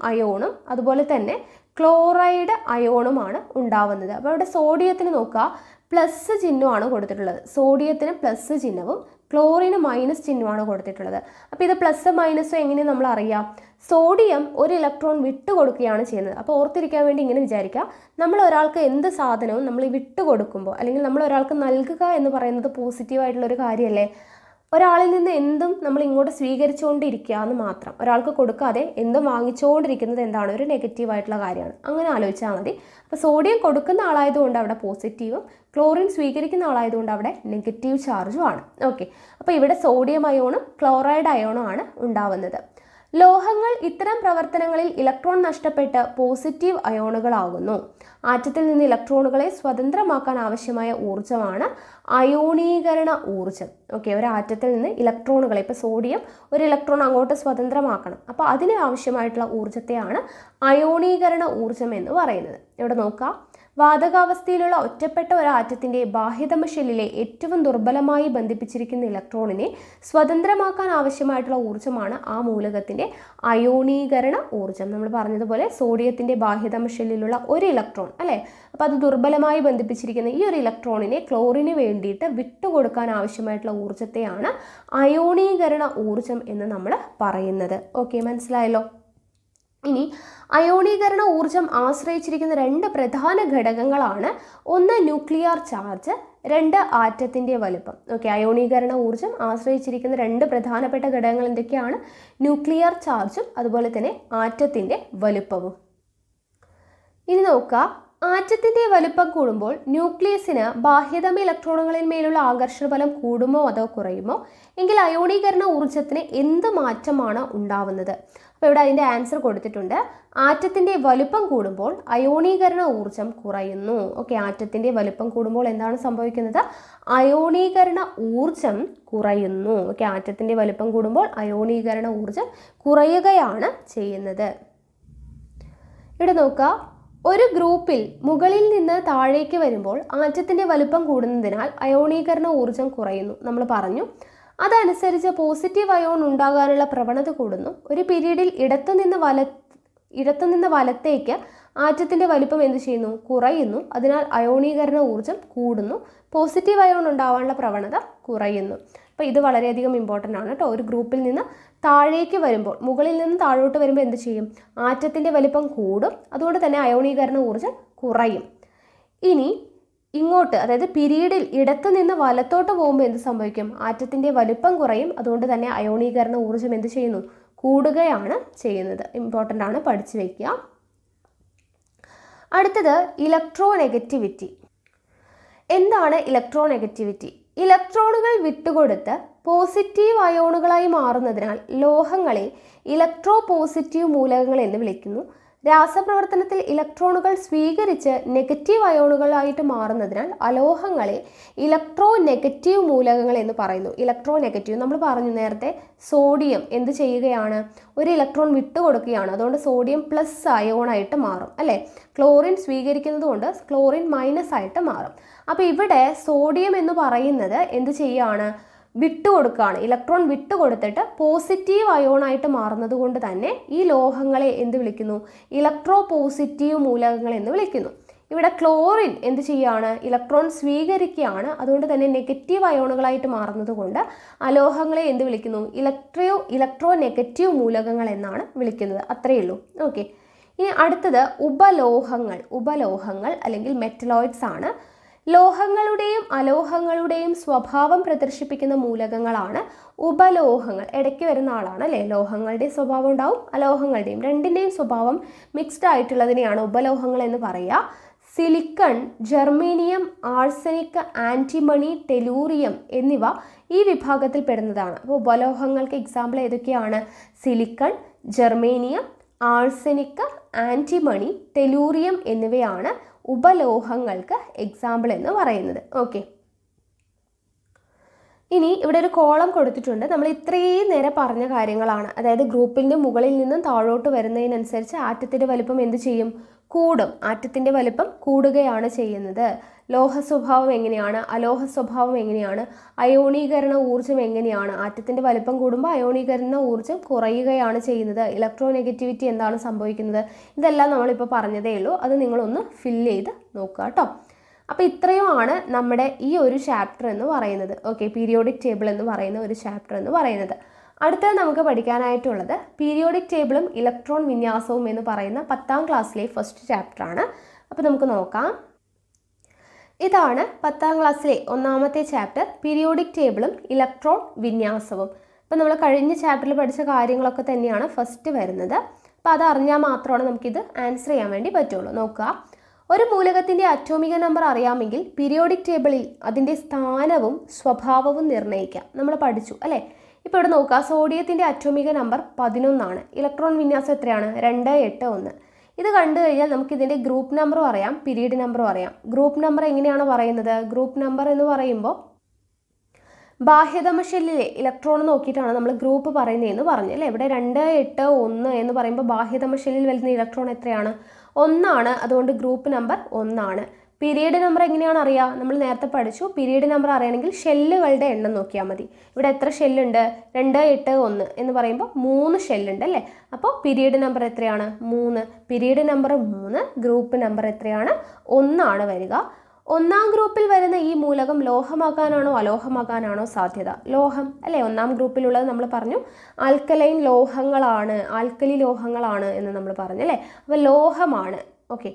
അയോണും അതുപോലെ തന്നെ ക്ലോറൈഡ് അയോണുമാണ് ഉണ്ടാവുന്നത്. അപ്പോൾ ഇവിടെ സോഡിയത്തിന് നോക്കുക, പ്ലസ് ചിഹ്നമാണ് കൊടുത്തിട്ടുള്ളത്. സോഡിയത്തിന് പ്ലസ് ചിഹ്നവും ക്ലോറിന് മൈനസ് ചിഹ്നമാണ് കൊടുത്തിട്ടുള്ളത്. അപ്പോൾ ഇത് പ്ലസ് മൈനസും എങ്ങനെ നമ്മൾ അറിയാം? സോഡിയം ഒരു ഇലക്ട്രോൺ വിട്ടുകൊടുക്കുകയാണ് ചെയ്യുന്നത്. അപ്പോൾ ഓർത്തിരിക്കാൻ വേണ്ടി ഇങ്ങനെ വിചാരിക്കുക, നമ്മൾ ഒരാൾക്ക് എന്ത് സാധനവും നമ്മൾ വിട്ടുകൊടുക്കുമ്പോൾ അല്ലെങ്കിൽ നമ്മൾ ഒരാൾക്ക് നൽകുക എന്ന് പറയുന്നത് പോസിറ്റീവായിട്ടുള്ളൊരു കാര്യമല്ലേ. ഒരാളിൽ നിന്ന് എന്തും നമ്മൾ ഇങ്ങോട്ട് സ്വീകരിച്ചുകൊണ്ടിരിക്കുക എന്ന് മാത്രം. ഒരാൾക്ക് കൊടുക്കാതെ എന്തും വാങ്ങിച്ചുകൊണ്ടിരിക്കുന്നത് എന്താണ്? ഒരു നെഗറ്റീവായിട്ടുള്ള കാര്യമാണ്. അങ്ങനെ ആലോചിച്ചാൽ മതി. അപ്പോൾ സോഡിയം കൊടുക്കുന്ന ആളായതുകൊണ്ട് അവിടെ പോസിറ്റീവും ക്ലോറിൻ സ്വീകരിക്കുന്ന ആളായതുകൊണ്ട് അവിടെ നെഗറ്റീവ് ചാർജും ആണ്. ഓക്കെ, അപ്പോൾ ഇവിടെ സോഡിയം അയോണും ക്ലോറൈഡ് അയോണും ആണ് ഉണ്ടാവുന്നത്. ലോഹങ്ങൾ ഇത്തരം പ്രവർത്തനങ്ങളിൽ ഇലക്ട്രോൺ നഷ്ടപ്പെട്ട് പോസിറ്റീവ് അയോണുകളാകുന്നു. ആറ്റത്തിൽ നിന്ന് ഇലക്ട്രോണുകളെ സ്വതന്ത്രമാക്കാൻ ആവശ്യമായ ഊർജ്ജമാണ് അയോണീകരണ ഊർജ്ജം. ഓക്കെ, ഒരു ആറ്റത്തിൽ നിന്ന് ഇലക്ട്രോണുകളെ, ഇപ്പോൾ സോഡിയം ഒരു ഇലക്ട്രോൺ അങ്ങോട്ട് സ്വതന്ത്രമാക്കണം. അപ്പോൾ അതിന് ആവശ്യമായിട്ടുള്ള ഊർജ്ജത്തെയാണ് അയോണീകരണ ഊർജ്ജം എന്ന് പറയുന്നത്. ഇവിടെ നോക്കാം, വാതകാവസ്ഥയിലുള്ള ഒറ്റപ്പെട്ട ഒരു ആറ്റത്തിൻ്റെ ബാഹ്യതമ ഷെല്ലിലെ ഏറ്റവും ദുർബലമായി ബന്ധിപ്പിച്ചിരിക്കുന്ന ഇലക്ട്രോണിനെ സ്വതന്ത്രമാക്കാൻ ആവശ്യമായിട്ടുള്ള ഊർജ്ജമാണ് ആ മൂലകത്തിൻ്റെ അയോണീകരണ ഊർജ്ജം. നമ്മൾ പറഞ്ഞതുപോലെ സോഡിയത്തിൻ്റെ ബാഹ്യതമ ഷെല്ലിലുള്ള ഒരു ഇലക്ട്രോൺ അല്ലേ, അപ്പോൾ അത് ദുർബലമായി ബന്ധിപ്പിച്ചിരിക്കുന്ന ഈ ഒരു ഇലക്ട്രോണിനെ ക്ലോറിന് വേണ്ടിയിട്ട് വിട്ടുകൊടുക്കാൻ ആവശ്യമായിട്ടുള്ള ഊർജ്ജത്തെയാണ് അയോണീകരണ ഊർജ്ജം എന്ന് നമ്മൾ പറയുന്നത്. ഓക്കെ, മനസ്സിലായല്ലോ. ഇനി അയോണീകരണ ഊർജ്ജം ആശ്രയിച്ചിരിക്കുന്ന 2 പ്രധാന ഘടകങ്ങളാണ്. ഒന്ന് ന്യൂക്ലിയർ ചാർജ്, 2 ആറ്റത്തിൻ്റെ വലുപ്പം. ഓക്കെ, അയോണീകരണ ഊർജ്ജം ആശ്രയിച്ചിരിക്കുന്ന 2 പ്രധാനപ്പെട്ട ഘടകങ്ങൾ എന്തൊക്കെയാണ്? ന്യൂക്ലിയർ ചാർജും അതുപോലെ തന്നെ ആറ്റത്തിൻ്റെ വലുപ്പവും. ഇനി നോക്കുക, ആറ്റത്തിൻ്റെ വലുപ്പം കൂടുമ്പോൾ ന്യൂക്ലിയസിന് ബാഹ്യതമ ഇലക്ട്രോണുകളിൽ മേലുള്ള ആകർഷണ ബലം കൂടുമോ അതോ കുറയുമോ? എങ്കിൽ അയോണീകരണ ഊർജ്ജത്തിന് എന്ത് മാറ്റമാണ് ഉണ്ടാവുന്നത്? അപ്പോൾ ഇവിടെ അതിൻ്റെ ആൻസർ കൊടുത്തിട്ടുണ്ട്. ആറ്റത്തിൻ്റെ വലുപ്പം കൂടുമ്പോൾ അയോണീകരണ ഊർജ്ജം കുറയുന്നു. ഓക്കെ, ആറ്റത്തിൻ്റെ വലുപ്പം കൂടുമ്പോൾ എന്താണ് സംഭവിക്കുന്നത്? അയോണീകരണ ഊർജ്ജം കുറയുന്നു. ഓക്കെ, ആറ്റത്തിൻ്റെ വലുപ്പം കൂടുമ്പോൾ അയോണീകരണ ഊർജ്ജം കുറയുകയാണ് ചെയ്യുന്നത്. ഇവിടെ നോക്കുക, ഒരു ഗ്രൂപ്പിൽ മുകളിൽ നിന്ന് താഴേക്ക് വരുമ്പോൾ ആറ്റത്തിൻ്റെ വലുപ്പം കൂടുന്നതിനാൽ അയോണീകരണ ഊർജ്ജം കുറയുന്നു നമ്മൾ പറഞ്ഞു. അതനുസരിച്ച് പോസിറ്റീവ് അയോൺ ഉണ്ടാകാനുള്ള പ്രവണത കൂടുന്നു. ഒരു പീരീഡിൽ ഇടത്തുനിന്ന് വലത്തേക്ക് ആറ്റത്തിൻ്റെ വലിപ്പം എന്ത് ചെയ്യുന്നു? കുറയുന്നു. അതിനാൽ അയോണീകരണ ഊർജ്ജം കൂടുന്നു. പോസിറ്റീവ് അയോൺ ഉണ്ടാവാനുള്ള പ്രവണത കുറയുന്നു. അപ്പോൾ ഇത് വളരെയധികം ഇമ്പോർട്ടൻ്റ് ആണ് കേട്ടോ. ഒരു ഗ്രൂപ്പിൽ നിന്ന് താഴേക്ക് വരുമ്പോൾ, മുകളിൽ നിന്ന് താഴോട്ട് വരുമ്പോൾ എന്ത് ചെയ്യും? ആറ്റത്തിൻ്റെ വലിപ്പം കൂടും. അതുകൊണ്ട് തന്നെ അയോണീകരണ ഊർജ്ജം കുറയും. ഇനി ഇങ്ങോട്ട്, അതായത് പിരീഡിൽ ഇടത്ത് നിന്ന് വലത്തോട്ട് പോകുമ്പോൾ എന്ത് സംഭവിക്കും? ആറ്റത്തിൻ്റെ വലിപ്പം കുറയും. അതുകൊണ്ട് തന്നെ അയോണീകരണ ഊർജ്ജം എന്ത് ചെയ്യുന്നു? കൂടുകയാണ് ചെയ്യുന്നത്. ഇമ്പോർട്ടൻ്റ് ആണ്, പഠിച്ചു വയ്ക്കുക. അടുത്തത് ഇലക്ട്രോനെഗറ്റിവിറ്റി. എന്താണ് ഇലക്ട്രോനെഗറ്റിവിറ്റി? ഇലക്ട്രോണുകൾ വിട്ടുകൊടുത്ത് പോസിറ്റീവ് അയോണുകളായി മാറുന്നതിനാൽ ലോഹങ്ങളെ ഇലക്ട്രോ പോസിറ്റീവ് മൂലകങ്ങൾ എന്ന് വിളിക്കുന്നു. രാസപ്രവർത്തനത്തിൽ ഇലക്ട്രോണുകൾ സ്വീകരിച്ച് നെഗറ്റീവ് അയോണുകളായിട്ട് മാറുന്നതിനാൽ അലോഹങ്ങളെ ഇലക്ട്രോ നെഗറ്റീവ് മൂലകങ്ങൾ എന്ന് പറയുന്നു. ഇലക്ട്രോ നെഗറ്റീവ് നമ്മൾ പറഞ്ഞു നേരത്തെ, സോഡിയം എന്ത് ചെയ്യുകയാണ്? ഒരു ഇലക്ട്രോൺ വിട്ടുകൊടുക്കുകയാണ്. അതുകൊണ്ട് സോഡിയം പ്ലസ് അയോണായിട്ട് മാറും അല്ലേ? ക്ലോറിൻ സ്വീകരിക്കുന്നത് കൊണ്ട് ക്ലോറിൻ മൈനസ് ആയിട്ട് മാറും. അപ്പോൾ ഇവിടെ സോഡിയം എന്ന് പറയുന്നത് എന്ത് ചെയ്യുകയാണ്? വിട്ടുകൊടുക്കുകയാണ്. ഇലക്ട്രോൺ വിട്ടുകൊടുത്തിട്ട് പോസിറ്റീവ് അയോണായിട്ട് മാറുന്നത് കൊണ്ട് തന്നെ ഈ ലോഹങ്ങളെ എന്ത് വിളിക്കുന്നു? ഇലക്ട്രോ പോസിറ്റീവ് മൂലകങ്ങൾ എന്ന് വിളിക്കുന്നു. ഇവിടെ ക്ലോറിൻ എന്ത് ചെയ്യുകയാണ്? ഇലക്ട്രോൺ സ്വീകരിക്കുകയാണ്. അതുകൊണ്ട് തന്നെ നെഗറ്റീവ് അയോണുകളായിട്ട് മാറുന്നത് കൊണ്ട് അലോഹങ്ങളെ എന്ത് വിളിക്കുന്നു? ഇലക്ട്രോ നെഗറ്റീവ് മൂലകങ്ങൾ എന്നാണ് വിളിക്കുന്നത്. അത്രയേ ഉള്ളൂ. ഓക്കെ. ഇനി അടുത്തത് ഉപലോഹങ്ങൾ അല്ലെങ്കിൽ മെറ്റലോയിഡ്സ് ആണ്. ലോഹങ്ങളുടെയും അലോഹങ്ങളുടെയും സ്വഭാവം പ്രദർശിപ്പിക്കുന്ന മൂലകങ്ങളാണ് ഉപലോഹങ്ങൾ. ഇടയ്ക്ക് വരുന്ന ആളാണ് അല്ലേ? ലോഹങ്ങളുടെയും സ്വഭാവം ഉണ്ടാവും, അലോഹങ്ങളുടെയും, രണ്ടിൻ്റെയും സ്വഭാവം മിക്സ്ഡ് ആയിട്ടുള്ളതിനെയാണ് ഉപലോഹങ്ങൾ എന്ന് പറയുക. Silicon, germanium, arsenic, antimony, tellurium എന്നിവ ഈ വിഭാഗത്തിൽ പെടുന്നതാണ്. അപ്പോൾ ഉപലോഹങ്ങൾക്ക് എക്സാമ്പിൾ ഏതൊക്കെയാണ്? Silicon, germanium, arsenic, antimony, tellurium എന്നിവയാണ് ഉപലോഹങ്ങൾക്ക് എക്സാമ്പിൾ എന്ന് പറയുന്നത്. ഓക്കെ. ഇനി ഇവിടെ ഒരു കോളം കൊടുത്തിട്ടുണ്ട്. നമ്മൾ ഇത്രയും നേരം പറഞ്ഞ കാര്യങ്ങളാണ്. അതായത് ഗ്രൂപ്പിൻ്റെ മുകളിൽ നിന്നും താഴോട്ട് വരുന്നതിനനുസരിച്ച് ആറ്റത്തിൻ്റെ വലിപ്പം എന്ത് ചെയ്യും? കൂടും. ആറ്റത്തിൻ്റെ വലിപ്പം കൂടുകയാണ് ചെയ്യുന്നത്. ലോഹ സ്വഭാവം എങ്ങനെയാണ്? അലോഹ സ്വഭാവം എങ്ങനെയാണ്? അയോണീകരണ ഊർജ്ജം എങ്ങനെയാണ്? ആറ്റത്തിൻ്റെ വലിപ്പം കൂടുമ്പോൾ അയോണീകരണ ഊർജ്ജം കുറയുകയാണ് ചെയ്യുന്നത്. ഇലക്ട്രോനെഗറ്റിവിറ്റി എന്താണ് സംഭവിക്കുന്നത്? ഇതെല്ലാം നമ്മളിപ്പോൾ പറഞ്ഞതേ ഉള്ളൂ. അത് നിങ്ങളൊന്ന് ഫില്ല് ചെയ്ത് നോക്കുക കേട്ടോ. അപ്പോൾ ഇത്രയുമാണ് നമ്മുടെ ഈ ഒരു ചാപ്റ്റർ എന്ന് പറയുന്നത്. ഓക്കെ, പീരിയോഡിക് ടേബിൾ എന്ന് പറയുന്ന ഒരു ചാപ്റ്റർ എന്ന് പറയുന്നത്. അടുത്തത് നമുക്ക് പഠിക്കാനായിട്ടുള്ളത് പീരിയോഡിക് ടേബിളും ഇലക്ട്രോൺ വിന്യാസവും എന്ന് പറയുന്ന 10ാം ക്ലാസ്സിലെ ഫസ്റ്റ് ചാപ്റ്ററാണ്. അപ്പോൾ നമുക്ക് നോക്കാം. ഇതാണ് 10ാം ക്ലാസ്സിലെ ഒന്നാമത്തെ ചാപ്റ്റർ, പീരിയോഡിക് ടേബിളും ഇലക്ട്രോൺ വിന്യാസവും. അപ്പോൾ നമ്മൾ കഴിഞ്ഞ ചാപ്റ്ററിൽ പഠിച്ച കാര്യങ്ങളൊക്കെ തന്നെയാണ് ഫസ്റ്റ് വരുന്നത്. അപ്പോൾ അത് അറിഞ്ഞാൽ മാത്രമാണ് നമുക്കിത് ആൻസർ ചെയ്യാൻ വേണ്ടി പറ്റുള്ളൂ. നോക്കുക. ഒരു മൂലകത്തിൻ്റെ അറ്റോമിക നമ്പർ അറിയാമെങ്കിൽ പീരിയോഡിക് ടേബിളിൽ അതിൻ്റെ സ്ഥാനവും സ്വഭാവവും നിർണ്ണയിക്കാം. നമ്മൾ പഠിച്ചു അല്ലേ? ഇപ്പോൾ ഇവിടെ നോക്കുക. സോഡിയത്തിൻ്റെ അറ്റോമിക നമ്പർ 11 ഇലക്ട്രോൺ വിന്യാസം എത്രയാണ്? 281. ഇത് കണ്ടു കഴിഞ്ഞാൽ നമുക്കിതിൻ്റെ ഗ്രൂപ്പ് നമ്പറും അറിയാം, പീരീഡ് നമ്പറും അറിയാം. ഗ്രൂപ്പ് നമ്പർ എങ്ങനെയാണ് പറയുന്നത്? ഗ്രൂപ്പ് നമ്പർ എന്ന് പറയുമ്പോൾ ബാഹ്യതമ ഷെല്ലിലെ ഇലക്ട്രോൺ നോക്കിയിട്ടാണ് നമ്മൾ ഗ്രൂപ്പ് പറയുന്നതെന്ന് പറഞ്ഞു അല്ലേ? ഇവിടെ 281 എന്ന് പറയുമ്പോൾ ബാഹ്യതമ ഷെല്ലിൽ വരുന്ന ഇലക്ട്രോൺ എത്രയാണ്? 1. അതുകൊണ്ട് ഗ്രൂപ്പ് നമ്പർ 1. പീരീഡ് നമ്പർ എങ്ങനെയാണ് അറിയുക? നമ്മൾ നേരത്തെ പഠിച്ചു. പീരീഡ് നമ്പർ അറിയണമെങ്കിൽ ഷെല്ലുകളുടെ എണ്ണം നോക്കിയാൽ മതി. ഇവിടെ എത്ര ഷെല്ലുണ്ട്? 281 എന്ന് പറയുമ്പോൾ 3 ഷെല്ലുണ്ട് അല്ലേ? അപ്പോൾ പീരീഡ് നമ്പർ എത്രയാണ്? 3. പീരീഡ് നമ്പർ 3, ഗ്രൂപ്പ് നമ്പർ എത്രയാണ്? 1 വരിക. 1ാം ഗ്രൂപ്പിൽ വരുന്ന ഈ മൂലകം ലോഹമാകാനാണോ അലോഹമാകാനാണോ സാധ്യത? ലോഹം അല്ലേ? 1ാം ഗ്രൂപ്പിലുള്ളത് നമ്മൾ പറഞ്ഞു ആൽക്കലൈൻ ലോഹങ്ങളാണ്, ആൽക്കലി ലോഹങ്ങളാണ് എന്ന് നമ്മൾ പറഞ്ഞു അല്ലേ? അപ്പോൾ ലോഹമാണ്. ഓക്കെ.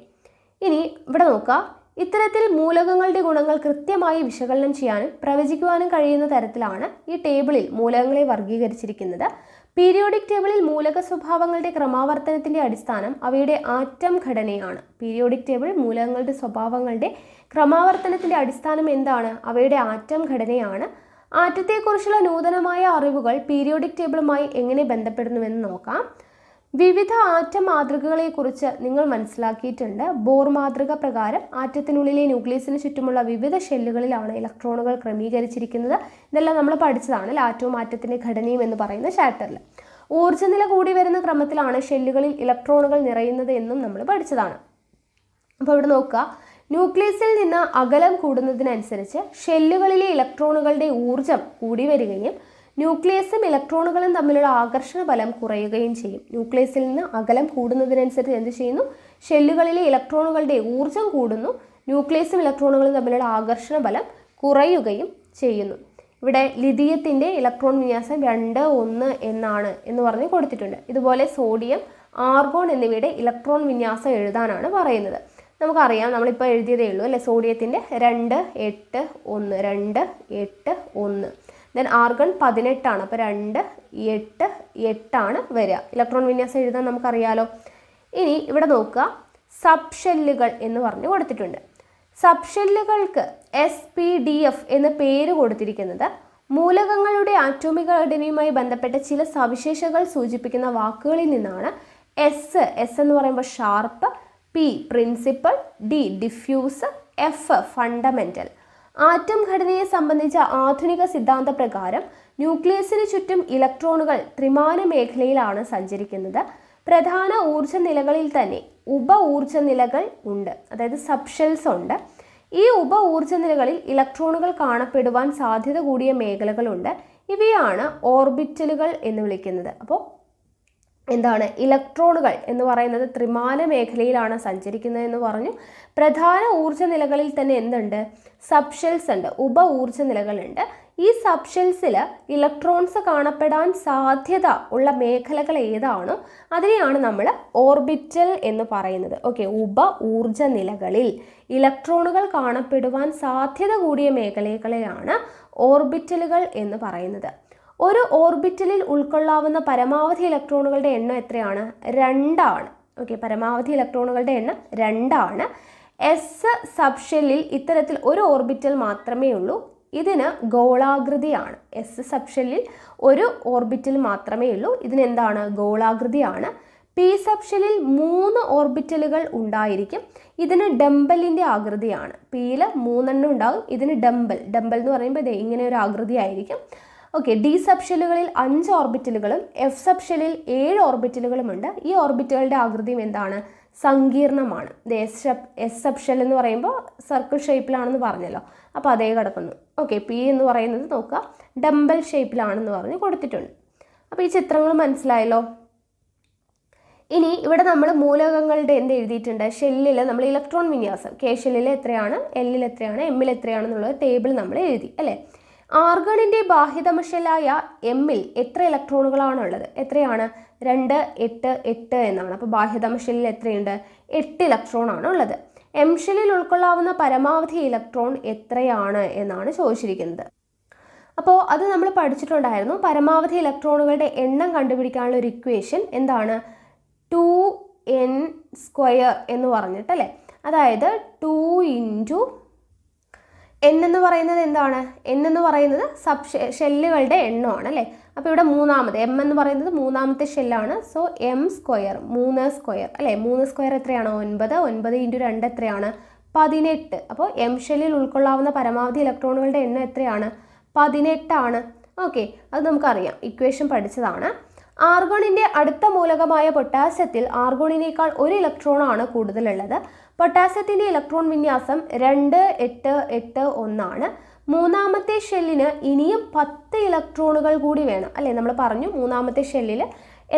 ഇനി ഇവിടെ നോക്കുക. ഇത്തരത്തിൽ മൂലകങ്ങളുടെ ഗുണങ്ങൾ കൃത്യമായി വിശകലനം ചെയ്യാനും പ്രവചിക്കുവാനും കഴിയുന്ന തരത്തിലാണ് ഈ ടേബിളിൽ മൂലകങ്ങളെ വർഗീകരിച്ചിരിക്കുന്നത്. പീരിയോഡിക് ടേബിളിൽ മൂലക സ്വഭാവങ്ങളുടെ ക്രമാവർത്തനത്തിൻ്റെ അടിസ്ഥാനം അവയുടെ ആറ്റം ഘടനയാണ്. പീരിയോഡിക് ടേബിൾ മൂലകങ്ങളുടെ സ്വഭാവങ്ങളുടെ ക്രമാവർത്തനത്തിൻ്റെ അടിസ്ഥാനം എന്താണ്? അവയുടെ ആറ്റം ഘടനയാണ്. ആറ്റത്തെക്കുറിച്ചുള്ള നൂതനമായ അറിവുകൾ പീരിയോഡിക് ടേബിളുമായി എങ്ങനെ ബന്ധപ്പെടുന്നുവെന്ന് നോക്കാം. വിവിധ ആറ്റം മാതൃകകളെക്കുറിച്ച് നിങ്ങൾ മനസ്സിലാക്കിയിട്ടുണ്ട്. ബോർ മാതൃക പ്രകാരം ആറ്റത്തിനുള്ളിലെ ന്യൂക്ലിയസിന് ചുറ്റുമുള്ള വിവിധ ഷെല്ലുകളിലാണ് ഇലക്ട്രോണുകൾ ക്രമീകരിച്ചിരിക്കുന്നത്. ഇതെല്ലാം നമ്മൾ പഠിച്ചതാണ് ആറ്റവും ആറ്റത്തിൻ്റെ ഘടനയും എന്ന് പറയുന്ന ചാപ്റ്ററിൽ. ഊർജ്ജനില കൂടി വരുന്ന ക്രമത്തിലാണ് ഷെല്ലുകളിൽ ഇലക്ട്രോണുകൾ നിറയുന്നത് എന്നും നമ്മൾ പഠിച്ചതാണ്. അപ്പോൾ ഇവിടെ നോക്കുക. ന്യൂക്ലിയസിൽ നിന്ന് അകലം കൂടുന്നതിനനുസരിച്ച് ഷെല്ലുകളിലെ ഇലക്ട്രോണുകളുടെ ഊർജ്ജം കൂടി വരികയും ന്യൂക്ലിയസും ഇലക്ട്രോണുകളും തമ്മിലുള്ള ആകർഷണ ബലം കുറയുകയും ചെയ്യും. ന്യൂക്ലിയസിൽ നിന്ന് അകലം കൂടുന്നതിനനുസരിച്ച് എന്ത് ചെയ്യുന്നു? ഷെല്ലുകളിലെ ഇലക്ട്രോണുകളുടെ ഊർജ്ജം കൂടുന്നു. ന്യൂക്ലിയസും ഇലക്ട്രോണുകളും തമ്മിലുള്ള ആകർഷണ ബലം കുറയുകയും ചെയ്യുന്നു. ഇവിടെ ലിഥിയത്തിൻ്റെ ഇലക്ട്രോൺ വിന്യാസം 2, 1 എന്നാണ് എന്ന് പറഞ്ഞ് കൊടുത്തിട്ടുണ്ട്. ഇതുപോലെ സോഡിയം, ആർഗോൺ എന്നിവയുടെ ഇലക്ട്രോൺ വിന്യാസം എഴുതാനാണ് പറയുന്നത്. നമുക്കറിയാം, നമ്മളിപ്പോൾ എഴുതിയതേ ഉള്ളൂ അല്ലേ, സോഡിയത്തിൻ്റെ 2, 8, 1, 2, 8, 1. ദെൻ ആർഗൺ 18 ആണ്. അപ്പോൾ 2, 8, 8 ആണ് വരിക. ഇലക്ട്രോൺ വിന്യാസം എഴുതാൻ നമുക്കറിയാലോ. ഇനി ഇവിടെ നോക്കുക, സബ് ഷെല്ലുകൾ എന്ന് പറഞ്ഞ് കൊടുത്തിട്ടുണ്ട്. സബ് ഷെല്ലുകൾക്ക് SPDF എന്ന പേര് കൊടുത്തിരിക്കുന്നത് മൂലകങ്ങളുടെ ആറ്റോമിക ഘടനയുമായി ബന്ധപ്പെട്ട ചില സവിശേഷതകൾ സൂചിപ്പിക്കുന്ന വാക്കുകളിൽ നിന്നാണ്. എസ് എന്ന് പറയുമ്പോൾ sharp, P principal, D diffuse, F fundamental. Atom ഘടനയെ സംബന്ധിച്ച ആധുനിക സിദ്ധാന്ത പ്രകാരം ന്യൂക്ലിയസിന് ചുറ്റും ഇലക്ട്രോണുകൾ ത്രിമാന മേഖലയിലാണ് സഞ്ചരിക്കുന്നത്. പ്രധാന ഊർജ്ജ നിലകളിൽ തന്നെ ഉപ ഊർജ്ജ നിലകൾ ഉണ്ട്, അതായത് സബ്ഷെൽസ് ഉണ്ട്. ഈ ഉപ ഊർജ്ജ നിലകളിൽ ഇലക്ട്രോണുകൾ കാണപ്പെടുവാൻ സാധ്യത കൂടിയ മേഖലകളുണ്ട്. ഇവയാണ് ഓർബിറ്റലുകൾ എന്ന് വിളിക്കുന്നത്. അപ്പോൾ എന്താണ്? ഇലക്ട്രോണുകൾ എന്ന് പറയുന്നത് ത്രിമാന മേഖലയിലാണ് സഞ്ചരിക്കുന്നത് എന്ന് പറഞ്ഞു. പ്രധാന ഊർജ്ജ നിലകളിൽ തന്നെ എന്തുണ്ട്? സബ്ഷെൽസ് ഉണ്ട്, ഉപ ഊർജ്ജ നിലകളുണ്ട്. ഈ സബ്ഷെൽസിൽ ഇലക്ട്രോൺസ് കാണപ്പെടാൻ സാധ്യത ഉള്ള മേഖലകൾ ഏതാണോ അതിനെയാണ് നമ്മൾ ഓർബിറ്റൽ എന്ന് പറയുന്നത്. ഓക്കെ, ഉപ ഊർജ്ജ നിലകളിൽ ഇലക്ട്രോണുകൾ കാണപ്പെടുവാൻ സാധ്യത കൂടിയ മേഖലകളെയാണ് ഓർബിറ്റലുകൾ എന്ന് പറയുന്നത്. ഒരു ഓർബിറ്റലിൽ ഉൾക്കൊള്ളാവുന്ന പരമാവധി ഇലക്ട്രോണുകളുടെ എണ്ണം എത്രയാണ്? 2 ആണ്. ഓക്കെ, പരമാവധി ഇലക്ട്രോണുകളുടെ എണ്ണം 2 ആണ്. എസ് സബ്ഷെല്ലിൽ ഇത്തരത്തിൽ ഒരു ഓർബിറ്റൽ മാത്രമേ ഉള്ളൂ. ഇതിന് ഗോളാകൃതിയാണ്. എസ് സബ്ഷെല്ലിൽ ഒരു ഓർബിറ്റൽ മാത്രമേ ഉള്ളൂ. ഇതിനെന്താണ്? ഗോളാകൃതിയാണ്. പി സബ്ഷെല്ലിൽ 3 ഓർബിറ്റലുകൾ ഉണ്ടായിരിക്കും. ഇതിന് ഡംബലിൻ്റെ ആകൃതിയാണ്. പിയിൽ 3 എണ്ണം ഉണ്ടാകും. ഇതിന് ഡംബൽ എന്ന് പറയുമ്പോൾ ഇങ്ങനെ ഒരു ആകൃതി ആയിരിക്കും. ഓക്കെ, ഡി സബ്ഷെല്ലുകളിൽ 5 ഓർബിറ്റലുകളും എഫ് സബ്ഷെല്ലിൽ 7 ഓർബിറ്റലുകളും ഉണ്ട്. ഈ ഓർബിറ്റുകളുടെ ആകൃതിയും എന്താണ്? സങ്കീർണമാണ്. എസ് സബ്ഷെൽ എന്ന് പറയുമ്പോൾ സർക്കിൾ ഷേപ്പിലാണെന്ന് പറഞ്ഞല്ലോ, അപ്പോൾ അതേ കിടക്കുന്നു. ഓക്കെ, പി എന്ന് പറയുന്നത് നോക്കുക, ഡംബൽ ഷേപ്പിലാണെന്ന് പറഞ്ഞ് കൊടുത്തിട്ടുണ്ട്. അപ്പോൾ ഈ ചിത്രങ്ങൾ മനസ്സിലായല്ലോ. ഇനി ഇവിടെ നമ്മൾ മൂലകങ്ങളുടെ എന്ത് എഴുതിയിട്ടുണ്ട്? ഷെല്ലിൽ നമ്മൾ ഇലക്ട്രോൺ വിന്യാസം കെ ഷെല്ലിൽ എത്രയാണ്, എല്ലിൽ എത്രയാണ്, എമ്മിൽ എത്രയാണെന്നുള്ളത് ടേബിൾ നമ്മൾ എഴുതി അല്ലേ. ആർഗണിൻ്റെ ബാഹ്യതമ ഷെല്ലായ എമ്മിൽ എത്ര ഇലക്ട്രോണുകളാണുള്ളത്? എത്രയാണ്? 2, 8, 8 എന്നാണ്. അപ്പോൾ ബാഹ്യതമ ഷെല്ലിൽ എത്രയുണ്ട്? 8 ഇലക്ട്രോൺ ആണ് ഉള്ളത്. എം ഷെല്ലിൽ ഉൾക്കൊള്ളാവുന്ന പരമാവധി ഇലക്ട്രോൺ എത്രയാണ് എന്നാണ് ചോദിച്ചിരിക്കുന്നത്. അപ്പോൾ അത് നമ്മൾ പഠിച്ചിട്ടുണ്ടായിരുന്നു. പരമാവധി ഇലക്ട്രോണുകളുടെ എണ്ണം കണ്ടുപിടിക്കാനുള്ള ഒരു ഇക്വേഷൻ എന്താണ്? 2n² എന്ന് പറഞ്ഞിട്ടല്ലേ. അതായത് 2 n എന്ന് പറയുന്നത് എന്താണ്? n എന്ന് പറയുന്നത് ഷെല്ലുകളുടെ എണ്ണമാണ് അല്ലേ. അപ്പോൾ ഇവിടെ മൂന്നാമത് എം എന്ന് പറയുന്നത് മൂന്നാമത്തെ ഷെല്ലാണ്. സോ m² 3² അല്ലേ. 3² എത്രയാണ്? 9. 9 × 2 എത്രയാണ്? 18. അപ്പോൾ എം ഷെല്ലിൽ ഉൾക്കൊള്ളാവുന്ന പരമാവധി ഇലക്ട്രോണുകളുടെ എണ്ണം എത്രയാണ്? 18 ആണ്. ഓക്കെ, അത് നമുക്കറിയാം, ഇക്വേഷൻ പഠിച്ചതാണ്. ആർഗോണിൻ്റെ അടുത്ത മൂലകമായ പൊട്ടാസ്യത്തിൽ ആർഗോണിനേക്കാൾ 1 ഇലക്ട്രോണാണ് കൂടുതലുള്ളത്. പൊട്ടാസ്യത്തിൻ്റെ ഇലക്ട്രോൺ വിന്യാസം 2, 8, 8, 1 ആണ്. മൂന്നാമത്തെ ഷെല്ലിന് ഇനിയും 10 ഇലക്ട്രോണുകൾ കൂടി വേണം അല്ലേ. നമ്മൾ പറഞ്ഞു മൂന്നാമത്തെ ഷെല്ലിൽ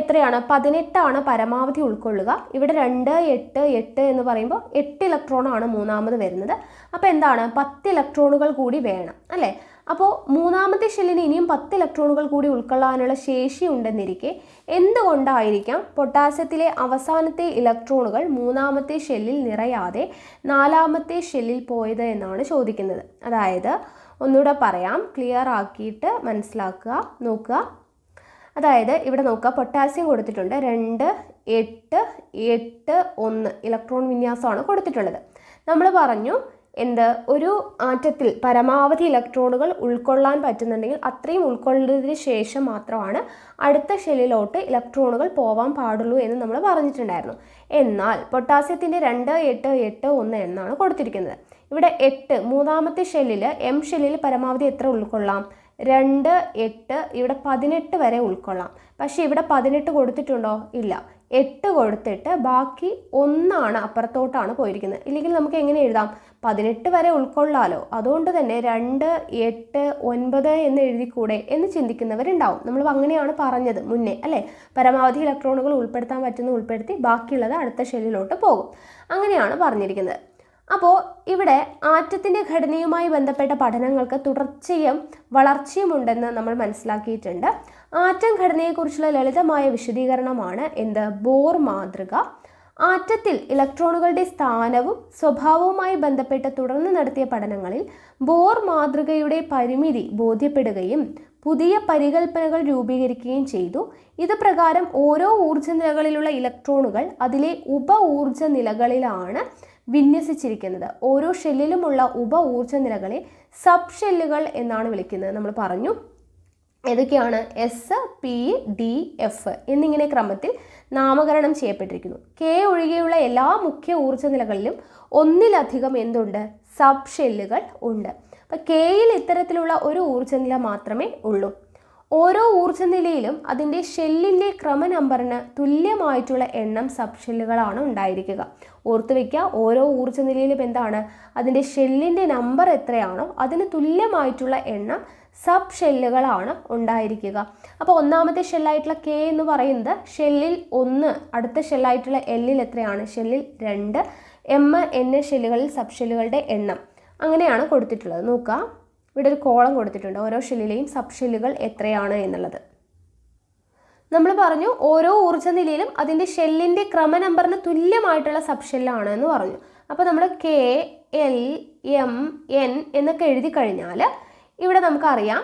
എത്രയാണ്? 18 ആണ് പരമാവധി ഉൾക്കൊള്ളുക. ഇവിടെ 2, 8, 8 എന്ന് പറയുമ്പോൾ 8 ഇലക്ട്രോണാണ് മൂന്നാമത് വരുന്നത്. അപ്പോൾ എന്താണ്? 10 ഇലക്ട്രോണുകൾ കൂടി വേണം അല്ലേ. അപ്പോൾ മൂന്നാമത്തെ ഷെല്ലിന് ഇനിയും 10 ഇലക്ട്രോണുകൾ കൂടി ഉൾക്കൊള്ളാനുള്ള ശേഷി ഉണ്ടെന്നിരിക്കെ എന്തുകൊണ്ടായിരിക്കാം പൊട്ടാസ്യത്തിലെ അവസാനത്തെ ഇലക്ട്രോണുകൾ മൂന്നാമത്തെ ഷെല്ലിൽ നിറയാതെ 4ാമത്തെ ഷെല്ലിൽ പോയത് എന്നാണ് ചോദിക്കുന്നത്. അതായത് ഒന്നുകൂടെ പറയാം, ക്ലിയർ ആക്കിയിട്ട് മനസ്സിലാക്കുക, നോക്കുക. അതായത് ഇവിടെ നോക്കുക, പൊട്ടാസ്യം കൊടുത്തിട്ടുണ്ട് 2, 8, 8, 1 ഇലക്ട്രോൺ വിന്യാസമാണ് കൊടുത്തിട്ടുള്ളത്. നമ്മൾ പറഞ്ഞു ഒരു ആറ്റത്തിൽ പരമാവധി ഇലക്ട്രോണുകൾ ഉൾക്കൊള്ളാൻ പറ്റുന്നുണ്ടെങ്കിൽ അത്രയും ഉൾക്കൊള്ളുന്നതിന് ശേഷം മാത്രമാണ് അടുത്ത ഷെല്ലിലോട്ട് ഇലക്ട്രോണുകൾ പോവാൻ പാടുള്ളൂ എന്ന് നമ്മൾ പറഞ്ഞിട്ടുണ്ടായിരുന്നു. എന്നാൽ പൊട്ടാസ്യത്തിൻ്റെ 2, 8, 8, 1 എന്നാണ് കൊടുത്തിരിക്കുന്നത്. ഇവിടെ 8 മൂന്നാമത്തെ ഷെല്ലിൽ എം ഷെല്ലിൽ പരമാവധി എത്ര ഉൾക്കൊള്ളാം? 2, 8, ഇവിടെ 18 വരെ ഉൾക്കൊള്ളാം. പക്ഷേ ഇവിടെ 18 കൊടുത്തിട്ടുണ്ടോ? ഇല്ല. 8 കൊടുത്തിട്ട് ബാക്കി 1 അപ്പുറത്തോട്ടാണ് പോയിരിക്കുന്നത്. ഇല്ലെങ്കിൽ നമുക്ക് എങ്ങനെ എഴുതാം? 18 വരെ ഉൾക്കൊള്ളാലോ. അതുകൊണ്ട് തന്നെ 2, 8, 9 എന്ന് എഴുതിക്കൂടെ എന്ന് ചിന്തിക്കുന്നവരുണ്ടാവും. നമ്മൾ അങ്ങനെയാണ് പറഞ്ഞത് മുന്നേ അല്ലേ? പരമാവധി ഇലക്ട്രോണുകൾ ഉൾപ്പെടുത്താൻ പറ്റുന്ന ഉൾപ്പെടുത്തി ബാക്കിയുള്ളത് അടുത്ത ഷെല്ലിലോട്ട് പോകും. അങ്ങനെയാണ് പറഞ്ഞിരിക്കുന്നത്. അപ്പോൾ ഇവിടെ ആറ്റത്തിൻ്റെ ഘടനയുമായി ബന്ധപ്പെട്ട പഠനങ്ങൾക്ക് തുടർച്ചയും വളർച്ചയും ഉണ്ടെന്ന് നമ്മൾ മനസ്സിലാക്കിയിട്ടുണ്ട്. ആറ്റം ഘടനയെക്കുറിച്ചുള്ള ലളിതമായ വിശദീകരണമാണ് എന്ത്? ബോർ മാതൃക. ആറ്റത്തിൽ ഇലക്ട്രോണുകളുടെ സ്ഥാനവും സ്വഭാവവുമായി ബന്ധപ്പെട്ട് തുടർന്ന് നടത്തിയ പഠനങ്ങളിൽ ബോർ മാതൃകയുടെ പരിമിതി ബോധ്യപ്പെടുകയും പുതിയ പരികൽപ്പനകൾ രൂപീകരിക്കുകയും ചെയ്തു. ഇത് പ്രകാരം ഓരോ ഊർജ്ജ നിലകളിലുള്ള ഇലക്ട്രോണുകൾ അതിലെ ഉപ ഊർജ്ജ നിലകളിലാണ് വിന്യസിച്ചിരിക്കുന്നത്. ഓരോ ഷെല്ലിലുമുള്ള ഉപ ഊർജ്ജ നിലകളെ സബ് ഷെല്ലുകൾ എന്നാണ് വിളിക്കുന്നത്. നമ്മൾ പറഞ്ഞു ഏതൊക്കെയാണ്? എസ്, പി, ഡി, എഫ് എന്നിങ്ങനെ ക്രമത്തിൽ നാമകരണം ചെയ്യപ്പെട്ടിരിക്കുന്നു. കെ ഒഴികെയുള്ള എല്ലാ മുഖ്യ ഊർജ്ജ നിലകളിലും ഒന്നിലധികം എന്തുണ്ട്? സബ് ഷെല്ലുകൾ ഉണ്ട്. അപ്പം കെയിൽ ഇത്തരത്തിലുള്ള ഒരു ഊർജ്ജ നില മാത്രമേ ഉള്ളൂ. ഓരോ ഊർജ്ജ നിലയിലും അതിൻ്റെ ഷെല്ലിൻ്റെ ക്രമ നമ്പറിന് തുല്യമായിട്ടുള്ള എണ്ണം സബ് ഷെല്ലുകളാണ് ഉണ്ടായിരിക്കുക. ഓർത്ത് വയ്ക്കുക, ഓരോ ഊർജ്ജ നിലയിലും എന്താണ്? അതിൻ്റെ ഷെല്ലിൻ്റെ നമ്പർ എത്രയാണോ അതിന് തുല്യമായിട്ടുള്ള എണ്ണം സബ് ഷെല്ലുകളാണ് ഉണ്ടായിരിക്കുക. അപ്പോൾ ഒന്നാമത്തെ ഷെല്ലായിട്ടുള്ള കെ എന്ന് പറയുന്നത് ഷെല്ലിൽ 1, അടുത്ത ഷെല്ലായിട്ടുള്ള എല്ലിൽ എത്രയാണ്? ഷെല്ലിൽ 2, എം, എൻ ഷെല്ലുകളിൽ സബ് ഷെല്ലുകളുടെ എണ്ണം അങ്ങനെയാണ് കൊടുത്തിട്ടുള്ളത്. നോക്കുക, ഇവിടെ ഒരു കോളം കൊടുത്തിട്ടുണ്ട്, ഓരോ ഷെല്ലിലെയും സബ് ഷെല്ലുകൾ എത്രയാണ് എന്നുള്ളത്. നമ്മൾ പറഞ്ഞു ഓരോ ഊർജ്ജ നിലയിലും അതിൻ്റെ ഷെല്ലിൻ്റെ ക്രമ നമ്പറിന് തുല്യമായിട്ടുള്ള സബ് ഷെല്ലാണ് എന്ന് പറഞ്ഞു. അപ്പോൾ നമ്മൾ കെ, എൽ, എം, എൻ എന്നൊക്കെ എഴുതി കഴിഞ്ഞാൽ ഇവിടെ നമുക്കറിയാം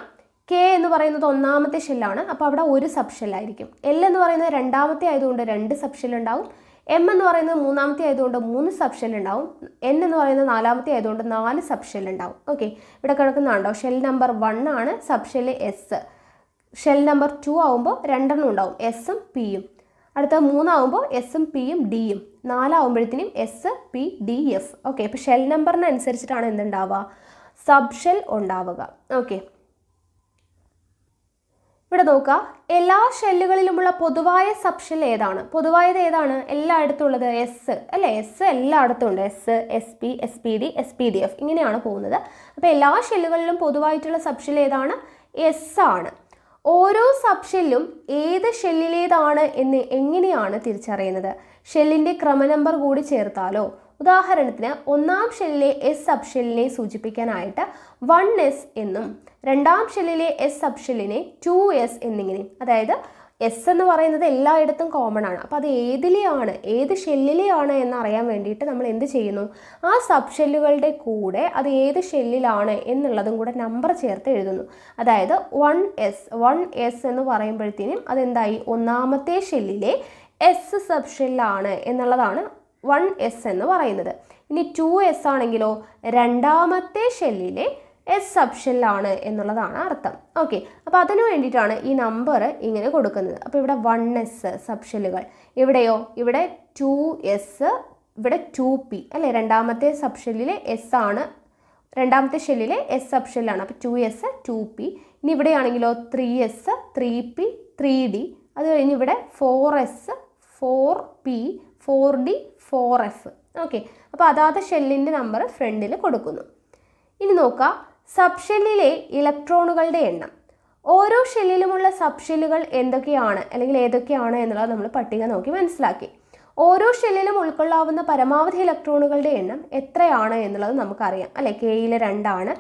കെ എന്ന് പറയുന്നത് ഒന്നാമത്തെ ഷെല്ലാണ്. അപ്പോൾ അവിടെ ഒരു സബ് ഷെല്ലായിരിക്കും. എൽ എന്ന് പറയുന്നത് രണ്ടാമത്തെ ആയതുകൊണ്ട് 2 സബ് ഷെൽ ഉണ്ടാവും. എം എന്ന് പറയുന്നത് മൂന്നാമത്തെ ആയതുകൊണ്ട് 3 സബ് ഷെൽ ഉണ്ടാവും. എൻ എന്ന് പറയുന്നത് നാലാമത്തെ ആയതുകൊണ്ട് 4 സബ് ഷെൽ ഉണ്ടാവും. ഓക്കെ, ഇവിടെ കിടക്കുന്നുണ്ടോ? ഷെൽ നമ്പർ 1 ആണ് sub shell S. Shell number 2 ആവുമ്പോൾ 2 ഉണ്ടാവും, എസും പിയും. അടുത്ത 3 ആവുമ്പോൾ എസും പിയും ഡിയും. 4 ആവുമ്പോഴത്തേനും S, P, D, F. Okay, അപ്പോൾ ഷെൽ നമ്പറിനനുസരിച്ചിട്ടാണ് എന്തുണ്ടാവുക? സബ് ഷെൽ ഉണ്ടാവുക. ഓക്കെ, ഇവിടെ നോക്കുക, എല്ലാ ഷെല്ലുകളിലുമുള്ള പൊതുവായ സബ് ഷെൽ ഏതാണ്? പൊതുവായത് ഏതാണ്? എല്ലായിടത്തും ഉള്ളത് എസ് അല്ലേ? എസ് എല്ലായിടത്തും ഉണ്ട്. S, S P, S P D, S P D F ഇങ്ങനെയാണ് പോകുന്നത്. അപ്പോൾ എല്ലാ ഷെല്ലുകളിലും പൊതുവായിട്ടുള്ള സബ് ഷെൽ ഏതാണ്? എസ് ആണ്. ഓരോ സബ് ഷെല്ലും ഏത് ഷെല്ലിലേതാണ് എന്ന് എങ്ങനെയാണ് തിരിച്ചറിയുന്നത്? ഷെല്ലിൻ്റെ ക്രമ നമ്പർ കൂടി ചേർത്താലോ? ഉദാഹരണത്തിന് ഒന്നാം ഷെല്ലിലെ എസ് സബ് ഷെല്ലിനെ സൂചിപ്പിക്കാനായിട്ട് 1s എന്നും രണ്ടാം ഷെല്ലിലെ എസ് സബ് ഷെല്ലിനെ 2s എന്നിങ്ങനെ. അതായത് എസ് എന്ന് പറയുന്നത് എല്ലായിടത്തും കോമൺ ആണ്. അപ്പോൾ അത് ഏതിലെയാണ്, ഏത് ഷെല്ലിലെയാണ് എന്നറിയാൻ വേണ്ടിയിട്ട് നമ്മൾ എന്ത് ചെയ്യുന്നു? ആ സബ് ഷെല്ലുകളുടെ കൂടെ അത് ഏത് ഷെല്ലിലാണ് എന്നുള്ളതും കൂടെ നമ്പർ ചേർത്ത് എഴുതുന്നു. അതായത് 1s എന്ന് പറയുമ്പോഴത്തേനും അതെന്തായി? ഒന്നാമത്തെ ഷെല്ലിലെ എസ് സബ് ഷെല്ലാണ് എന്നുള്ളതാണ് 1s എന്ന് പറയുന്നത്. ഇനി 2s ആണെങ്കിലോ രണ്ടാമത്തെ ഷെല്ലിലെ എസ് സബ് ഷെല്ലാണ് എന്നുള്ളതാണ് അർത്ഥം. ഓക്കെ, അപ്പോൾ അതിനു വേണ്ടിയിട്ടാണ് ഈ നമ്പർ ഇങ്ങനെ കൊടുക്കുന്നത്. അപ്പോൾ ഇവിടെ 1s സബ് ഷെല്ലുകൾ, ഇവിടെയോ ഇവിടെ 2s, ഇവിടെ 2p അല്ലേ? രണ്ടാമത്തെ സബ് ഷെല്ലിലെ എസ് ആണ്, രണ്ടാമത്തെ ഷെല്ലിലെ എസ് സബ് ഷെല്ലാണ്. അപ്പോൾ 2s, 2p. ഇനി ഇവിടെയാണെങ്കിലോ 3s, 3p, 3d. അത് കഴിഞ്ഞ് ഇവിടെ 4s, 4p, 4d, 4f. Okay, അപ്പോൾ അതാത് ഷെല്ലിൻ്റെ നമ്പർ ഫ്രണ്ടിൽ കൊടുക്കുന്നു. ഇനി നോക്കുക, സബ് ഷെല്ലിലെ ഇലക്ട്രോണുകളുടെ എണ്ണം. ഓരോ ഷെല്ലിലുമുള്ള സബ് ഷെല്ലുകൾ എന്തൊക്കെയാണ് അല്ലെങ്കിൽ ഏതൊക്കെയാണ് എന്നുള്ളത് നമ്മൾ പട്ടിക നോക്കി മനസ്സിലാക്കി. ഓരോ ഷെല്ലിലും ഉൾക്കൊള്ളാവുന്ന പരമാവധി ഇലക്ട്രോണുകളുടെ എണ്ണം എത്രയാണ് എന്നുള്ളത് നമുക്കറിയാം അല്ലേ? കെയിൽ 2 ആണ്,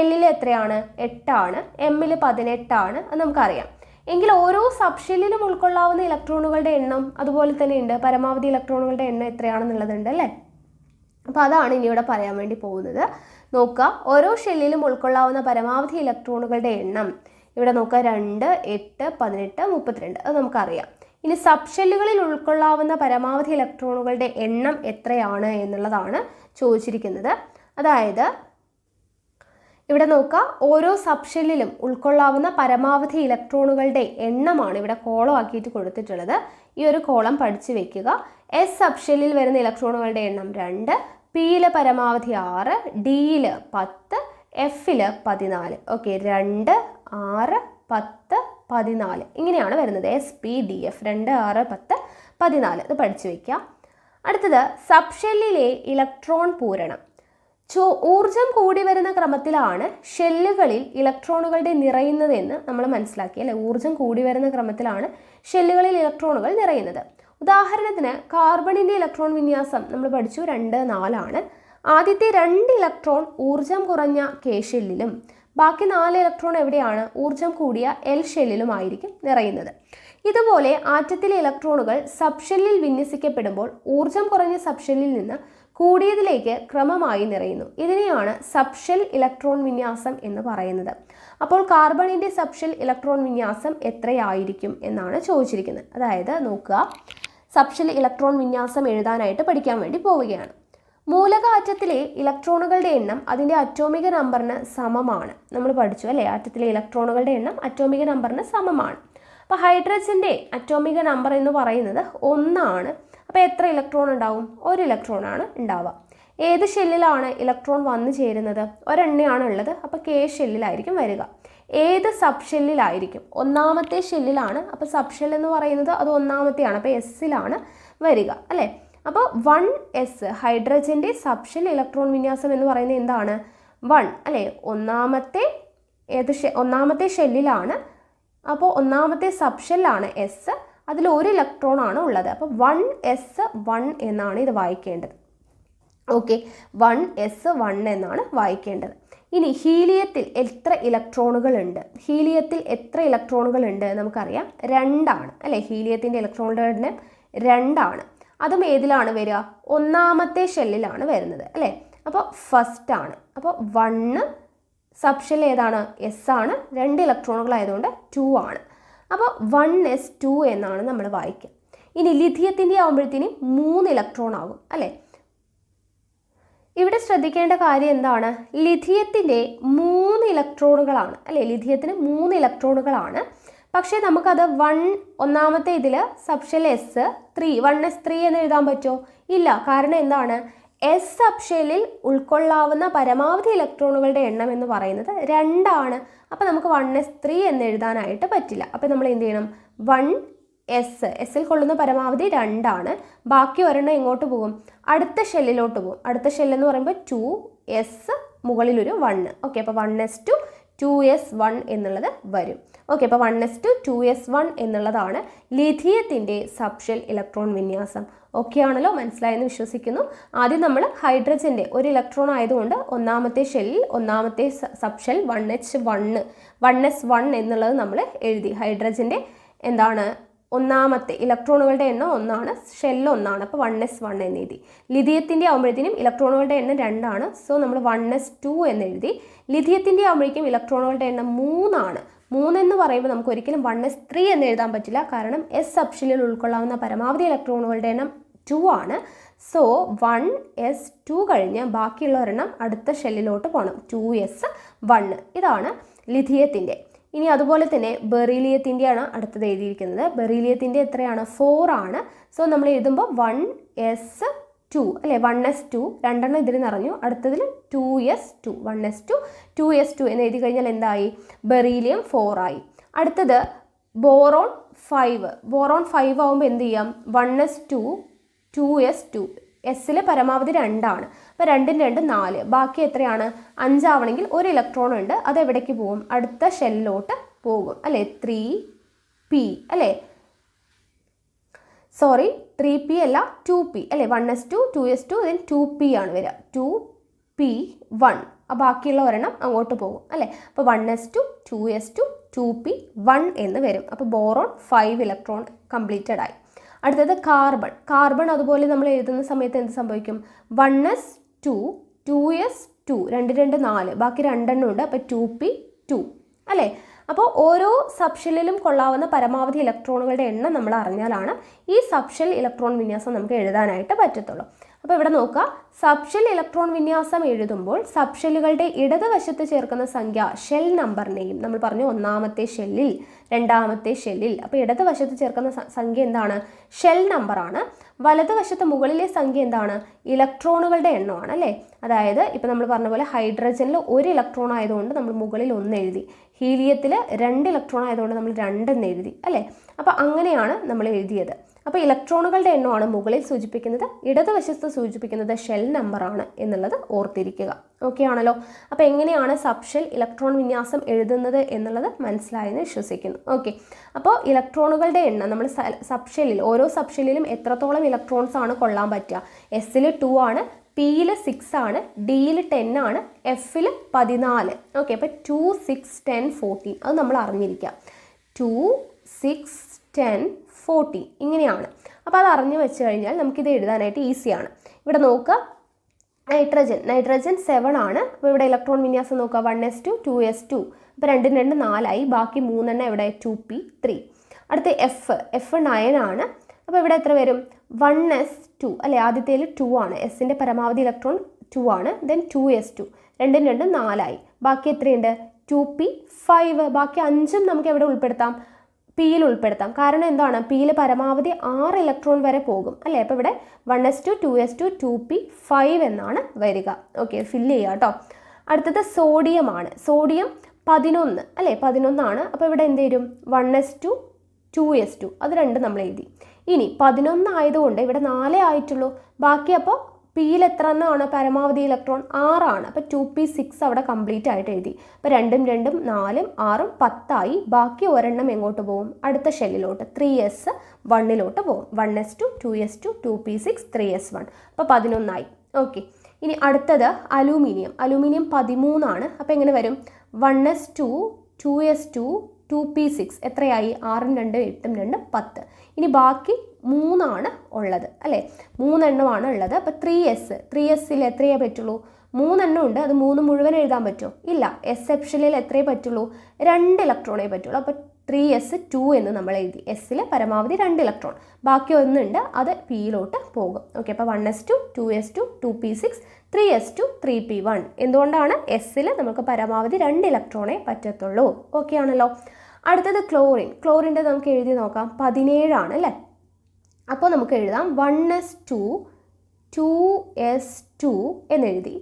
എല്ലിൽ എത്രയാണ്? 8 ആണ്, എമ്മിൽ 18 ആണ്, അത് നമുക്കറിയാം. എങ്കിൽ ഓരോ സബ് ഷെല്ലിലും ഉൾക്കൊള്ളാവുന്ന ഇലക്ട്രോണുകളുടെ എണ്ണം അതുപോലെ തന്നെ ഉണ്ട്. പരമാവധി ഇലക്ട്രോണുകളുടെ എണ്ണം എത്രയാണെന്നുള്ളതുണ്ട് അല്ലേ? അപ്പോൾ അതാണ് ഇനി ഇവിടെ പറയാൻ വേണ്ടി പോകുന്നത്. നോക്കുക, ഓരോ ഷെല്ലിലും ഉൾക്കൊള്ളാവുന്ന പരമാവധി ഇലക്ട്രോണുകളുടെ എണ്ണം ഇവിടെ നോക്കുക 2, 8, 18, 32 അത് നമുക്കറിയാം. ഇനി സബ് ഷെല്ലുകളിൽ ഉൾക്കൊള്ളാവുന്ന പരമാവധി ഇലക്ട്രോണുകളുടെ എണ്ണം എത്രയാണ് എന്നുള്ളതാണ് ചോദിച്ചിരിക്കുന്നത്. അതായത് ഇവിടെ നോക്കുക, ഓരോ സബ് ഷെല്ലിലും ഉൾക്കൊള്ളാവുന്ന പരമാവധി ഇലക്ട്രോണുകളുടെ എണ്ണമാണ് ഇവിടെ കോളം ആക്കിയിട്ട് കൊടുത്തിട്ടുള്ളത്. ഈ ഒരു കോളം പഠിച്ചു വെക്കുക. എസ് സബ് ഷെല്ലിൽ വരുന്ന ഇലക്ട്രോണുകളുടെ എണ്ണം 2, പിയിൽ പരമാവധി 6, ഡിയിൽ 10, എഫിൽ 14. ഓക്കെ, 2, 6, 10, 14 ഇങ്ങനെയാണ് വരുന്നത്. എസ്, പി, ഡി, എഫ് 2, 6, 10, 14 ഇത് പഠിച്ചു വയ്ക്കാം. അടുത്തത് സബ്ഷെല്ലിലെ ഇലക്ട്രോൺ പൂരണം. ഊർജം കൂടി വരുന്ന ക്രമത്തിലാണ് ഷെല്ലുകളിൽ ഇലക്ട്രോണുകളുടെ നിറയുന്നതെന്ന് നമ്മൾ മനസ്സിലാക്കി അല്ലെ. ഊർജം കൂടി വരുന്ന ക്രമത്തിലാണ് ഷെല്ലുകളിൽ ഇലക്ട്രോണുകൾ നിറയുന്നത്. ഉദാഹരണത്തിന് കാർബണിൻ്റെ ഇലക്ട്രോൺ വിന്യാസം നമ്മൾ പഠിച്ചു 2, 4 ആണ്. ആദ്യത്തെ 2 ഇലക്ട്രോൺ ഊർജം കുറഞ്ഞ കെ ഷെല്ലിലും ബാക്കി 4 ഇലക്ട്രോൺ എവിടെയാണ്? ഊർജം കൂടിയ എൽ ഷെല്ലിലുമായിരിക്കും നിറയുന്നത്. ഇതുപോലെ ആറ്റത്തിലെ ഇലക്ട്രോണുകൾ സബ്ഷെല്ലിൽ വിന്യസിക്കപ്പെടുമ്പോൾ ഊർജം കുറഞ്ഞ സബ്ഷെല്ലിൽ നിന്ന് കൂടിയതിലേക്ക് ക്രമമായി നിറയുന്നു. ഇതിനെയാണ് സബ്ഷെൽ ഇലക്ട്രോൺ വിന്യാസം എന്ന് പറയുന്നത്. അപ്പോൾ കാർബണിൻ്റെ സബ്ഷെൽ ഇലക്ട്രോൺ വിന്യാസം എത്രയായിരിക്കും എന്നാണ് ചോദിച്ചിരിക്കുന്നത്. അതായത് നോക്കുക, സബ്ഷെൽ ഇലക്ട്രോൺ വിന്യാസം എഴുതാനായിട്ട് പഠിക്കാൻ വേണ്ടി പോവുകയാണ്. മൂലക ആറ്റത്തിലെ ഇലക്ട്രോണുകളുടെ എണ്ണം അതിൻ്റെ അറ്റോമിക നമ്പറിന് സമമാണ്. നമ്മൾ പഠിച്ചു അല്ലേ, ആറ്റത്തിലെ ഇലക്ട്രോണുകളുടെ എണ്ണം അറ്റോമിക നമ്പറിന് സമമാണ്. അപ്പോൾ ഹൈഡ്രജൻ്റെ അറ്റോമിക നമ്പർ എന്ന് പറയുന്നത് 1 ആണ്. അപ്പോൾ എത്ര ഇലക്ട്രോൺ ഉണ്ടാവും? 1 ഇലക്ട്രോണാണ് ഉണ്ടാവുക. ഏത് ഷെല്ലിലാണ് ഇലക്ട്രോൺ വന്നു ചേരുന്നത്? ഒരെണ്ണയാണ് ഉള്ളത്, അപ്പോൾ കെ ഷെല്ലിലായിരിക്കും വരിക. ഏത് സബ് ഷെല്ലിലായിരിക്കും? 1ാമത്തെ ഷെല്ലിലാണ്. അപ്പോൾ സബ് ഷെൽ എന്ന് പറയുന്നത് അത് 1ാമത്തെയാണ്, അപ്പോൾ എസ്സിലാണ് വരിക അല്ലേ. അപ്പോൾ 1s ഹൈഡ്രജൻ്റെ സബ് ഷെൽ ഇലക്ട്രോൺ വിന്യാസം എന്ന് പറയുന്നത് എന്താണ്? 1 അല്ലേ. ഒന്നാമത്തെ ഷെല്ലിലാണ്. അപ്പോൾ 1ാമത്തെ സബ് ഷെല്ലാണ് എസ്, അതിൽ 1 ഇലക്ട്രോൺ ആണ് ഉള്ളത്. അപ്പോൾ 1s1 എന്നാണ് ഇത് വായിക്കേണ്ടത്. ഓക്കെ, 1s1 എന്നാണ് വായിക്കേണ്ടത്. ഇനി ഹീലിയത്തിൽ എത്ര ഇലക്ട്രോണുകൾ ഉണ്ട്? ഹീലിയത്തിൽ എത്ര ഇലക്ട്രോണുകൾ ഉണ്ട് നമുക്കറിയാം, 2 ആണ് അല്ലേ. ഹീലിയത്തിൻ്റെ ഇലക്ട്രോണുകളുടെ എണ്ണം 2 ആണ്. അതും ഏതിലാണ് വരിക? 1ാമത്തെ ഷെല്ലിലാണ് വരുന്നത് അല്ലേ. അപ്പോൾ ഫസ്റ്റ് ആണ്. അപ്പോൾ 1 സബ് ഷെൽ ഏതാണ്? എസ് ആണ്. 2 ഇലക്ട്രോണുകളായതുകൊണ്ട് 2 ആണ്. അപ്പോൾ 1s2 എന്നാണ് നമ്മൾ വായിക്കുക. ഇനി ലിഥിയത്തിൻ്റെ ആകുമ്പോഴത്തേനും 3 ഇലക്ട്രോൺ ആകും അല്ലേ. ഇവിടെ ശ്രദ്ധിക്കേണ്ട കാര്യം എന്താണ്? ലിഥിയത്തിൻ്റെ 3 ഇലക്ട്രോണുകളാണ് അല്ലേ. ലിഥിയത്തിന് 3 ഇലക്ട്രോണുകളാണ്. പക്ഷേ നമുക്കത് 1ാമത്തെ ഇതിൽ സബ്ഷെൽ എസ് 3 1s3 എന്ന് എഴുതാൻ പറ്റുമോ? ഇല്ല. കാരണം എന്താണ്? എസ് സബ്ഷെല്ലിൽ ഉൾക്കൊള്ളാവുന്ന പരമാവധി ഇലക്ട്രോണുകളുടെ എണ്ണം എന്ന് പറയുന്നത് 2 ആണ്. അപ്പോൾ നമുക്ക് 1s3 എന്ന് എഴുതാനായിട്ട് പറ്റില്ല. അപ്പോൾ നമ്മൾ എന്ത് ചെയ്യണം? 1s കൊള്ളുന്ന പരമാവധി 2 ആണ്. ബാക്കി ഒരെണ്ണം എങ്ങോട്ട് പോകും? അടുത്ത ഷെല്ലിലോട്ട് പോകും. അടുത്ത ഷെല്ലെന്ന് പറയുമ്പോൾ 2s മുകളിലൊരു 1. ഓക്കെ, അപ്പോൾ 1s2 2s1 എന്നുള്ളത് വരും. ഓക്കെ, അപ്പോൾ 1s2 2s1 എന്നുള്ളതാണ് ലിഥിയത്തിൻ്റെ സബ്ഷെൽ ഇലക്ട്രോൺ വിന്യാസം. ഓക്കെ ആണല്ലോ, മനസ്സിലായെന്ന് വിശ്വസിക്കുന്നു. ആദ്യം നമ്മൾ ഹൈഡ്രജൻ്റെ 1 ഇലക്ട്രോൺ ആയതുകൊണ്ട് 1ാമത്തെ ഷെല്ലിൽ 1ാമത്തെ സബ്ഷെൽ 1s1 എന്നുള്ളത് നമ്മൾ എഴുതി. ഹൈഡ്രജൻ്റെ എന്താണ്? 1ാമത്തെ ഇലക്ട്രോണുകളുടെ എണ്ണം 1 ആണ്, ഷെല്ല് 1 ആണ്. അപ്പോൾ 1s1 എന്ന് എഴുതി. ലിഥിയത്തിൻ്റെ ആകുമ്പോഴത്തേനും ഇലക്ട്രോണുകളുടെ എണ്ണം 2 ആണ്. സോ നമ്മൾ 1s2 എന്ന് എഴുതി. ലിഥിയത്തിൻ്റെ ആകുമ്പോഴേക്കും ഇലക്ട്രോണുകളുടെ എണ്ണം 3 ആണ്. 3 എന്ന് പറയുമ്പോൾ നമുക്ക് ഒരിക്കലും 1s3 എന്ന് എഴുതാൻ പറ്റില്ല. കാരണം എസ് സബ്ഷെല്ലിൽ ഉൾക്കൊള്ളാവുന്ന പരമാവധി ഇലക്ട്രോണുകളുടെ എണ്ണം 2 ആണ്. സോ 1s2 കഴിഞ്ഞ് ബാക്കിയുള്ള ഒരെണ്ണം അടുത്ത ഷെല്ലിലോട്ട് പോകണം, 2s1. ഇതാണ് ലിഥിയത്തിൻ്റെ. ഇനി അതുപോലെ തന്നെ ബെറീലിയത്തിൻ്റെയാണ് അടുത്തത് എഴുതിയിരിക്കുന്നത്. ബെറീലിയത്തിൻ്റെ എത്രയാണ്? 4 ആണ്. സോ നമ്മൾ എഴുതുമ്പോൾ 1s2 അല്ലേ. 1s2 രണ്ടെണ്ണം ഇതിൽ നിറഞ്ഞു. അടുത്തതിൽ 2s2 1s2 2s2 എന്ന് എഴുതി കഴിഞ്ഞാൽ എന്തായി? ബെറീലിയം 4 ആയി. അടുത്തത് ബോറോൺ 5. ബോറോൺ 5 ആകുമ്പോൾ എന്ത് ചെയ്യാം? 1s2 2s2 എസ്സിൽ പരമാവധി 2 ആണ്. അപ്പോൾ 2 2 4. ബാക്കി എത്രയാണ്? 5 ആവണമെങ്കിൽ 1 ഇലക്ട്രോൺ ഉണ്ട്. അത് എവിടേക്ക് പോകും? അടുത്ത ഷെല്ലിലോട്ട് പോകും അല്ലേ. 3p അല്ലേ. സോറി, 3p അല്ല 2p അല്ലേ. 1s2 2s2 then 2p ആണ് വരിക. 2p1. ബാക്കിയുള്ള ഒരെണ്ണം അങ്ങോട്ട് പോകും അല്ലേ. അപ്പോൾ 1s2 2s2 2p1 എന്ന് വരും. അപ്പോൾ ബോറോൺ 5 ഇലക്ട്രോൺ കംപ്ലീറ്റഡ് ആയി. അടുത്തത് കാർബൺ അതുപോലെ നമ്മൾ എഴുതുന്ന സമയത്ത് എന്ത് സംഭവിക്കും? 1s2 2s2 2 2 4. ബാക്കി 2 എണ്ണം ഉണ്ട്. അപ്പോൾ 2p2 അല്ലേ. അപ്പോൾ ഓരോ സബ്ഷെല്ലിലും കൊള്ളാവുന്ന പരമാവധി ഇലക്ട്രോണുകളുടെ എണ്ണം നമ്മൾ അറിഞ്ഞാലാണ് ഈ സബ്ഷെൽ ഇലക്ട്രോൺ വിന്യാസം നമുക്ക് എഴുതാനായിട്ട് പറ്റത്തുള്ളൂ. അപ്പോൾ ഇവിടെ നോക്കുക, സബ്ഷെൽ ഇലക്ട്രോൺ വിന്യാസം എഴുതുമ്പോൾ സബ്ഷെല്ലുകളുടെ ഇടതുവശത്ത് ചേർക്കുന്ന സംഖ്യ ഷെൽ നമ്പറിനെയും നമ്മൾ പറഞ്ഞു 1ാമത്തെ ഷെല്ലിൽ 2ാമത്തെ ഷെല്ലിൽ. അപ്പോൾ ഇടതുവശത്ത് ചേർക്കുന്ന സംഖ്യ എന്താണ്? ഷെൽ നമ്പറാണ്. വലതുവശത്ത് മുകളിലെ സംഖ്യ എന്താണ്? ഇലക്ട്രോണുകളുടെ എണ്ണമാണ് അല്ലേ. അതായത് ഇപ്പോൾ നമ്മൾ പറഞ്ഞ പോലെ ഹൈഡ്രജനിൽ 1 ഇലക്ട്രോൺ ആയതുകൊണ്ട് നമ്മൾ മുകളിൽ 1 എഴുതി. ഹീലിയത്തിൽ 2 ഇലക്ട്രോൺ ആയതുകൊണ്ട് നമ്മൾ 2 എന്ന് എഴുതി അല്ലേ. അപ്പോൾ അങ്ങനെയാണ് നമ്മൾ എഴുതിയത്. അപ്പോൾ ഇലക്ട്രോണുകളുടെ എണ്ണമാണ് മുകളിൽ സൂചിപ്പിക്കുന്നത്, ഇടതുവശത്ത് സൂചിപ്പിക്കുന്നത് ഷെൽ നമ്പറാണ് എന്നുള്ളത് ഓർത്തിരിക്കുക. ഓക്കെ ആണല്ലോ. അപ്പോൾ എങ്ങനെയാണ് സബ്ഷെൽ ഇലക്ട്രോൺ വിന്യാസം എഴുതുന്നത് എന്നുള്ളത് മനസ്സിലായെന്ന് വിശ്വസിക്കുന്നു. ഓക്കെ, അപ്പോൾ ഇലക്ട്രോണുകളുടെ എണ്ണം നമ്മൾ സബ്ഷെല്ലിൽ ഓരോ സബ്ഷെല്ലിലും എത്രത്തോളം ഇലക്ട്രോൺസ് ആണ് കൊള്ളാൻ പറ്റുക? എസ്സിൽ 2 ആണ്, പിയിൽ 6 ആണ്, ഡിയിൽ 10 ആണ്, എഫിൽ 14. ഓക്കെ, അപ്പോൾ 2, 6, 10, 14 അത് നമ്മൾ അറിഞ്ഞിരിക്കുക. 2, 6, 10, 14 ഇങ്ങനെയാണ്. അപ്പോൾ അത് അറിഞ്ഞു വെച്ച് കഴിഞ്ഞാൽ നമുക്കിത് എഴുതാനായിട്ട് ഈസിയാണ്. ഇവിടെ നോക്കുക, നൈട്രജൻ 7 ആണ്. അപ്പോൾ ഇവിടെ ഇലക്ട്രോൺ വിന്യാസം നോക്കുക, 1s2 2s2. അപ്പോൾ 2 2 4 ആയി, ബാക്കി 3 എവിടെ? 2p3. അടുത്ത് എഫ് 9 ആണ്. അപ്പോൾ ഇവിടെ എത്ര വരും? 1s2 അല്ലേ, ആദ്യത്തേൽ 2 ആണ്, എസിൻ്റെ പരമാവധി ഇലക്ട്രോൺ 2 ആണ്. ദെൻ 2s2, 2 2 4 ആയി, ബാക്കി എത്രയുണ്ട്? 2p5. ബാക്കി 5 നമുക്ക് എവിടെ ഉൾപ്പെടുത്താം? പിയിൽ ഉൾപ്പെടുത്താം. കാരണം എന്താണ്? പിയിൽ പരമാവധി 6 ഇലക്ട്രോൺ വരെ പോകും അല്ലേ. അപ്പോൾ ഇവിടെ 1s2 2s2 2p5 എന്നാണ് വരിക. ഓക്കെ, ഫില്ല് ചെയ്യുക കേട്ടോ. അടുത്തത് സോഡിയം ആണ്. സോഡിയം 11 അല്ലേ, 11 ആണ്. അപ്പോൾ ഇവിടെ എന്ത് വരും? 1s2 2s2 അത് 2 നമ്മൾ എഴുതി. ഇനി 11 ആയതുകൊണ്ട് ഇവിടെ 4 ആയിട്ടുള്ളൂ. ബാക്കി അപ്പോൾ പിയിൽ എത്ര എണ്ണമാണ് പരമാവധി ഇലക്ട്രോൺ? 6 ആണ്. അപ്പോൾ 2p6 അവിടെ കംപ്ലീറ്റ് ആയിട്ട് എഴുതി. അപ്പോൾ 2 2 4 6 10 ആയി. ബാക്കി ഒരെണ്ണം എങ്ങോട്ട് പോകും? അടുത്ത ഷെല്ലിലോട്ട്, 3s1 പോകും. 1s2 2s2 2p6 3s1. അപ്പോൾ 11 ആയി. ഓക്കെ, ഇനി അടുത്തത് അലൂമിനിയം. അലൂമിനിയം 13 ആണ്. അപ്പോൾ എങ്ങനെ വരും? 1s2 2s2 2p6 എത്രയായി? 6 2 8 2 10. ഇനി ബാക്കി 3 ആണ് ഉള്ളത് അല്ലേ, 3 എണ്ണമാണ് ഉള്ളത്. അപ്പോൾ 3s എത്രയേ പറ്റുള്ളൂ? 3 എണ്ണം ഉണ്ട്. അത് 3 മുഴുവൻ എഴുതാൻ പറ്റുമോ? ഇല്ല. എക്സെപ്ഷനിൽ എത്രയേ പറ്റുള്ളൂ? 2 ഇലക്ട്രോണേ പറ്റുള്ളൂ. അപ്പോൾ 3s2 എന്ന് നമ്മൾ എഴുതി. എസ്സിൽ പരമാവധി 2 ഇലക്ട്രോൺ, ബാക്കി ഒന്നുണ്ട്, അത് പിയിലോട്ട് പോകും. ഓക്കെ, അപ്പോൾ 1s2 2s2 2p6 3s2 3p1. എന്തുകൊണ്ടാണ്? എസ്സിൽ നമുക്ക് പരമാവധി 2 ഇലക്ട്രോണേ പറ്റത്തുള്ളൂ. ഓക്കെ ആണല്ലോ. അടുത്തത് ക്ലോറിൻ്റെ നമുക്ക് എഴുതി നോക്കാം. 17 ആണ് അല്ലേ. അപ്പോൾ നമുക്ക് എഴുതാം 1s2 2s2 എന്നെഴുതി.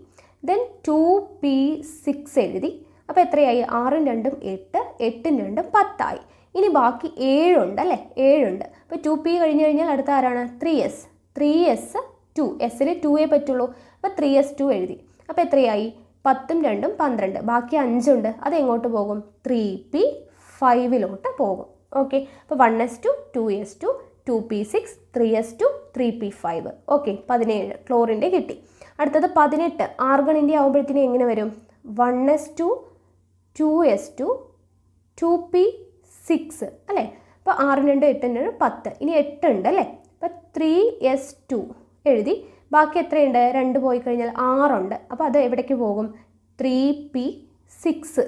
ദെൻ 2p6 എഴുതി. അപ്പോൾ എത്രയായി? 6 2 8 8 2 10 ആയി. ഇനി ബാക്കി 7 ഉണ്ട് അല്ലേ, 7 ഉണ്ട്. അപ്പോൾ 2p കഴിഞ്ഞ് കഴിഞ്ഞാൽ അടുത്ത ആരാണ്? 3s2. എസ്സിൽ 2 പറ്റുള്ളൂ. അപ്പോൾ 3s2 എഴുതി. അപ്പോൾ എത്രയായി? 10 2 12. ബാക്കി 5 ഉണ്ട്, അത് എങ്ങോട്ട് പോകും? 3p5 പോകും. ഓക്കെ, അപ്പോൾ 1s2 2s2 2p6 3s2 3p5. Okay, 17 ക്ലോറിൻ്റെ കിട്ടി. അടുത്തത് 18 ആർഗണിൻ്റെ ആകുമ്പോഴത്തേനും എങ്ങനെ വരും? 1s2 2s2 2p6 അല്ലേ. അപ്പോൾ 6 2 8 2 10. ഇനി 8 ഉണ്ട് അല്ലേ. അപ്പോൾ 3s2 എഴുതി. ബാക്കി എത്രയുണ്ട്? 2 പോയി കഴിഞ്ഞാൽ 6 ഉണ്ട്. അപ്പോൾ അത് എവിടേക്ക് പോകും? 3p6.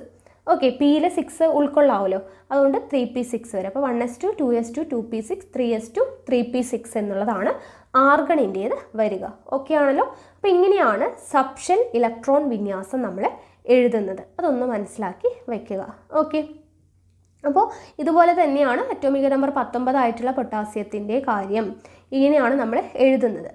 ഓക്കെ, പിയിൽ 6 ഉൾക്കൊള്ളാമല്ലോ, അതുകൊണ്ട് 3p6 വരെ. അപ്പോൾ 1s2 2s2 2p6 3s2 3p6 എന്നുള്ളതാണ് ആർഗണിൻ്റേത് വരിക. ഓക്കെ ആണല്ലോ. അപ്പോൾ ഇങ്ങനെയാണ് സബ്ഷെൽ ഇലക്ട്രോൺ വിന്യാസം നമ്മൾ എഴുതുന്നത്. അതൊന്ന് മനസ്സിലാക്കി വയ്ക്കുക. ഓക്കെ, അപ്പോൾ ഇതുപോലെ തന്നെയാണ് അറ്റോമിക നമ്പർ 19 ആയിട്ടുള്ള പൊട്ടാസ്യത്തിൻ്റെ കാര്യം. ഇങ്ങനെയാണ് നമ്മൾ എഴുതുന്നത്.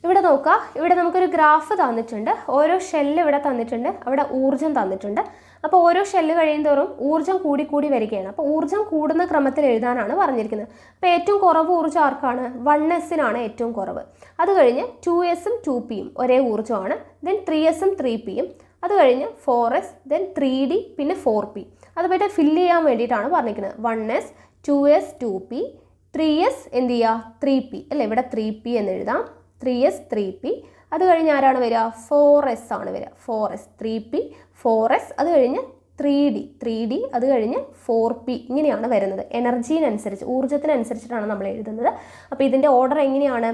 ഇവിടെ നോക്കുക, ഇവിടെ നമുക്കൊരു ഗ്രാഫ് തന്നിട്ടുണ്ട്. ഓരോ ഷെല്ല് ഇവിടെ തന്നിട്ടുണ്ട്, അവിടെ ഊർജ്ജം തന്നിട്ടുണ്ട്. അപ്പോൾ ഓരോ ഷെല്ല് കഴിയുന്തോറും ഊർജ്ജം കൂടി വരികയാണ്. അപ്പോൾ ഊർജ്ജം കൂടുന്ന ക്രമത്തിൽ എഴുതാനാണ് പറഞ്ഞിരിക്കുന്നത്. അപ്പോൾ ഏറ്റവും കുറവ് ഊർജ്ജം ആർക്കാണ്? 1s-നാണ് ഏറ്റവും കുറവ്. അത് കഴിഞ്ഞ് 2s-ഉം 2p-യും ഒരേ ഊർജ്ജമാണ്. ദെൻ 3s-ഉം 3p-യും, അത് കഴിഞ്ഞ് 4s, ദെൻ 3d, പിന്നെ 4p. അതുപോലെ ഫില്ല് ചെയ്യാൻ വേണ്ടിയിട്ടാണ് പറഞ്ഞിരിക്കുന്നത്. 1s 2s 2p 3s എന്ത് ചെയ്യുക? 3p അല്ലേ. ഇവിടെ 3p എന്ന് എഴുതാം. 3s 3p. അത് കഴിഞ്ഞ് ആരാണ് വരിക? 4s ആണ് വരിക. 4s 3p 4s, അത് കഴിഞ്ഞ് 3d, അത് കഴിഞ്ഞ് 4p. ഇങ്ങനെയാണ് വരുന്നത്. എനർജീനനുസരിച്ച്, ഊർജ്ജത്തിനനുസരിച്ചിട്ടാണ് നമ്മൾ എഴുതുന്നത്. അപ്പോൾ ഇതിൻ്റെ ഓർഡർ എങ്ങനെയാണ്?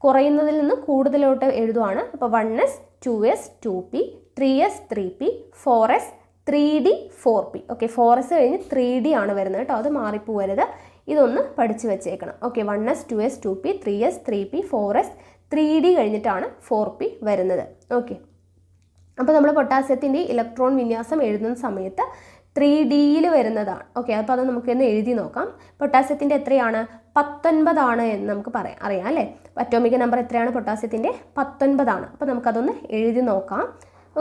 കുറയുന്നതിൽ നിന്ന് കൂടുതലോട്ട് എഴുതുവാണ്. അപ്പോൾ 1s 2s 2p 3s 3p 4s 3d 4p. Okay, 4s കഴിഞ്ഞ് 3d ആണ് വരുന്നത് കേട്ടോ, അത് മാറിപ്പോവരുത്. ഇതൊന്ന് പഠിച്ചു വെച്ചേക്കണം. Okay, 1s 2s 2p 3s 3p 4s 3d കഴിഞ്ഞിട്ടാണ് 4p വരുന്നത്. ഓക്കെ, അപ്പോൾ നമ്മൾ പൊട്ടാസ്യത്തിൻ്റെ ഇലക്ട്രോൺ വിന്യാസം എഴുതുന്ന സമയത്ത് 3dയിൽ വരുന്നതാണ്. ഓക്കെ, അപ്പോൾ അത് നമുക്കൊന്ന് എഴുതി നോക്കാം. പൊട്ടാസ്യത്തിൻ്റെ എത്രയാണ്? 19 ആണ് എന്ന് നമുക്ക് അറിയാം അല്ലേ. അറ്റോമിക നമ്പർ എത്രയാണ് പൊട്ടാസ്യത്തിൻ്റെ? 19 ആണ്. അപ്പോൾ നമുക്കതൊന്ന് എഴുതി നോക്കാം.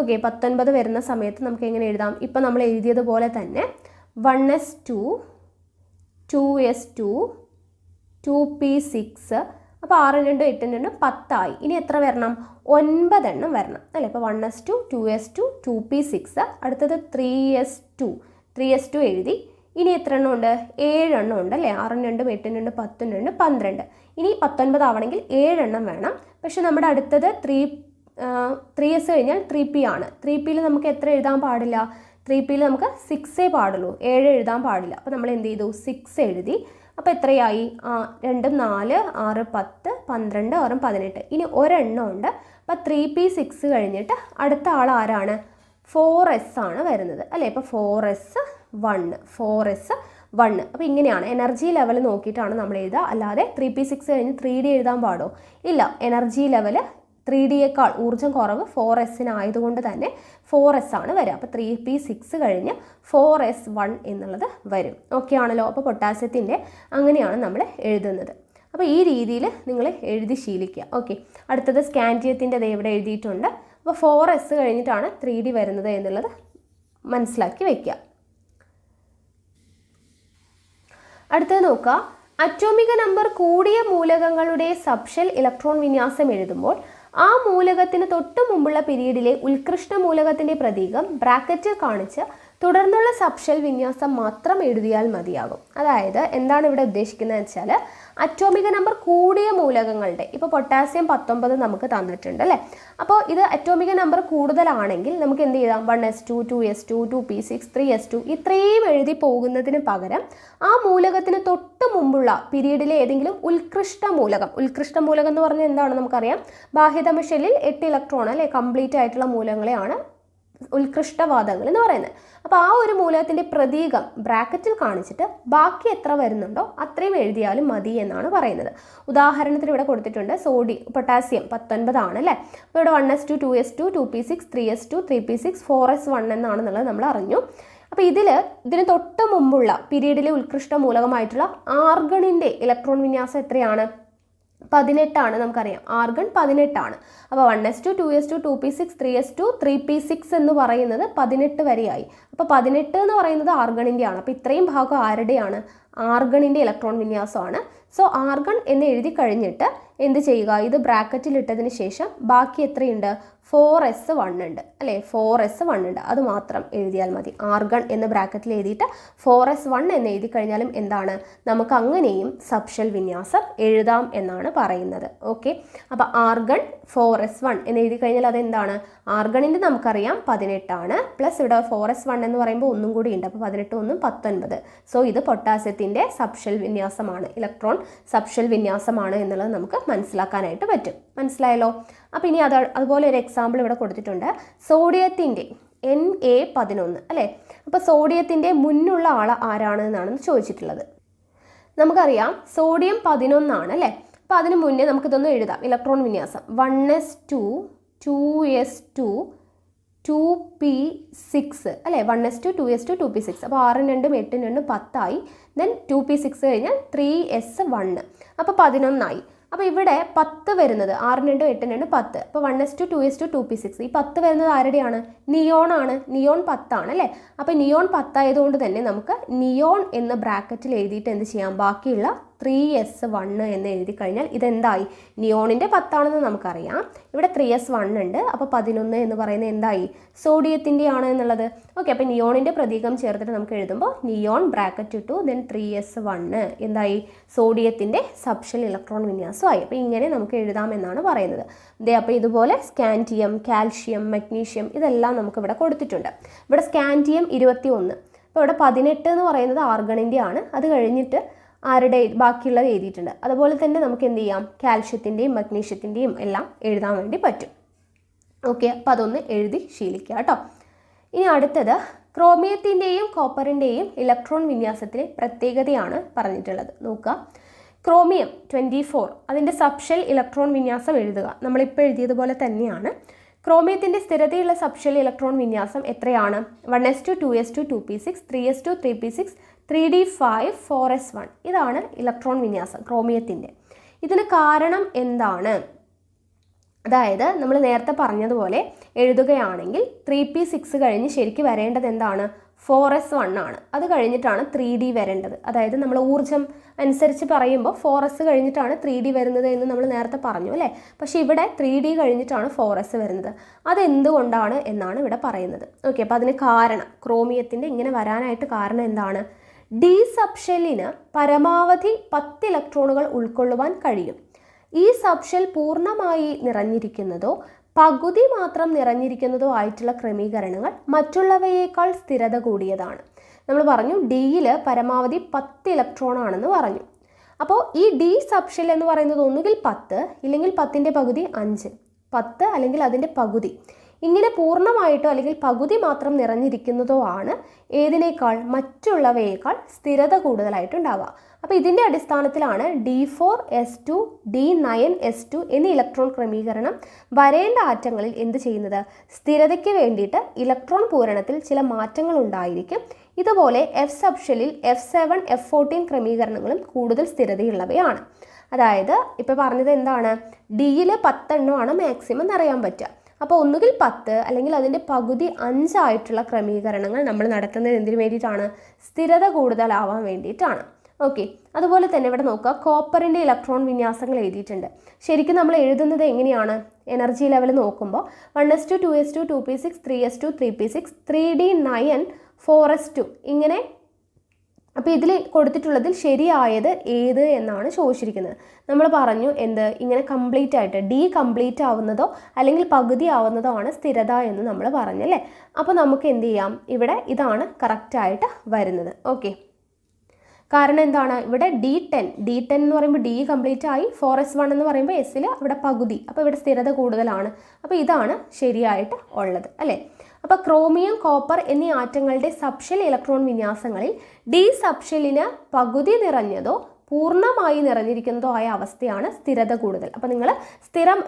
ഓക്കെ, 19 വരുന്ന സമയത്ത് നമുക്ക് എങ്ങനെ എഴുതാം? ഇപ്പം നമ്മൾ എഴുതിയതുപോലെ തന്നെ 1s2 2s2 2p6. അപ്പോൾ 6 2 8 2 10 ഇനി എത്ര വരണം? 9 എണ്ണം വരണം അല്ലേ. അപ്പോൾ 1s2 2s2 2p6. അടുത്തത് 3s2 എഴുതി. ഇനി എത്ര എണ്ണം ഉണ്ട്? 7 എണ്ണം ഉണ്ട് അല്ലേ. 6 2 8 2 10 2 12. ഇനി 19 ആവണമെങ്കിൽ 7 എണ്ണം വേണം. പക്ഷെ നമ്മുടെ അടുത്തത് 3s കഴിഞ്ഞാൽ 3p ആണ്. 3pയിൽ നമുക്ക് എത്ര എഴുതാൻ പാടില്ല? 3pയിൽ നമുക്ക് 6 പാടുള്ളൂ, 7 എഴുതാൻ പാടില്ല. അപ്പോൾ നമ്മൾ എന്ത് ചെയ്തു? 6 എഴുതി. അപ്പോൾ എത്രയായി? 2 4 6 10 12 6 18. ഇനി ഒരെണ്ണം ഉണ്ട്. അപ്പോൾ 3p6 കഴിഞ്ഞിട്ട് അടുത്ത ആൾ ആരാണ്? 4s ആണ് വരുന്നത് അല്ലേ. ഇപ്പോൾ 4s1. അപ്പോൾ ഇങ്ങനെയാണ് എനർജി ലെവൽ നോക്കിയിട്ടാണ് നമ്മൾ എഴുതുക. അല്ലാതെ 3p6 കഴിഞ്ഞ് 3d എഴുതാൻ പാടോ? ഇല്ല. എനർജി ലെവൽ 3dയേക്കാൾ ഊർജ്ജം കുറവ് 4sനായതുകൊണ്ട് തന്നെ 4s ആണ് വരിക. അപ്പോൾ 3p6 കഴിഞ്ഞ് 4s1 എന്നുള്ളത് വരും. ഓക്കെ ആണല്ലോ. അപ്പോൾ പൊട്ടാസ്യത്തിൻ്റെ അങ്ങനെയാണ് നമ്മൾ എഴുതുന്നത്. അപ്പോൾ ഈ രീതിയിൽ നിങ്ങൾ എഴുതി ശീലിക്കുക. ഓക്കെ. അടുത്തത് സ്കാൻഡിയത്തിൻ്റെ ഇവിടെ എഴുതിയിട്ടുണ്ട്. അപ്പോൾ 4s കഴിഞ്ഞിട്ടാണ് 3d വരുന്നത് എന്നുള്ളത് മനസ്സിലാക്കി വയ്ക്കുക. അടുത്തത് നോക്കുക. അറ്റോമിക നമ്പർ കൂടിയ മൂലകങ്ങളുടെ സബ്ഷെൽ ഇലക്ട്രോൺ വിന്യാസം എഴുതുമ്പോൾ ആ മൂലകത്തിന് തൊട്ടു മുമ്പുള്ള പീരീഡിലെ ഉത്കൃഷ്ട മൂലകത്തിന്റെ പ്രതീകം ബ്രാക്കറ്റിൽ കാണിച്ച് തുടർന്നുള്ള സബ്ഷെൽ വിന്യാസം മാത്രം എഴുതിയാൽ മതിയാകും. അതായത് എന്താണ് ഇവിടെ ഉദ്ദേശിക്കുന്നത് വെച്ചാൽ അറ്റോമിക നമ്പർ കൂടിയ മൂലകങ്ങളുടെ, ഇപ്പോൾ പൊട്ടാസ്യം 19 നമുക്ക് തന്നിട്ടുണ്ട് അല്ലേ. അപ്പോൾ ഇത് അറ്റോമിക നമ്പർ കൂടുതലാണെങ്കിൽ നമുക്ക് എന്ത് ചെയ്യാം? 1s2 2s2 2p6 3s2 ഇത്രയും എഴുതി പോകുന്നതിന് പകരം ആ മൂലകത്തിന് തൊട്ട് മുമ്പുള്ള പീരീഡിലെ ഏതെങ്കിലും ഉത്കൃഷ്ട മൂലകം എന്ന് പറഞ്ഞാൽ എന്താണ് നമുക്കറിയാം? ബാഹ്യതമ ഷെല്ലിൽ 8 ഇലക്ട്രോൺ അല്ലേ കംപ്ലീറ്റ് ആയിട്ടുള്ള മൂലകങ്ങളെയാണ് ഉത്കൃഷ്ടവാദങ്ങൾ എന്ന് പറയുന്നത്. അപ്പോൾ ആ ഒരു മൂലകത്തിൻ്റെ പ്രതീകം ബ്രാക്കറ്റിൽ കാണിച്ചിട്ട് ബാക്കി എത്ര വരുന്നുണ്ടോ അത്രയും എഴുതിയാലും മതി എന്നാണ് പറയുന്നത്. ഉദാഹരണത്തിന് ഇവിടെ കൊടുത്തിട്ടുണ്ട് പൊട്ടാസ്യം 19 ആണ് അല്ലേ. അപ്പോൾ ഇവിടെ 1s2 2s2 2p6 3s2 3p6 4s1 എന്നാണെന്നുള്ളത് നമ്മൾ അറിഞ്ഞു. അപ്പോൾ ഇതിന് തൊട്ട് മുമ്പുള്ള പീരീഡിലെ ഉത്കൃഷ്ട മൂലകമായിട്ടുള്ള ആർഗണിൻ്റെ ഇലക്ട്രോൺ വിന്യാസം എത്രയാണ്? 18 നമുക്കറിയാം. ആർഗൺ 18. അപ്പോൾ 1s2 2s2 2p6 3s2 3p6 എന്ന് പറയുന്നത് 18 വരെയായി. അപ്പോൾ 18 എന്ന് പറയുന്നത് ആർഗണിൻ്റെ ആണ്. അപ്പോൾ ഇത്രയും ഭാഗം ആരുടെയാണ്? ആർഗണിൻ്റെ ഇലക്ട്രോൺ വിന്യാസമാണ്. സോ ആർഗൺ എന്ന് എഴുതി കഴിഞ്ഞിട്ട് എന്ത് ചെയ്യുക? ഇത് ബ്രാക്കറ്റിൽ ഇട്ടതിന് ശേഷം ബാക്കി എത്രയുണ്ട്? 4s1 ഉണ്ട് അല്ലേ. 4s1 ഉണ്ട്. അത് മാത്രം എഴുതിയാൽ മതി. ആർഗൺ എന്ന് ബ്രാക്കറ്റിൽ എഴുതിയിട്ട് 4s1 എന്ന് എഴുതി കഴിഞ്ഞാലും എന്താണ്? നമുക്ക് അങ്ങനെയും സബ്ഷെൽ വിന്യാസം എഴുതാം എന്നാണ് പറയുന്നത്. ഓക്കെ. അപ്പോൾ ആർഗൺ 4s1 എന്ന് എഴുതി കഴിഞ്ഞാൽ അതെന്താണ്? ആർഗണിൻ്റെ നമുക്കറിയാം 18 പ്ലസ് ഇവിടെ 4s1 എന്ന് പറയുമ്പോൾ ഒന്നും കൂടി ഉണ്ട്. അപ്പോൾ 18 1 19. സോ ഇത് പൊട്ടാസ്യത്തിൻ്റെ സബ്ഷെൽ വിന്യാസമാണ്, ഇലക്ട്രോൺ സബ്ഷെൽ വിന്യാസമാണ് എന്നുള്ളത് നമുക്ക് മനസ്സിലാക്കാനായിട്ട് പറ്റും. മനസ്സിലായല്ലോ. അപ്പോൾ ഇനി അതുപോലെ ഒരു എക്സാമ്പിൾ ഇവിടെ കൊടുത്തിട്ടുണ്ട്. സോഡിയത്തിൻ്റെ Na11 അല്ലേ. അപ്പോൾ സോഡിയത്തിൻ്റെ മുന്നുള്ള ആൾ ആരാണ് എന്നാണ് ചോദിച്ചിട്ടുള്ളത്. നമുക്കറിയാം സോഡിയം 11 ആണ് അല്ലേ. അപ്പോൾ അതിന് മുന്നേ നമുക്കിതൊന്ന് എഴുതാം. ഇലക്ട്രോൺ വിന്യാസം 1s2 2s2 2p6 അല്ലേ. 1s2 2s2 2p6. അപ്പോൾ 6 2 8 2 10 ദെൻ 2p6 കഴിഞ്ഞാൽ 3s1. അപ്പോൾ 11 അപ്പോൾ ഇവിടെ 10 വരുന്നത് 6 2 8 2 10. അപ്പോൾ 1s2 2s2 2p6. ഈ 10 വരുന്നത് ആരുടെയാണ്? നിയോൺ ആണ്. നിയോൺ 10 അല്ലേ. അപ്പോൾ നിയോൺ 10 ആയതുകൊണ്ട് തന്നെ നമുക്ക് നിയോൺ എന്ന് ബ്രാക്കറ്റിൽ എഴുതിയിട്ട് എന്ത് ചെയ്യാം? ബാക്കിയുള്ള 3s1 എന്ന് എഴുതി കഴിഞ്ഞാൽ ഇതെന്തായി? നിയോണിൻ്റെ 10 നമുക്കറിയാം. ഇവിടെ 3s1 ഉണ്ട്. അപ്പോൾ 11 എന്ന് പറയുന്നത് എന്തായി? സോഡിയത്തിൻ്റെ ആണ് എന്നുള്ളത്. ഓക്കെ. അപ്പോൾ നിയോണിൻ്റെ പ്രതീകം ചേർത്തിട്ട് നമുക്ക് എഴുതുമ്പോൾ നിയോൺ ബ്രാക്കറ്റ് ഇട്ടു ദെൻ 3s1 എന്തായി? സോഡിയത്തിൻ്റെ സബ്ഷെൽ ഇലക്ട്രോൺ വിന്യാസമായി. അപ്പോൾ ഇങ്ങനെ നമുക്ക് എഴുതാമെന്നാണ് പറയുന്നത്. അപ്പോൾ ഇതുപോലെ സ്കാൻഡിയം, കാൽഷ്യം, മഗ്നീഷ്യം ഇതെല്ലാം നമുക്ക് ഇവിടെ കൊടുത്തിട്ടുണ്ട്. ഇവിടെ സ്കാൻഡിയം 21. അപ്പോൾ ഇവിടെ 18 എന്ന് പറയുന്നത് ആർഗണിൻ്റെ ആണ്. അത് കഴിഞ്ഞിട്ട് ബാക്കിയുള്ളത് എഴുതിയിട്ടുണ്ട്. അതുപോലെ തന്നെ നമുക്ക് എന്ത് ചെയ്യാം? കാൽഷ്യത്തിൻ്റെയും മഗ്നീഷ്യത്തിൻ്റെയും എല്ലാം എഴുതാൻ വേണ്ടി പറ്റും. ഓക്കെ. അപ്പോൾ അതൊന്ന് എഴുതി ശീലിക്കുക കേട്ടോ. ഇനി അടുത്തത് ക്രോമിയത്തിൻ്റെയും കോപ്പറിൻ്റെയും ഇലക്ട്രോൺ വിന്യാസത്തിലെ പ്രത്യേകതയാണ് പറഞ്ഞിട്ടുള്ളത്. നോക്കുക. ക്രോമിയം 24 അതിൻ്റെ സബ്ഷെൽ ഇലക്ട്രോൺ വിന്യാസം എഴുതുക. നമ്മളിപ്പോൾ എഴുതിയതുപോലെ തന്നെയാണ്. ക്രോമിയത്തിൻ്റെ സ്ഥിരതയുള്ള സബ്ഷെൽ ഇലക്ട്രോൺ വിന്യാസം എത്രയാണ്? 1s2 2s2 2p6 3s2 3p6 3d5 4s1. ഇതാണ് ഇലക്ട്രോൺ വിന്യാസം ക്രോമിയത്തിൻ്റെ. ഇതിന് കാരണം എന്താണ്? അതായത് നമ്മൾ നേരത്തെ പറഞ്ഞതുപോലെ എഴുതുകയാണെങ്കിൽ 3p6 കഴിഞ്ഞ് ശരിക്കും വരേണ്ടത് എന്താണ്? 4s1 ആണ്. അത് കഴിഞ്ഞിട്ടാണ് 3D വരേണ്ടത്. അതായത് നമ്മൾ ഊർജ്ജം അനുസരിച്ച് പറയുമ്പോൾ 4s കഴിഞ്ഞിട്ടാണ് 3D വരുന്നത് എന്ന് നമ്മൾ നേരത്തെ പറഞ്ഞു അല്ലേ. പക്ഷേ ഇവിടെ 3D കഴിഞ്ഞിട്ടാണ് 4s വരുന്നത്. അതെന്തുകൊണ്ടാണ് എന്നാണ് ഇവിടെ പറയുന്നത്. ഓക്കെ, അപ്പോൾ അതിന് കാരണം ക്രോമിയത്തിൻ്റെ ഇങ്ങനെ വരാനായിട്ട് കാരണം എന്താണ്? ഡി സബ്ഷെല്ലിന് പരമാവധി 10 ഇലക്ട്രോണുകൾ ഉൾക്കൊള്ളുവാൻ കഴിയും. ഈ സബ്ഷെൽ പൂർണ്ണമായി നിറഞ്ഞിരിക്കുന്നതോ പകുതി മാത്രം നിറഞ്ഞിരിക്കുന്നതോ ആയിട്ടുള്ള ക്രമീകരണങ്ങൾ മറ്റുള്ളവയേക്കാൾ സ്ഥിരത കൂടിയതാണ്. നമ്മൾ പറഞ്ഞു ഡിയിൽ പരമാവധി 10 ഇലക്ട്രോൺ ആണെന്ന് പറഞ്ഞു. അപ്പോൾ ഈ ഡി സബ്ഷെൽ എന്ന് പറയുന്നത് ഒന്നുകിൽ 10 ഇല്ലെങ്കിൽ 10ൻ്റെ പകുതി 5, 10 അല്ലെങ്കിൽ അതിൻ്റെ പകുതി, ഇങ്ങനെ പൂർണ്ണമായിട്ടോ അല്ലെങ്കിൽ പകുതി മാത്രം നിറഞ്ഞിരിക്കുന്നതോ ആണ് ഏതിനേക്കാൾ മറ്റുള്ളവയേക്കാൾ സ്ഥിരത കൂടുതലായിട്ടുണ്ടാവുക. അപ്പോൾ ഇതിൻ്റെ അടിസ്ഥാനത്തിലാണ് D4s2 D9s2 എന്നീ ഇലക്ട്രോൺ ക്രമീകരണം വരേണ്ട ആറ്റങ്ങളിൽ എന്ത് ചെയ്യുന്നത്? സ്ഥിരതയ്ക്ക് വേണ്ടിയിട്ട് ഇലക്ട്രോൺ പൂരണത്തിൽ ചില മാറ്റങ്ങൾ ഉണ്ടായിരിക്കും. ഇതുപോലെ എഫ് സബ്ഷെല്ലിൽ F7 F14 ക്രമീകരണങ്ങളും കൂടുതൽ സ്ഥിരതയുള്ളവയാണ്. അതായത് ഇപ്പോൾ പറഞ്ഞത് എന്താണ്? ഡിയിൽ 10 എണ്ണമാണ് മാക്സിമം നിറയാൻ പറ്റുക. അപ്പോൾ ഒന്നുകിൽ 10 അല്ലെങ്കിൽ അതിൻ്റെ പകുതി 5 ആയിട്ടുള്ള ക്രമീകരണങ്ങൾ നമ്മൾ നടത്തുന്നത് എന്തിനു വേണ്ടിയിട്ടാണ്? സ്ഥിരത കൂടുതലാവാൻ വേണ്ടിയിട്ടാണ്. ഓക്കെ, അതുപോലെ തന്നെ ഇവിടെ നോക്കുക, കോപ്പറിൻ്റെ ഇലക്ട്രോൺ വിന്യാസങ്ങൾ എഴുതിയിട്ടുണ്ട്. ശരിക്കും നമ്മൾ എഴുതുന്നത് എങ്ങനെയാണ്? എനർജി ലെവൽ നോക്കുമ്പോൾ 1s2 2s2 2p6 3s2 3p6 3d9 4s2 ഇങ്ങനെ. അപ്പോൾ ഇതിൽ കൊടുത്തിട്ടുള്ളതിൽ ശരിയായത് ഏത് എന്നാണ് ചോദിച്ചിരിക്കുന്നത്. നമ്മൾ പറഞ്ഞു എന്ത്? ഇങ്ങനെ കംപ്ലീറ്റ് ആയിട്ട് ഡി കംപ്ലീറ്റ് ആവുന്നതോ അല്ലെങ്കിൽ പകുതി ആവുന്നതോ ആണ് സ്ഥിരത എന്ന് നമ്മൾ പറഞ്ഞല്ലേ. അപ്പോൾ നമുക്ക് എന്ത് ചെയ്യാം? ഇവിടെ ഇതാണ് കറക്റ്റായിട്ട് വരുന്നത്. ഓക്കെ, കാരണം എന്താണ്? ഇവിടെ D10 എന്ന് പറയുമ്പോൾ ഡി കംപ്ലീറ്റ് ആയി, 4s1 എന്ന് പറയുമ്പോൾ എസ്സിൽ ഇവിടെ പകുതി, അപ്പോൾ ഇവിടെ സ്ഥിരത കൂടുതലാണ്. അപ്പോൾ ഇതാണ് ശരിയായിട്ട് ഉള്ളത് അല്ലേ. അപ്പോൾ ക്രോമിയം, കോപ്പർ എന്നീ ആറ്റങ്ങളുടെ സബ്ഷെൽ ഇലക്ട്രോൺ വിന്യാസങ്ങളിൽ ഡി സബ്ഷെല്ലിന് പകുതി നിറഞ്ഞതോ പൂർണ്ണമായി നിറഞ്ഞിരിക്കുന്നതോ ആയ അവസ്ഥയാണ് സ്ഥിരത കൂടുതൽ. അപ്പോൾ നിങ്ങൾ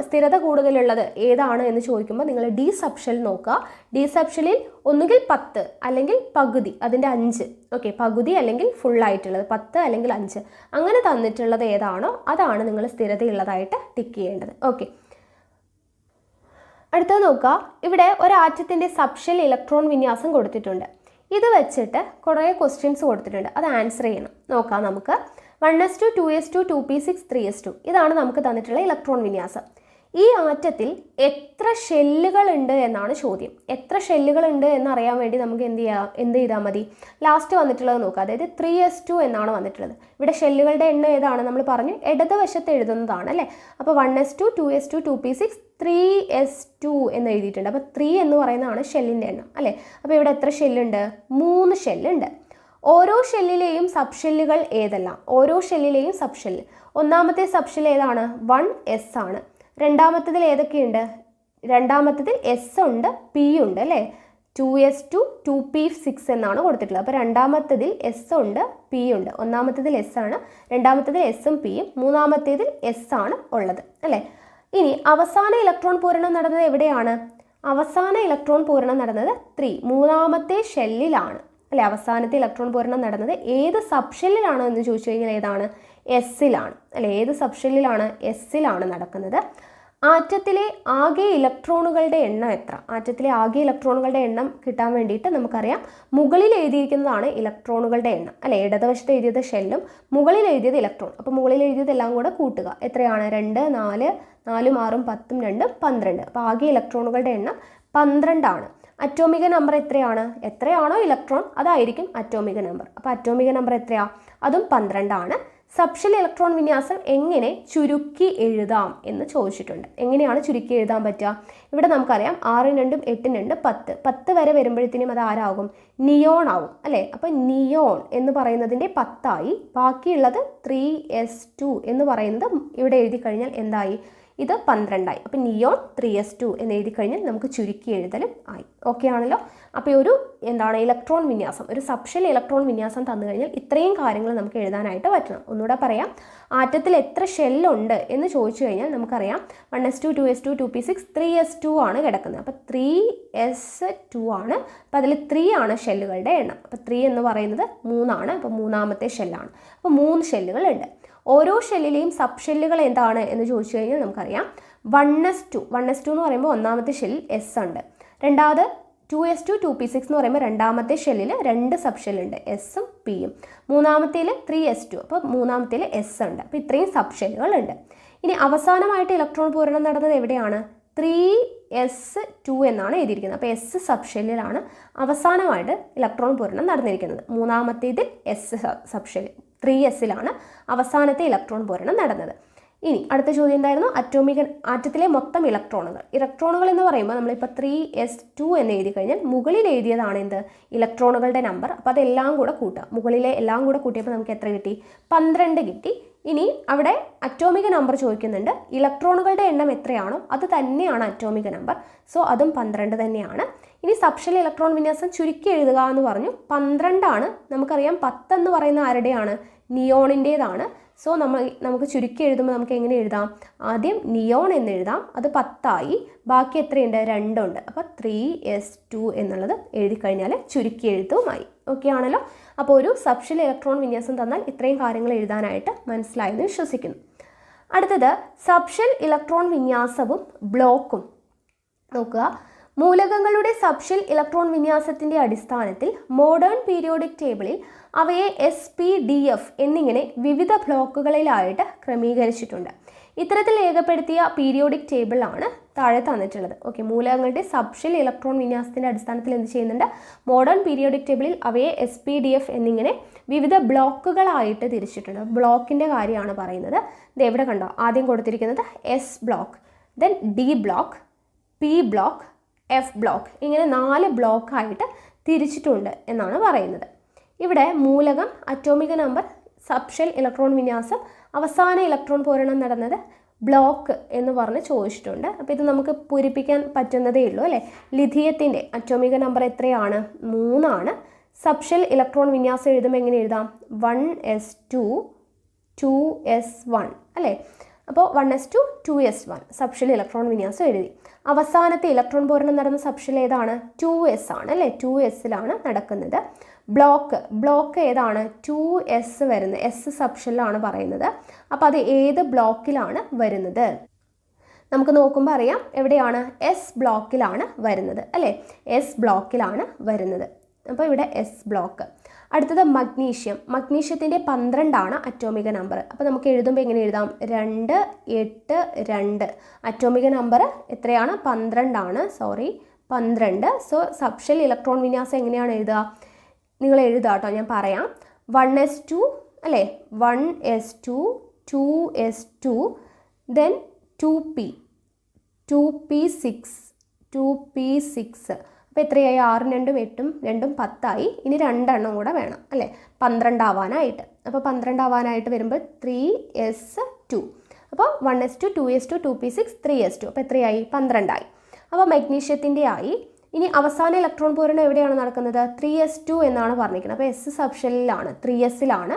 സ്ഥിരത കൂടുതലുള്ളത് ഏതാണ് എന്ന് ചോദിക്കുമ്പോൾ നിങ്ങൾ ഡി സബ്ഷെൽ നോക്കുക. ഡി സബ്ഷെല്ലിൽ ഒന്നുകിൽ 10 അല്ലെങ്കിൽ പകുതി, അതിൻ്റെ 5. ഓക്കെ, പകുതി അല്ലെങ്കിൽ ഫുള്ളായിട്ടുള്ളത് 10 അല്ലെങ്കിൽ 5 അങ്ങനെ തന്നിട്ടുള്ളത് ഏതാണോ അതാണ് നിങ്ങൾ സ്ഥിരതയുള്ളതായിട്ട് ടിക്ക് ചെയ്യേണ്ടത്. ഓക്കെ, അടുത്തത് നോക്കുക. ഇവിടെ ഒരു ആറ്റത്തിൻ്റെ സബ്ഷെൽ ഇലക്ട്രോൺ വിന്യാസം കൊടുത്തിട്ടുണ്ട്. ഇത് വെച്ചിട്ട് കുറേ ക്വസ്റ്റ്യൻസ് കൊടുത്തിട്ടുണ്ട്. അത് ആൻസർ ചെയ്യണം. നോക്കാം നമുക്ക്. 1s2 2s2 2p6 3s2 ഇതാണ് നമുക്ക് തന്നിട്ടുള്ള ഇലക്ട്രോൺ വിന്യാസം. ഈ ആറ്റത്തിൽ എത്ര ഷെല്ലുകൾ ഉണ്ട് എന്നാണ് ചോദ്യം. എത്ര ഷെല്ലുകൾ ഉണ്ട് എന്നറിയാൻ വേണ്ടി നമുക്ക് എന്ത് ചെയ്താൽ മതി? ലാസ്റ്റ് വന്നിട്ടുള്ളത് നോക്കുക. അതായത് 3s2 എന്നാണ് വന്നിട്ടുള്ളത്. ഇവിടെ ഷെല്ലുകളുടെ എണ്ണം ഏതാണ്? നമ്മൾ പറഞ്ഞു ഇടതുവശത്ത് എഴുതുന്നതാണ് അല്ലേ. അപ്പോൾ 1s2 2s2 2p6 3s2 എന്ന് എഴുതിയിട്ടുണ്ട്. അപ്പോൾ 3 എന്ന് പറയുന്നതാണ് ഷെല്ലിൻ്റെ എണ്ണം അല്ലേ. അപ്പോൾ ഇവിടെ എത്ര ഷെല്ലുണ്ട്? 3 ഷെല്ലുണ്ട്. ഓരോ ഷെല്ലിലെയും സബ്ഷെല്ലുകൾ ഏതെല്ലാം? ഓരോ ഷെല്ലിലെയും സബ്ഷെല്ല്, ഒന്നാമത്തെ സബ്ഷെൽ ഏതാണ്? 1s ആണ്. രണ്ടാമത്തതിൽ ഏതൊക്കെയുണ്ട്? രണ്ടാമത്തതിൽ എസ് ഉണ്ട്, പി ഉണ്ട് അല്ലേ. 2s2 2p6 എന്നാണ് കൊടുത്തിട്ടുള്ളത്. അപ്പോൾ രണ്ടാമത്തതിൽ എസ് ഉണ്ട്, പി ഉണ്ട്. ഒന്നാമത്തതിൽ എസ് ആണ്, രണ്ടാമത്തതിൽ എസും പിയും, മൂന്നാമത്തേതിൽ എസ് ആണ് ഉള്ളത് അല്ലേ. ഇനി അവസാന ഇലക്ട്രോൺ പൂരണം നടന്നത് എവിടെയാണ്? അവസാന ഇലക്ട്രോൺ പൂരണം നടന്നത് 3 മൂന്നാമത്തെ ഷെല്ലിലാണ് അല്ലേ. അവസാനത്തെ ഇലക്ട്രോൺ പൂരണം നടന്നത് ഏത് സബ്ഷെല്ലിലാണോ എന്ന് ചോദിച്ചു കഴിഞ്ഞാൽ ഏതാണ്? എസ്സിലാണ് അല്ലേ. ഏത് സബ്ഷെല്ലിലാണ്? എസ്സിലാണ് നടക്കുന്നത്. ആറ്റത്തിലെ ആകെ ഇലക്ട്രോണുകളുടെ എണ്ണം എത്ര? ആറ്റത്തിലെ ആകെ ഇലക്ട്രോണുകളുടെ എണ്ണം കിട്ടാൻ വേണ്ടിയിട്ട് നമുക്കറിയാം മുകളിൽ എഴുതിയിരിക്കുന്നതാണ് ഇലക്ട്രോണുകളുടെ എണ്ണം അല്ലേ. ഇടതുവശത്ത് എഴുതിയത് ഷെല്ലും മുകളിൽ എഴുതിയത് ഇലക്ട്രോൺ. അപ്പോൾ മുകളിൽ എഴുതിയതെല്ലാം കൂടെ കൂട്ടുക. എത്രയാണ്? 2 4 4 6 10 2 12. അപ്പോൾ ആകെ ഇലക്ട്രോണുകളുടെ എണ്ണം 12 ആണ്. അറ്റോമിക നമ്പർ എത്രയാണ്? എത്രയാണോ ഇലക്ട്രോൺ അതായിരിക്കും അറ്റോമിക നമ്പർ. അപ്പോൾ അറ്റോമിക നമ്പർ എത്രയാ? അതും 12 ആണ്. സബ്ഷെൽ ഇലക്ട്രോൺ വിന്യാസം എങ്ങനെ ചുരുക്കി എഴുതാം എന്ന് ചോദിച്ചിട്ടുണ്ട്. എങ്ങനെയാണ് ചുരുക്കി എഴുതാൻ പറ്റുക? ഇവിടെ നമുക്കറിയാം 6 2 8 2 10 10 വരെ വരുമ്പോഴത്തേനും അത് ആരാകും? നിയോൺ ആവും അല്ലേ. അപ്പോൾ നിയോൺ എന്ന് പറയുന്നതിൻ്റെ 10 ആയി. ബാക്കിയുള്ളത് 3s2 എന്ന് പറയുന്നത് ഇവിടെ എഴുതി കഴിഞ്ഞാൽ എന്തായി? ഇത് 12 ആയി. അപ്പോൾ നിയോൺ 3s2 എന്ന് എഴുതി കഴിഞ്ഞാൽ നമുക്ക് ചുരുക്കി എഴുതലും ആയി. ഓക്കെ ആണല്ലോ. അപ്പോൾ ഒരു ഇലക്ട്രോൺ വിന്യാസം, ഒരു സബ്ഷെൽ ഇലക്ട്രോൺ വിന്യാസം തന്നു കഴിഞ്ഞാൽ ഇത്രയും കാര്യങ്ങൾ നമുക്ക് എഴുതാനായിട്ട് പറ്റണം. ഒന്നുകൂടെ പറയാം. ആറ്റത്തിൽ എത്ര ഷെല്ലുണ്ട് എന്ന് ചോദിച്ചു കഴിഞ്ഞാൽ നമുക്കറിയാം 1s2 2s2 2p6 3s2 ആണ് കിടക്കുന്നത്. അപ്പോൾ 3s2 ആണ്. അപ്പോൾ അതിൽ 3 ആണ് ഷെല്ലുകളുടെ എണ്ണം. അപ്പോൾ 3 എന്ന് പറയുന്നത് 3 ആണ്. അപ്പോൾ മൂന്നാമത്തെ ഷെല്ലാണ്. അപ്പോൾ 3 ഷെല്ലുകളുണ്ട്. ഓരോ ഷെല്ലിലെയും സബ് ഷെല്ലുകൾ എന്താണ് എന്ന് ചോദിച്ചു കഴിഞ്ഞാൽ നമുക്കറിയാം 1s2 എന്ന് പറയുമ്പോൾ ഒന്നാമത്തെ ഷെല്ലിൽ എസ് ഉണ്ട്. രണ്ടാമത് 2s2 2p6 എന്ന് പറയുമ്പോൾ രണ്ടാമത്തെ ഷെല്ലിൽ 2 സബ് ഷെല്ലുണ്ട്, എസും പിയും. മൂന്നാമത്തേൽ 3s2, അപ്പോൾ മൂന്നാമത്തേൽ എസ് ഉണ്ട്. അപ്പോൾ ഇത്രയും സബ് ഷെല്ലുകളുണ്ട്. ഇനി അവസാനമായിട്ട് ഇലക്ട്രോൺ പൂരണം നടന്നത് എവിടെയാണ്? 3s2 എന്നാണ് എഴുതിയിരിക്കുന്നത്. അപ്പോൾ എസ് സബ് ഷെല്ലിലാണ് അവസാനമായിട്ട് ഇലക്ട്രോൺ പൂരണം നടന്നിരിക്കുന്നത്. മൂന്നാമത്തേതിൽ എസ് സബ് ഷെല്ലിൽ 3sലാണ് അവസാനത്തെ ഇലക്ട്രോൺ പൂരണം നടന്നത്. ഇനി അടുത്ത ചോദ്യം എന്തായിരുന്നു? ആറ്റത്തിലെ മൊത്തം ഇലക്ട്രോണുകൾ എന്ന് പറയുമ്പോൾ നമ്മളിപ്പോൾ 3s2 എന്ന് എഴുതി കഴിഞ്ഞാൽ മുകളിൽ എഴുതിയതാണ് എന്ത്? ഇലക്ട്രോണുകളുടെ നമ്പർ. അപ്പോൾ അതെല്ലാം കൂടെ കൂട്ടുക. മുകളിലെ എല്ലാം കൂടെ കൂട്ടിയപ്പോൾ നമുക്ക് എത്ര കിട്ടി? 12 കിട്ടി. ഇനി അവിടെ അറ്റോമിക നമ്പർ ചോദിക്കുന്നുണ്ട്. ഇലക്ട്രോണുകളുടെ എണ്ണം എത്രയാണോ അത് തന്നെയാണ് അറ്റോമിക നമ്പർ. സോ അതും 12 തന്നെയാണ്. ഇനി സബ്ഷെൽ ഇലക്ട്രോൺ വിന്യാസം ചുരുക്കി എഴുതുക എന്ന് പറഞ്ഞു. 12 ആണ്. നമുക്കറിയാം 10 എന്ന് പറയുന്ന ആരുടെയാണ്? നിയോണിൻ്റേതാണ്. സോ നമുക്ക് ചുരുക്കി എഴുതുമ്പോൾ നമുക്ക് എങ്ങനെ എഴുതാം? ആദ്യം നിയോൺ എന്ന് എഴുതാം, അത് 10 ബാക്കി എത്രയുണ്ട്? 2 ഉണ്ട്. അപ്പോൾ 3s2 എന്നുള്ളത് എഴുതി കഴിഞ്ഞാൽ ചുരുക്കി എഴുത്തുമായി. ഓക്കെ ആണല്ലോ. അപ്പോൾ ഒരു സബ്ഷെൽ ഇലക്ട്രോൺ വിന്യാസം തന്നാൽ ഇത്രയും കാര്യങ്ങൾ എഴുതാനായിട്ട് മനസ്സിലായെന്ന് വിശ്വസിക്കുന്നു. അടുത്തത് സബ്ഷെൽ ഇലക്ട്രോൺ വിന്യാസവും ബ്ലോക്കും നോക്കുക. മൂലകങ്ങളുടെ സബ്ഷെൽ ഇലക്ട്രോൺ വിന്യാസത്തിൻ്റെ അടിസ്ഥാനത്തിൽ മോഡേൺ പീരിയോഡിക് ടേബിളിൽ അവയെ SPDF എന്നിങ്ങനെ വിവിധ ബ്ലോക്കുകളിലായിട്ട് ക്രമീകരിച്ചിട്ടുണ്ട്. ഇത്തരത്തിൽ രേഖപ്പെടുത്തിയ പീരിയോഡിക് ടേബിളാണ് താഴെ തന്നിട്ടുള്ളത്. ഓക്കെ, മൂലകങ്ങളുടെ സബ്ഷെൽ ഇലക്ട്രോൺ വിന്യാസത്തിൻ്റെ അടിസ്ഥാനത്തിൽ എന്ത് ചെയ്യുന്നുണ്ട്? മോഡേൺ പീരിയോഡിക് ടേബിളിൽ അവയെ SPDF എന്നിങ്ങനെ വിവിധ ബ്ലോക്കുകളായിട്ട് തിരിച്ചിട്ടുണ്ട്. ബ്ലോക്കിൻ്റെ കാര്യമാണ് പറയുന്നത്. ഇത് എവിടെ കണ്ടോ? ആദ്യം കൊടുത്തിരിക്കുന്നത് S block, then D block, P block, F block, ഇങ്ങനെ 4 ബ്ലോക്കായിട്ട് തിരിച്ചിട്ടുണ്ട് എന്നാണ് പറയുന്നത്. ഇവിടെ മൂലകം, അറ്റോമിക നമ്പർ, സബ്ഷെൽ ഇലക്ട്രോൺ വിന്യാസം, അവസാന ഇലക്ട്രോൺ പൂരണം നടന്നത്, ബ്ലോക്ക് എന്ന് പറഞ്ഞ് ചോദിച്ചിട്ടുണ്ട്. അപ്പോൾ ഇത് നമുക്ക് പൂരിപ്പിക്കാൻ പറ്റുന്നതേ ഉള്ളൂ അല്ലേ. ലിഥിയത്തിൻ്റെ അറ്റോമിക നമ്പർ എത്രയാണ്? 3 ആണ്. സബ്ഷെൽ ഇലക്ട്രോൺ വിന്യാസം എഴുതുമ്പോൾ എങ്ങനെ എഴുതാം? 1s2 2s1 അല്ലേ. അപ്പോൾ 1s2 2s1 സബ്ഷെൽ ഇലക്ട്രോൺ വിന്യാസം എഴുതി. അവസാനത്തെ ഇലക്ട്രോൺ പൂരണം നടന്ന സബ്ഷെൽ ഏതാണ്? 2s ആണ് അല്ലേ. 2sലാണ് നടക്കുന്നത്. ബ്ലോക്ക് ഏതാണ്? 2s വരുന്നത്. എസ് സബ്ഷെല്ലാണ് പറയുന്നത്. അപ്പോൾ അത് ഏത് ബ്ലോക്കിലാണ് വരുന്നത്? നമുക്ക് നോക്കുമ്പോൾ അറിയാം എവിടെയാണ്? എസ് ബ്ലോക്കിലാണ് വരുന്നത് അല്ലേ. എസ് ബ്ലോക്കിലാണ് വരുന്നത്. അപ്പോൾ ഇവിടെ എസ് ബ്ലോക്ക്. അടുത്തത് മഗ്നീഷ്യത്തിൻ്റെ 12 ആണ് അറ്റോമിക നമ്പർ. അപ്പോൾ നമുക്ക് എഴുതുമ്പോൾ എങ്ങനെ എഴുതാം? 2 8 2. അറ്റോമിക നമ്പർ എത്രയാണ്? 12 ആണ്. 12. സോ സബ്ഷെൽ ഇലക്ട്രോൺ വിന്യാസം എങ്ങനെയാണ് എഴുതുക? നിങ്ങൾ എഴുതുക കേട്ടോ, ഞാൻ പറയാം. 1s2 അല്ലേ, 1s2 2s2 ദെൻ 2p6 അപ്പോൾ എത്രയായി? 6 2 8 2 10 ഇനി 2 കൂടെ വേണം അല്ലേ 12 ആവാനായിട്ട്. അപ്പോൾ 12 ആവാനായിട്ട് വരുമ്പോൾ 3s2. അപ്പോൾ 1s2 2s2 2p6 3s2. അപ്പോൾ എത്രയായി? 12 അപ്പോൾ മഗ്നീഷ്യത്തിൻ്റെ ആയി. ഇനി അവസാന ഇലക്ട്രോൺ പൂരണം എവിടെയാണ് നടക്കുന്നത്? 3s2 എന്നാണ് പറഞ്ഞിരിക്കുന്നത്. അപ്പോൾ എസ് സബ്ഷെല്ലിലാണ്, 3sലാണ്.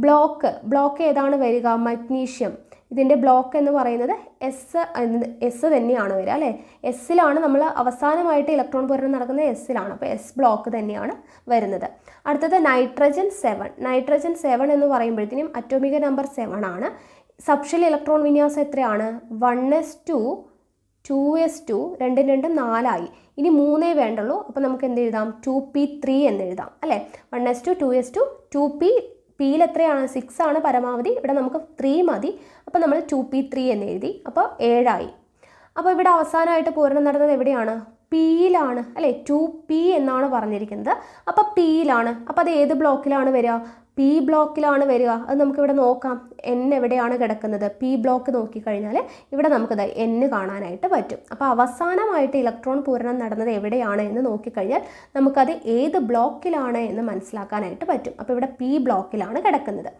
ബ്ലോക്ക് ഏതാണ് വരിക? മഗ്നീഷ്യം. ഇതിൻ്റെ ബ്ലോക്ക് എന്ന് പറയുന്നത് എസ് തന്നെയാണ് വരിക അല്ലേ. എസ്സിലാണ് നമ്മൾ അവസാനമായിട്ട് ഇലക്ട്രോൺ പൂരണം നടക്കുന്നത്, എസ്സിലാണ്. അപ്പോൾ എസ് ബ്ലോക്ക് തന്നെയാണ് വരുന്നത്. അടുത്തത് നൈട്രജൻ 7 എന്ന് പറയുമ്പോഴത്തേനും അറ്റോമിക നമ്പർ 7 ആണ്. സബ്ഷെൽ ഇലക്ട്രോൺ വിന്യാസം എത്രയാണ്? 1s2 2s2 2 2 4 ഇനി 3 വേണ്ടുള്ളൂ. അപ്പോൾ നമുക്ക് എന്ത് എഴുതാം? 2p3 എന്ന് എഴുതാം അല്ലേ. 1s2 2s2 പിയിൽ എത്രയാണ്? 6 ആണ് പരമാവധി. ഇവിടെ നമുക്ക് 3 മതി. അപ്പോൾ നമ്മൾ 2p3 എന്ന് എഴുതി. അപ്പോൾ 7 അപ്പോൾ ഇവിടെ അവസാനമായിട്ട് പൂരണം നടന്നത് എവിടെയാണ്? പിയിലാണ് അല്ലേ. 2p എന്നാണ് പറഞ്ഞിരിക്കുന്നത്. അപ്പോൾ പിയിലാണ്. അപ്പോൾ അത് ഏത് ബ്ലോക്കിലാണ് വരിക? പി ബ്ലോക്കിലാണ് വരിക. അത് നമുക്കിവിടെ നോക്കാം. എൻ എവിടെയാണ് കിടക്കുന്നത്? പി ബ്ലോക്ക് നോക്കിക്കഴിഞ്ഞാൽ ഇവിടെ നമുക്കത് എൻ കാണാനായിട്ട് പറ്റും. അപ്പോൾ അവസാനമായിട്ട് ഇലക്ട്രോൺ പൂരണം നടന്നത് എവിടെയാണ് എന്ന് നോക്കിക്കഴിഞ്ഞാൽ നമുക്കത് ഏത് ബ്ലോക്കിലാണ് എന്ന് മനസ്സിലാക്കാനായിട്ട് പറ്റും. അപ്പോൾ ഇവിടെ പി ബ്ലോക്കിലാണ് കിടക്കുന്നത്.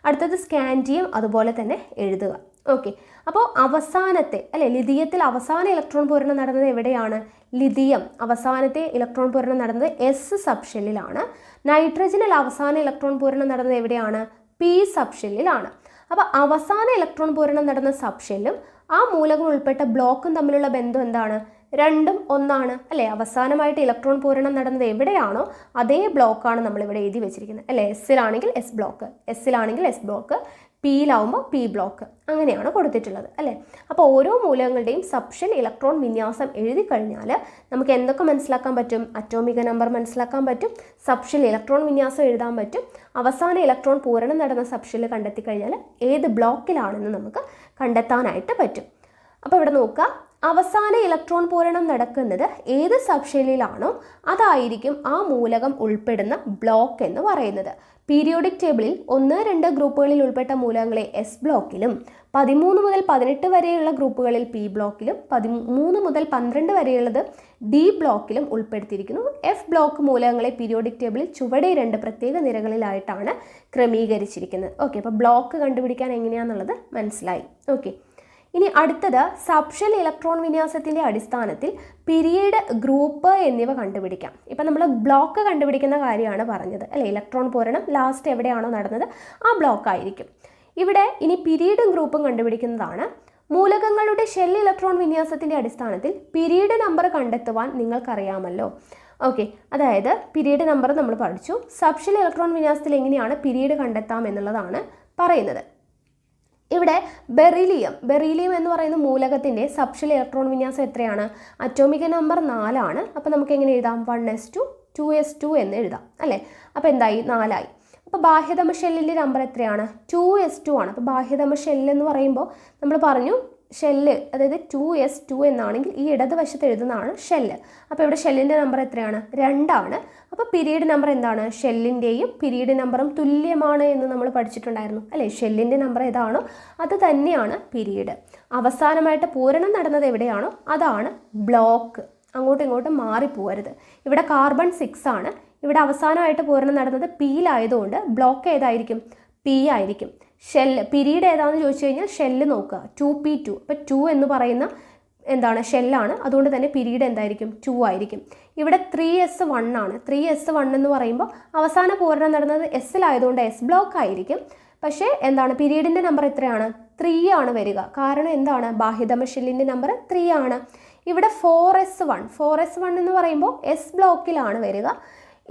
അടുത്തത് സ്കാൻഡിയം അതുപോലെ തന്നെ എഴുതുക. ഓക്കെ, അപ്പോൾ അവസാനത്തെ അല്ലേ ലിഥിയത്തിൽ അവസാന ഇലക്ട്രോൺ പൂരണം നടന്നത് എവിടെയാണ്? ലിഥിയം അവസാനത്തെ ഇലക്ട്രോൺ പൂരണം നടന്നത് എസ് സബ്ഷെല്ലിലാണ്. നൈട്രജനിൽ അവസാന ഇലക്ട്രോൺ പൂരണം നടന്നത് എവിടെയാണ്? പി സബ്ഷെല്ലിലാണ്. അപ്പോൾ അവസാന ഇലക്ട്രോൺ പൂരണം നടന്ന സബ്ഷെല്ലും ആ മൂലകം ഉൾപ്പെട്ട ബ്ലോക്കും തമ്മിലുള്ള ബന്ധം എന്താണ്? രണ്ടും ഒന്നാണ് അല്ലേ. അവസാനമായിട്ട് ഇലക്ട്രോൺ പൂരണം നടന്നത് എവിടെയാണോ അതേ ബ്ലോക്കാണ് നമ്മളിവിടെ എഴുതി വെച്ചിരിക്കുന്നത് അല്ലേ. എസ്സിലാണെങ്കിൽ എസ് ബ്ലോക്ക്, എസ്സിലാണെങ്കിൽ എസ് ബ്ലോക്ക്, പിയിലാവുമ്പോൾ പി ബ്ലോക്ക്, അങ്ങനെയാണ് കൊടുത്തിട്ടുള്ളത് അല്ലേ. അപ്പോൾ ഓരോ മൂലകങ്ങളുടെയും സബ്ഷെൽ ഇലക്ട്രോൺ വിന്യാസം എഴുതി കഴിഞ്ഞാൽ നമുക്ക് എന്തൊക്കെ മനസ്സിലാക്കാൻ പറ്റും? അറ്റോമിക നമ്പർ മനസ്സിലാക്കാൻ പറ്റും, സബ്ഷെൽ ഇലക്ട്രോൺ വിന്യാസം എഴുതാൻ പറ്റും, അവസാന ഇലക്ട്രോൺ പൂരണം നടന്ന സബ്ഷെൽ കണ്ടെത്തി കഴിഞ്ഞാൽ ഏത് ബ്ലോക്കിലാണെന്ന് നമുക്ക് കണ്ടെത്താനായിട്ട് പറ്റും. അപ്പോൾ ഇവിടെ നോക്കുക, അവസാന ഇലക്ട്രോൺ പൂരണം നടക്കുന്നത് ഏത് സബ്ഷെല്ലിലാണോ അതായിരിക്കും ആ മൂലകം ഉൾപ്പെടുന്ന ബ്ലോക്ക് എന്ന് പറയുന്നത്. പീരിയോഡിക് ടേബിളിൽ 1, 2 ഗ്രൂപ്പുകളിൽ ഉൾപ്പെട്ട മൂലകങ്ങളെ എസ് ബ്ലോക്കിലും 13 മുതൽ 18 വരെയുള്ള ഗ്രൂപ്പുകളിൽ പി ബ്ലോക്കിലും 13 മുതൽ 12 വരെയുള്ളത് ഡി ബ്ലോക്കിലും ഉൾപ്പെടുത്തിയിരിക്കുന്നു. എഫ് ബ്ലോക്ക് മൂലകങ്ങളെ പീരിയോഡിക് ടേബിളിൽ ചുവടെ 2 പ്രത്യേക നിരകളിലായിട്ടാണ് ക്രമീകരിച്ചിരിക്കുന്നത്. ഓക്കെ, അപ്പോൾ ബ്ലോക്ക് കണ്ടുപിടിക്കാൻ എങ്ങനെയാണെന്നുള്ളത് മനസ്സിലായി. ഓക്കെ, ഇനി അടുത്തത് സബ്ഷെൽ ഇലക്ട്രോൺ വിന്യാസത്തിൻ്റെ അടിസ്ഥാനത്തിൽ പീരീഡ്, ഗ്രൂപ്പ് എന്നിവ കണ്ടുപിടിക്കാം. ഇപ്പം നമ്മൾ ബ്ലോക്ക് കണ്ടുപിടിക്കുന്ന കാര്യമാണ് പറഞ്ഞത് അല്ലേ. ഇലക്ട്രോൺ പൂരണം ലാസ്റ്റ് എവിടെയാണോ നടന്നത് ആ ബ്ലോക്ക് ആയിരിക്കും. ഇവിടെ ഇനി പീരീഡും ഗ്രൂപ്പും കണ്ടുപിടിക്കുന്നതാണ്. മൂലകങ്ങളുടെ ഷെൽ ഇലക്ട്രോൺ വിന്യാസത്തിൻ്റെ അടിസ്ഥാനത്തിൽ പീരീഡ് നമ്പർ കണ്ടെത്തുവാൻ നിങ്ങൾക്കറിയാമല്ലോ. ഓക്കെ, അതായത് പീരീഡ് നമ്പർ നമ്മൾ പഠിച്ചു. സബ്ഷെൽ ഇലക്ട്രോൺ വിന്യാസത്തിൽ എങ്ങനെയാണ് പീരീഡ് കണ്ടെത്താം എന്നുള്ളതാണ് പറയുന്നത്. ഇവിടെ ബെറീലിയം എന്ന് പറയുന്ന മൂലകത്തിൻ്റെ സബ്ഷെൽ ഇലക്ട്രോൺ വിന്യാസം എത്രയാണ്? അറ്റോമിക നമ്പർ 4 ആണ്. അപ്പോൾ നമുക്ക് എങ്ങനെ എഴുതാം? 1s2 2s2 എന്ന് എഴുതാം അല്ലേ. അപ്പോൾ എന്തായി? 4 ആയി. അപ്പോൾ ബാഹ്യതമ ഷെല്ലിൻ്റെ നമ്പർ എത്രയാണ്? 2s2 ആണ്. അപ്പോൾ ബാഹ്യതമ ഷെല്ല് എന്ന് പറയുമ്പോൾ നമ്മൾ പറഞ്ഞു ഷെല്ല്, അതായത് 2s2 എന്നാണെങ്കിൽ ഈ ഇടതുവശത്ത് എഴുതുന്നതാണ് ഷെല്ല്. അപ്പോൾ ഇവിടെ ഷെല്ലിൻ്റെ നമ്പർ എത്രയാണ്? 2 ആണ്. അപ്പോൾ പീരീഡ് നമ്പർ എന്താണ്? ഷെല്ലിൻ്റെയും പീരീഡ് നമ്പറും തുല്യമാണ് എന്ന് നമ്മൾ പഠിച്ചിട്ടുണ്ടായിരുന്നു അല്ലേ. ഷെല്ലിൻ്റെ നമ്പർ ഏതാണോ അത് തന്നെയാണ് പീരീഡ്. അവസാനമായിട്ട് പൂരണം നടന്നത് എവിടെയാണോ അതാണ് ബ്ലോക്ക്. അങ്ങോട്ടും ഇങ്ങോട്ടും മാറിപ്പോകരുത്. ഇവിടെ കാർബൺ 6 ആണ്. ഇവിടെ അവസാനമായിട്ട് പൂരണം നടന്നത് പിയിലായതുകൊണ്ട് ബ്ലോക്ക് ഏതായിരിക്കും? പി ആയിരിക്കും. ഷെല്ല് പീരീഡ് ഏതാണെന്ന് ചോദിച്ചു കഴിഞ്ഞാൽ ഷെല്ല് നോക്കുക, 2p2. അപ്പോൾ 2 എന്ന് പറയുന്ന എന്താണ്? ഷെല്ലാണ്. അതുകൊണ്ട് തന്നെ പീരീഡ് എന്തായിരിക്കും? 2 ആയിരിക്കും. ഇവിടെ 3s1 ആണ്. 3s1 എന്ന് പറയുമ്പോൾ അവസാന പൂരണം നടന്നത് എസ്സിലായതുകൊണ്ട് എസ് ബ്ലോക്ക് ആയിരിക്കും. പക്ഷേ എന്താണ്? പീരീഡിൻ്റെ നമ്പർ എത്രയാണ്? 3 ആണ് വരിക. കാരണം എന്താണ്? ബാഹ്യതമ ഷെല്ലിൻ്റെ നമ്പർ 3 ആണ്. ഇവിടെ 4s1 എന്ന് പറയുമ്പോൾ എസ് ബ്ലോക്കിലാണ് വരിക.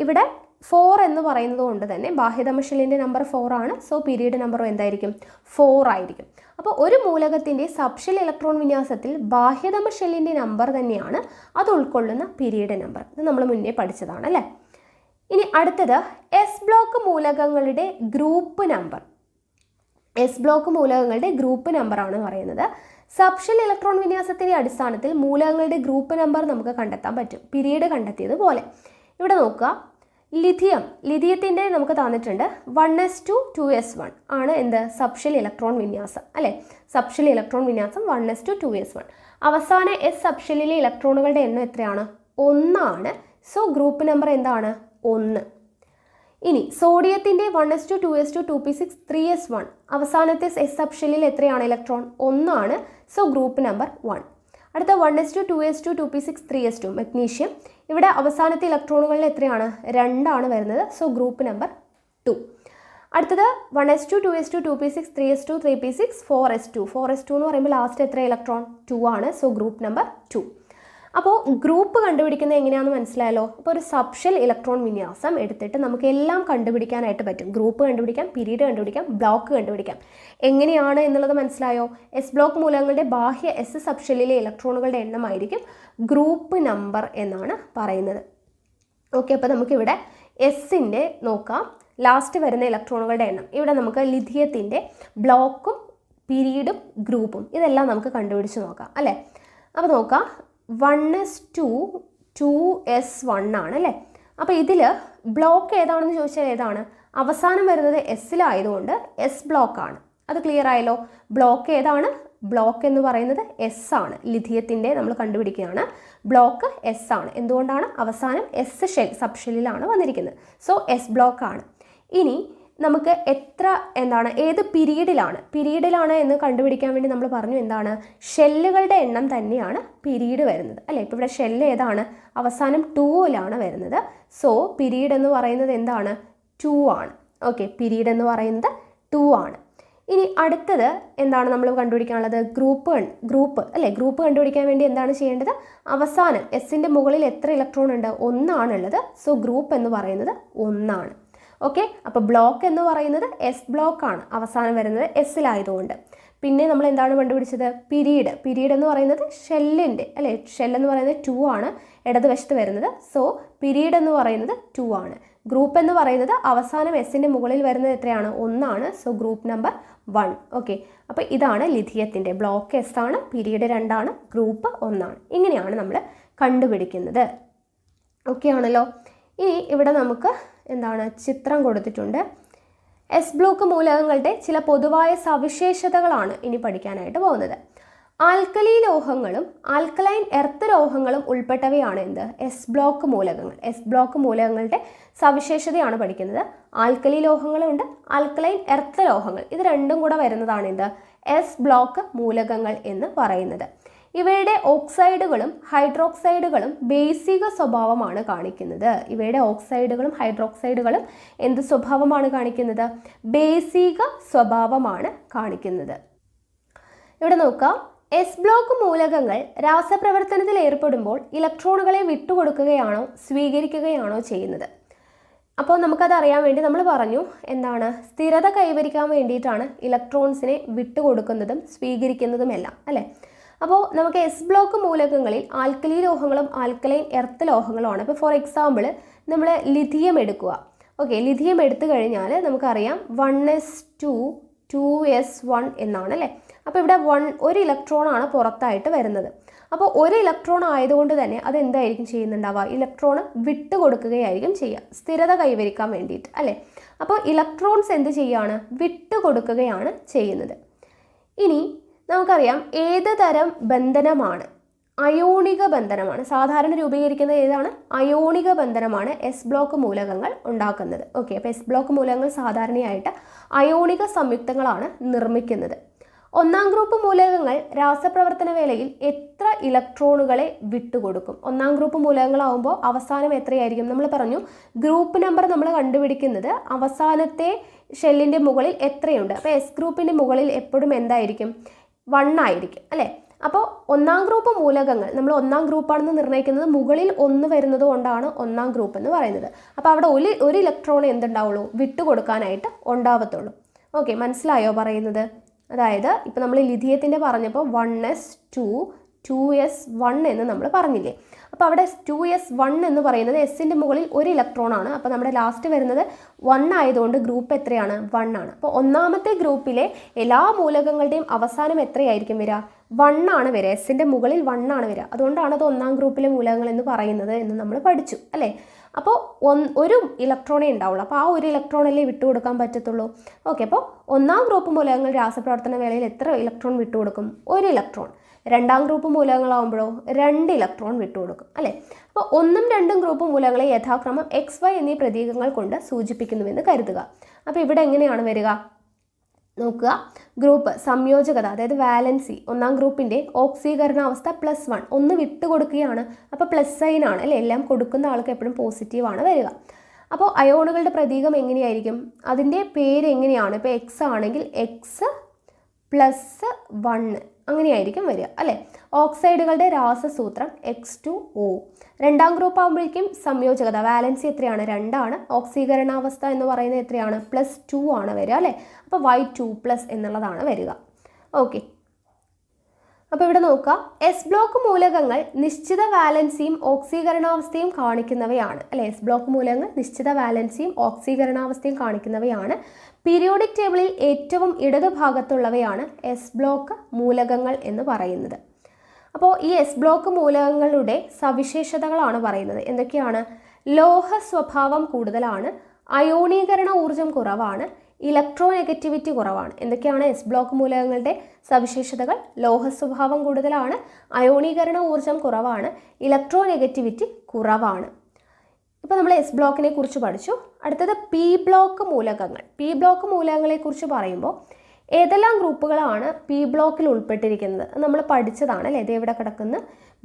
ഇവിടെ 4 എന്ന് പറയുന്നത് കൊണ്ട് തന്നെ ബാഹ്യതമ ഷെല്ലിൻ്റെ നമ്പർ 4 ആണ്. സോ പീരീഡ് നമ്പറും എന്തായിരിക്കും? 4 ആയിരിക്കും. അപ്പോൾ ഒരു മൂലകത്തിൻ്റെ സബ്ഷെൽ ഇലക്ട്രോൺ വിന്യാസത്തിൽ ബാഹ്യതമ ഷെല്ലിൻ്റെ നമ്പർ തന്നെയാണ് അത് ഉൾക്കൊള്ളുന്ന പീരീഡ് നമ്പർ. ഇത് നമ്മൾ മുന്നേ പഠിച്ചതാണ് അല്ലേ. ഇനി അടുത്തത് എസ് ബ്ലോക്ക് മൂലകങ്ങളുടെ ഗ്രൂപ്പ് നമ്പർ. എസ് ബ്ലോക്ക് മൂലകങ്ങളുടെ ഗ്രൂപ്പ് നമ്പറാണ് പറയുന്നത്. സബ്ഷെൽ ഇലക്ട്രോൺ വിന്യാസത്തിൻ്റെ അടിസ്ഥാനത്തിൽ മൂലകങ്ങളുടെ ഗ്രൂപ്പ് നമ്പർ നമുക്ക് കണ്ടെത്താൻ പറ്റും, പീരീഡ് കണ്ടെത്തിയതുപോലെ. ഇവിടെ നോക്കുക, ലിഥിയത്തിൻ്റെ നമുക്ക് തന്നിട്ടുണ്ട് 1s2 2s1 ആണ് എന്ത്? സബ്ഷെൽ ഇലക്ട്രോൺ വിന്യാസം അല്ലേ. സബ്ഷെൽ ഇലക്ട്രോൺ വിന്യാസം 1s2 2s1. അവസാന എസ് സബ്ഷെല്ലിലെ ഇലക്ട്രോണുകളുടെ എണ്ണം എത്രയാണ്? 1 ആണ്. സോ ഗ്രൂപ്പ് നമ്പർ എന്താണ്? 1. ഇനി സോഡിയത്തിൻ്റെ 1s2 2s2 2p6 3s1. അവസാനത്തെ എസ് സബ്ഷെല്ലിൽ എത്രയാണ് ഇലക്ട്രോൺ? 1 ആണ്. So group number 1. അടുത്ത 1s2 2s2 2p6 3s2 magnesium. ഇവിടെ അവസാനത്തെ ഇലക്ട്രോണുകളിൽ എത്രയാണ്? 2 ആണ് വരുന്നത്. So group number 2. അടുത്തത് 1s2 2s2 2p6 3s2 3p6 4s2 എന്ന് പറയുമ്പോൾ ലാസ്റ്റ് എത്ര ഇലക്ട്രോൺ? 2 ആണ്. So group number 2. അപ്പോൾ ഗ്രൂപ്പ് കണ്ടുപിടിക്കുന്നത് എങ്ങനെയാണെന്ന് മനസ്സിലായല്ലോ. അപ്പോൾ ഒരു സബ്ഷെൽ ഇലക്ട്രോൺ വിന്യാസം എടുത്തിട്ട് നമുക്ക് എല്ലാം കണ്ടുപിടിക്കാനായിട്ട് പറ്റും. ഗ്രൂപ്പ് കണ്ടുപിടിക്കാം, പീരീഡ് കണ്ടുപിടിക്കാം, ബ്ലോക്ക് കണ്ടുപിടിക്കാം. എങ്ങനെയാണ് എന്നുള്ളത് മനസ്സിലായോ? എസ് ബ്ലോക്ക് മൂലകങ്ങളുടെ ബാഹ്യ എസ് സബ്ഷെല്ലിലെ ഇലക്ട്രോണുകളുടെ എണ്ണമായിരിക്കും ഗ്രൂപ്പ് നമ്പർ എന്നാണ് പറയുന്നത്. ഓക്കെ, അപ്പോൾ നമുക്കിവിടെ എസിൻ്റെ നോക്കാം, ലാസ്റ്റ് വരുന്ന ഇലക്ട്രോണുകളുടെ എണ്ണം. ഇവിടെ നമുക്ക് ലിഥിയത്തിൻ്റെ ബ്ലോക്കും പീരീഡും ഗ്രൂപ്പും ഇതെല്ലാം നമുക്ക് കണ്ടുപിടിച്ച് നോക്കാം അല്ലേ. അപ്പോൾ നോക്കാം, 1s2 2s1 ആണ് അല്ലേ. അപ്പോൾ ഇതിൽ ബ്ലോക്ക് ഏതാണെന്ന് ചോദിച്ചാൽ ഏതാണ്? അവസാനം വരുന്നത് എസ്സിലായതുകൊണ്ട് എസ് ബ്ലോക്കാണ്. അത് ക്ലിയർ ആയല്ലോ. ബ്ലോക്ക് ഏതാണ്? ബ്ലോക്ക് എന്ന് പറയുന്നത് എസ് ആണ്. ലിഥിയത്തിൻ്റെ നമ്മൾ കണ്ടുപിടിക്കുകയാണ്. ബ്ലോക്ക് എസ് ആണ്. എന്തുകൊണ്ടാണ്? അവസാനം എസ് സബ്ഷെല്ലിലാണ് വന്നിരിക്കുന്നത്. സോ എസ് ബ്ലോക്ക് ആണ്. ഇനി നമുക്ക് ഏത് പീരീഡിലാണ് എന്ന് കണ്ടുപിടിക്കാൻ വേണ്ടി നമ്മൾ പറഞ്ഞു എന്താണ്? ഷെല്ലുകളുടെ എണ്ണം തന്നെയാണ് പീരീഡ് വരുന്നത് അല്ലേ. ഇപ്പോൾ ഇവിടെ ഷെല്ല് ഏതാണ്? അവസാനം 2ലാണ് വരുന്നത്. സോ പീരീഡ് എന്ന് പറയുന്നത് എന്താണ്? 2 ആണ്. ഓക്കെ, പീരീഡ് എന്ന് പറയുന്നത് 2 ആണ്. ഇനി അടുത്തത് എന്താണ് നമ്മൾ കണ്ടുപിടിക്കാനുള്ളത്? ഗ്രൂപ്പ് അല്ലേ. ഗ്രൂപ്പ് കണ്ടുപിടിക്കാൻ വേണ്ടി എന്താണ് ചെയ്യേണ്ടത്? അവസാനം എസിൻ്റെ മുകളിൽ എത്ര ഇലക്ട്രോൺ ഉണ്ട്? 1 ആണുള്ളത്. സോ ഗ്രൂപ്പ് എന്ന് പറയുന്നത് 1 ആണ്. ഓക്കെ, അപ്പോൾ ബ്ലോക്ക് എന്ന് പറയുന്നത് എസ് ബ്ലോക്ക് ആണ്, അവസാനം വരുന്നത് എസ്സിലായതുകൊണ്ട്. പിന്നെ നമ്മൾ എന്താണ് കണ്ടുപിടിച്ചത്? പീരീഡ് എന്ന് പറയുന്നത് ഷെല്ലിൻ്റെ അല്ലേ, ഷെല്ലെന്ന് പറയുന്നത് 2 ആണ് ഇടതുവശത്ത് വരുന്നത്. സോ പീരീഡ് എന്ന് പറയുന്നത് 2 ആണ്. ഗ്രൂപ്പ് എന്ന് പറയുന്നത് അവസാനം എസിൻ്റെ മുകളിൽ വരുന്നത് എത്രയാണ്? 1 ആണ്. So group number 1. ഓക്കെ, അപ്പോൾ ഇതാണ് ലിഥിയത്തിൻ്റെ ബ്ലോക്ക് എസ് ആണ്, പീരീഡ് 2 ആണ്, ഗ്രൂപ്പ് 1 ആണ്. ഇങ്ങനെയാണ് നമ്മൾ കണ്ടുപിടിക്കുന്നത്. ഓക്കെ ആണല്ലോ. ഇനി ഇവിടെ നമുക്ക് എന്താണ് ചിത്രം കൊടുത്തിട്ടുണ്ട്. എസ് ബ്ലോക്ക് മൂലകങ്ങളുടെ ചില പൊതുവായ സവിശേഷതകളാണ് ഇനി പഠിക്കാനായിട്ട് പോകുന്നത്. ആൽക്കലി ലോഹങ്ങളും ആൽക്കലൈൻ എർത്ത് ലോഹങ്ങളും ഉൾപ്പെട്ടവയാണ് എന്ത്? എസ് ബ്ലോക്ക് മൂലകങ്ങൾ. എസ് ബ്ലോക്ക് മൂലകങ്ങളുടെ സവിശേഷതയാണ് പഠിക്കുന്നത്. ആൽക്കലി ലോഹങ്ങളുണ്ട്, ആൽക്കലൈൻ എർത്ത് ലോഹങ്ങൾ, ഇത് രണ്ടും കൂടെ വരുന്നതാണ് എന്ത്? എസ് ബ്ലോക്ക് മൂലകങ്ങൾ എന്ന് പറയുന്നത്. ഇവയുടെ ഓക്സൈഡുകളും ഹൈഡ്രോക്സൈഡുകളും ബേസിക സ്വഭാവമാണ് കാണിക്കുന്നത്. ഇവയുടെ ഓക്സൈഡുകളും ഹൈഡ്രോക്സൈഡുകളും എന്ത് സ്വഭാവമാണ് കാണിക്കുന്നത്? ബേസിക സ്വഭാവമാണ് കാണിക്കുന്നത്. ഇവിടെ നോക്കാം, എസ് ബ്ലോക്ക് മൂലകങ്ങൾ രാസപ്രവർത്തനത്തിൽ ഏർപ്പെടുമ്പോൾ ഇലക്ട്രോണുകളെ വിട്ടുകൊടുക്കുകയാണോ സ്വീകരിക്കുകയാണോ ചെയ്യുന്നത്? അപ്പോൾ നമുക്കത് അറിയാൻ വേണ്ടി നമ്മൾ പറഞ്ഞു എന്താണ്, സ്ഥിരത കൈവരിക്കാൻ വേണ്ടിയിട്ടാണ് ഇലക്ട്രോൺസിനെ വിട്ടുകൊടുക്കുന്നതും സ്വീകരിക്കുന്നതുമെല്ലാം അല്ലേ. അപ്പോൾ നമുക്ക് എസ് ബ്ലോക്ക് മൂലകങ്ങളിൽ ആൽക്കലി ലോഹങ്ങളും ആൽക്കലൈൻ എർത്ത് ലോഹങ്ങളുമാണ്. ഇപ്പോൾ ഫോർ എക്സാമ്പിൾ നമ്മൾ ലിഥിയം എടുക്കുക. ഓക്കെ, ലിഥിയം എടുത്തു കഴിഞ്ഞാൽ നമുക്കറിയാം 1s2 2s1 എന്നാണ് അല്ലേ. അപ്പോൾ ഇവിടെ ഒരു ഇലക്ട്രോണാണ് പുറത്തായിട്ട് വരുന്നത്. അപ്പോൾ ഒരു ഇലക്ട്രോൺ ആയതുകൊണ്ട് തന്നെ അത് എന്തായിരിക്കും ചെയ്യുന്നുണ്ടാവുക? ഇലക്ട്രോണ് വിട്ടുകൊടുക്കുകയായിരിക്കും ചെയ്യുക, സ്ഥിരത കൈവരിക്കാൻ വേണ്ടിയിട്ട് അല്ലേ. അപ്പോൾ ഇലക്ട്രോൺസ് എന്ത് ചെയ്യുകയാണ്? വിട്ടുകൊടുക്കുകയാണ് ചെയ്യുന്നത്. ഇനി നമുക്കറിയാം ഏത് തരം ബന്ധനമാണ്? അയോണിക ബന്ധനമാണ്. സാധാരണ രൂപീകരിക്കുന്നത് ഏതാണ്? അയോണിക ബന്ധനമാണ് എസ് ബ്ലോക്ക് മൂലകങ്ങൾ ഉണ്ടാക്കുന്നത്. ഓക്കെ, അപ്പോൾ എസ് ബ്ലോക്ക് മൂലകങ്ങൾ സാധാരണയായിട്ട് അയോണിക സംയുക്തങ്ങളാണ് നിർമ്മിക്കുന്നത്. ഒന്നാം ഗ്രൂപ്പ് മൂലകങ്ങൾ രാസപ്രവർത്തന വേളയിൽ എത്ര ഇലക്ട്രോണുകളെ വിട്ടുകൊടുക്കും? ഒന്നാം ഗ്രൂപ്പ് മൂലകങ്ങളാവുമ്പോൾ അവസാനം എത്രയായിരിക്കും? നമ്മൾ പറഞ്ഞു ഗ്രൂപ്പ് നമ്പർ നമ്മൾ കണ്ടുപിടിക്കുന്നത് അവസാനത്തെ ഷെല്ലിൻ്റെ മുകളിൽ എത്രയുണ്ട്. അപ്പോൾ എസ് ഗ്രൂപ്പിൻ്റെ മുകളിൽ എപ്പോഴും എന്തായിരിക്കും? 1 ആയിരിക്കും അല്ലേ. അപ്പോൾ ഒന്നാം ഗ്രൂപ്പ് മൂലകങ്ങൾ നമ്മൾ ഒന്നാം ഗ്രൂപ്പാണെന്ന് നിർണ്ണയിക്കുന്നത് മുകളിൽ 1 വരുന്നത് കൊണ്ടാണ് ഒന്നാം ഗ്രൂപ്പ് എന്ന് പറയുന്നത്. അപ്പോൾ അവിടെ ഒരു ഇലക്ട്രോൺ എന്തുണ്ടാവുള്ളൂ? വിട്ടുകൊടുക്കാനായിട്ട് ഉണ്ടാവത്തുള്ളൂ. ഓക്കെ, മനസ്സിലായോ പറയുന്നത്? അതായത് ഇപ്പോൾ നമ്മൾ ലിഥിയത്തിൻ്റെ പറഞ്ഞപ്പോൾ 1s2 2s1 എന്ന് നമ്മൾ പറഞ്ഞില്ലേ. അപ്പോൾ അവിടെ 2s1 എന്ന് പറയുന്നത് എസിൻ്റെ മുകളിൽ ഒരു ഇലക്ട്രോൺ ആണ്. അപ്പോൾ നമ്മുടെ ലാസ്റ്റ് വരുന്നത് 1 ആയതുകൊണ്ട് ഗ്രൂപ്പ് എത്രയാണ്? 1 ആണ്. അപ്പോൾ ഒന്നാമത്തെ ഗ്രൂപ്പിലെ എല്ലാ മൂലകങ്ങളുടെയും അവസാനം എത്രയായിരിക്കും വരിക? 1 ആണ് വരിക. എസിൻ്റെ മുകളിൽ 1 ആണ് വരിക. അതുകൊണ്ടാണ് അത് ഒന്നാം ഗ്രൂപ്പിലെ മൂലകങ്ങൾ എന്ന് പറയുന്നത് എന്ന് നമ്മൾ പഠിച്ചു അല്ലേ. അപ്പോൾ ഒരു ഇലക്ട്രോണേ ഉണ്ടാവുള്ളൂ. അപ്പോൾ ആ ഒരു ഇലക്ട്രോണല്ലേ വിട്ടുകൊടുക്കാൻ പറ്റത്തുള്ളൂ. ഓക്കെ, അപ്പോൾ ഒന്നാം ഗ്രൂപ്പ് മൂലകങ്ങൾ രാസപ്രവർത്തന വേളയിൽ എത്ര ഇലക്ട്രോൺ വിട്ടുകൊടുക്കും? ഒരു ഇലക്ട്രോൺ. രണ്ടാം ഗ്രൂപ്പ് മൂലകങ്ങളാവുമ്പോഴോ 2 ഇലക്ട്രോൺ വിട്ടുകൊടുക്കും അല്ലേ. അപ്പോൾ 1ഉം 2ഉം ഗ്രൂപ്പ് മൂലകങ്ങളെ യഥാക്രമം XY എന്നീ പ്രതീകങ്ങൾ കൊണ്ട് സൂചിപ്പിക്കുന്നുവെന്ന് കരുതുക. അപ്പോൾ ഇവിടെ എങ്ങനെയാണ് വരിക? നോക്കുക, ഗ്രൂപ്പ് സംയോജകത അതായത് വാലൻസി, ഒന്നാം ഗ്രൂപ്പിൻ്റെ ഓക്സീകരണാവസ്ഥ +1, 1 വിട്ടുകൊടുക്കുകയാണ്. അപ്പോൾ പ്ലസ് സൈൻ ആണ് അല്ലേ. എല്ലാം കൊടുക്കുന്ന ആൾക്ക് എപ്പോഴും പോസിറ്റീവാണ് വരിക. അപ്പോൾ അയോണുകളുടെ പ്രതീകം എങ്ങനെയായിരിക്കും? അതിൻ്റെ പേര് എങ്ങനെയാണ്? ഇപ്പോൾ X ആണെങ്കിൽ X+1 അങ്ങനെയായിരിക്കും വരിക അല്ലേ. ഓക്സൈഡുകളുടെ രാസസൂത്രം X2O. രണ്ടാം ഗ്രൂപ്പ് ആകുമ്പോഴേക്കും സംയോജകത വാലൻസി എത്രയാണ്? 2 ആണ്. ഓക്സീകരണാവസ്ഥ എന്ന് പറയുന്നത് എത്രയാണ്? +2 ആണ് വരിക അല്ലേ. അപ്പോൾ Y2+ എന്നുള്ളതാണ് വരിക. ഓക്കെ, അപ്പോൾ ഇവിടെ നോക്കുക, എസ് ബ്ലോക്ക് മൂലകങ്ങൾ നിശ്ചിത വാലൻസിയും ഓക്സീകരണാവസ്ഥയും കാണിക്കുന്നവയാണ് അല്ലേ. എസ് ബ്ലോക്ക് മൂലകങ്ങൾ നിശ്ചിത വാലൻസിയും ഓക്സീകരണാവസ്ഥയും കാണിക്കുന്നവയാണ്. പീരിയോഡിക് ടേബിളിൽ ഏറ്റവും ഇടതുഭാഗത്തുള്ളവയാണ് എസ് ബ്ലോക്ക് മൂലകങ്ങൾ എന്ന് പറയുന്നത്. അപ്പോൾ ഈ എസ് ബ്ലോക്ക് മൂലകങ്ങളുടെ സവിശേഷതകളാണ് പറയുന്നത്. എന്തൊക്കെയാണ്? ലോഹ സ്വഭാവം കൂടുതലാണ്, അയോണീകരണ ഊർജം കുറവാണ്, ഇലക്ട്രോ നെഗറ്റിവിറ്റി കുറവാണ്. എന്തൊക്കെയാണ് എസ് ബ്ലോക്ക് മൂലകങ്ങളുടെ സവിശേഷതകൾ? ലോഹ സ്വഭാവം കൂടുതലാണ്, അയോണീകരണ ഊർജം കുറവാണ്, ഇലക്ട്രോ നെഗറ്റിവിറ്റി കുറവാണ്. ഇപ്പോൾ നമ്മൾ എസ് ബ്ലോക്കിനെ കുറിച്ച് പഠിച്ചു. അടുത്തത് പി ബ്ലോക്ക് മൂലകങ്ങൾ. പി ബ്ലോക്ക് മൂലകങ്ങളെ കുറിച്ച് പറയുമ്പോൾ ഏതെല്ലാം ഗ്രൂപ്പുകളാണ് പി ബ്ലോക്കിൽ ഉൾപ്പെട്ടിരിക്കുന്നത് നമ്മൾ പഠിച്ചതാണ് അല്ലേ. ഇത് എവിടെ കിടക്കുന്ന?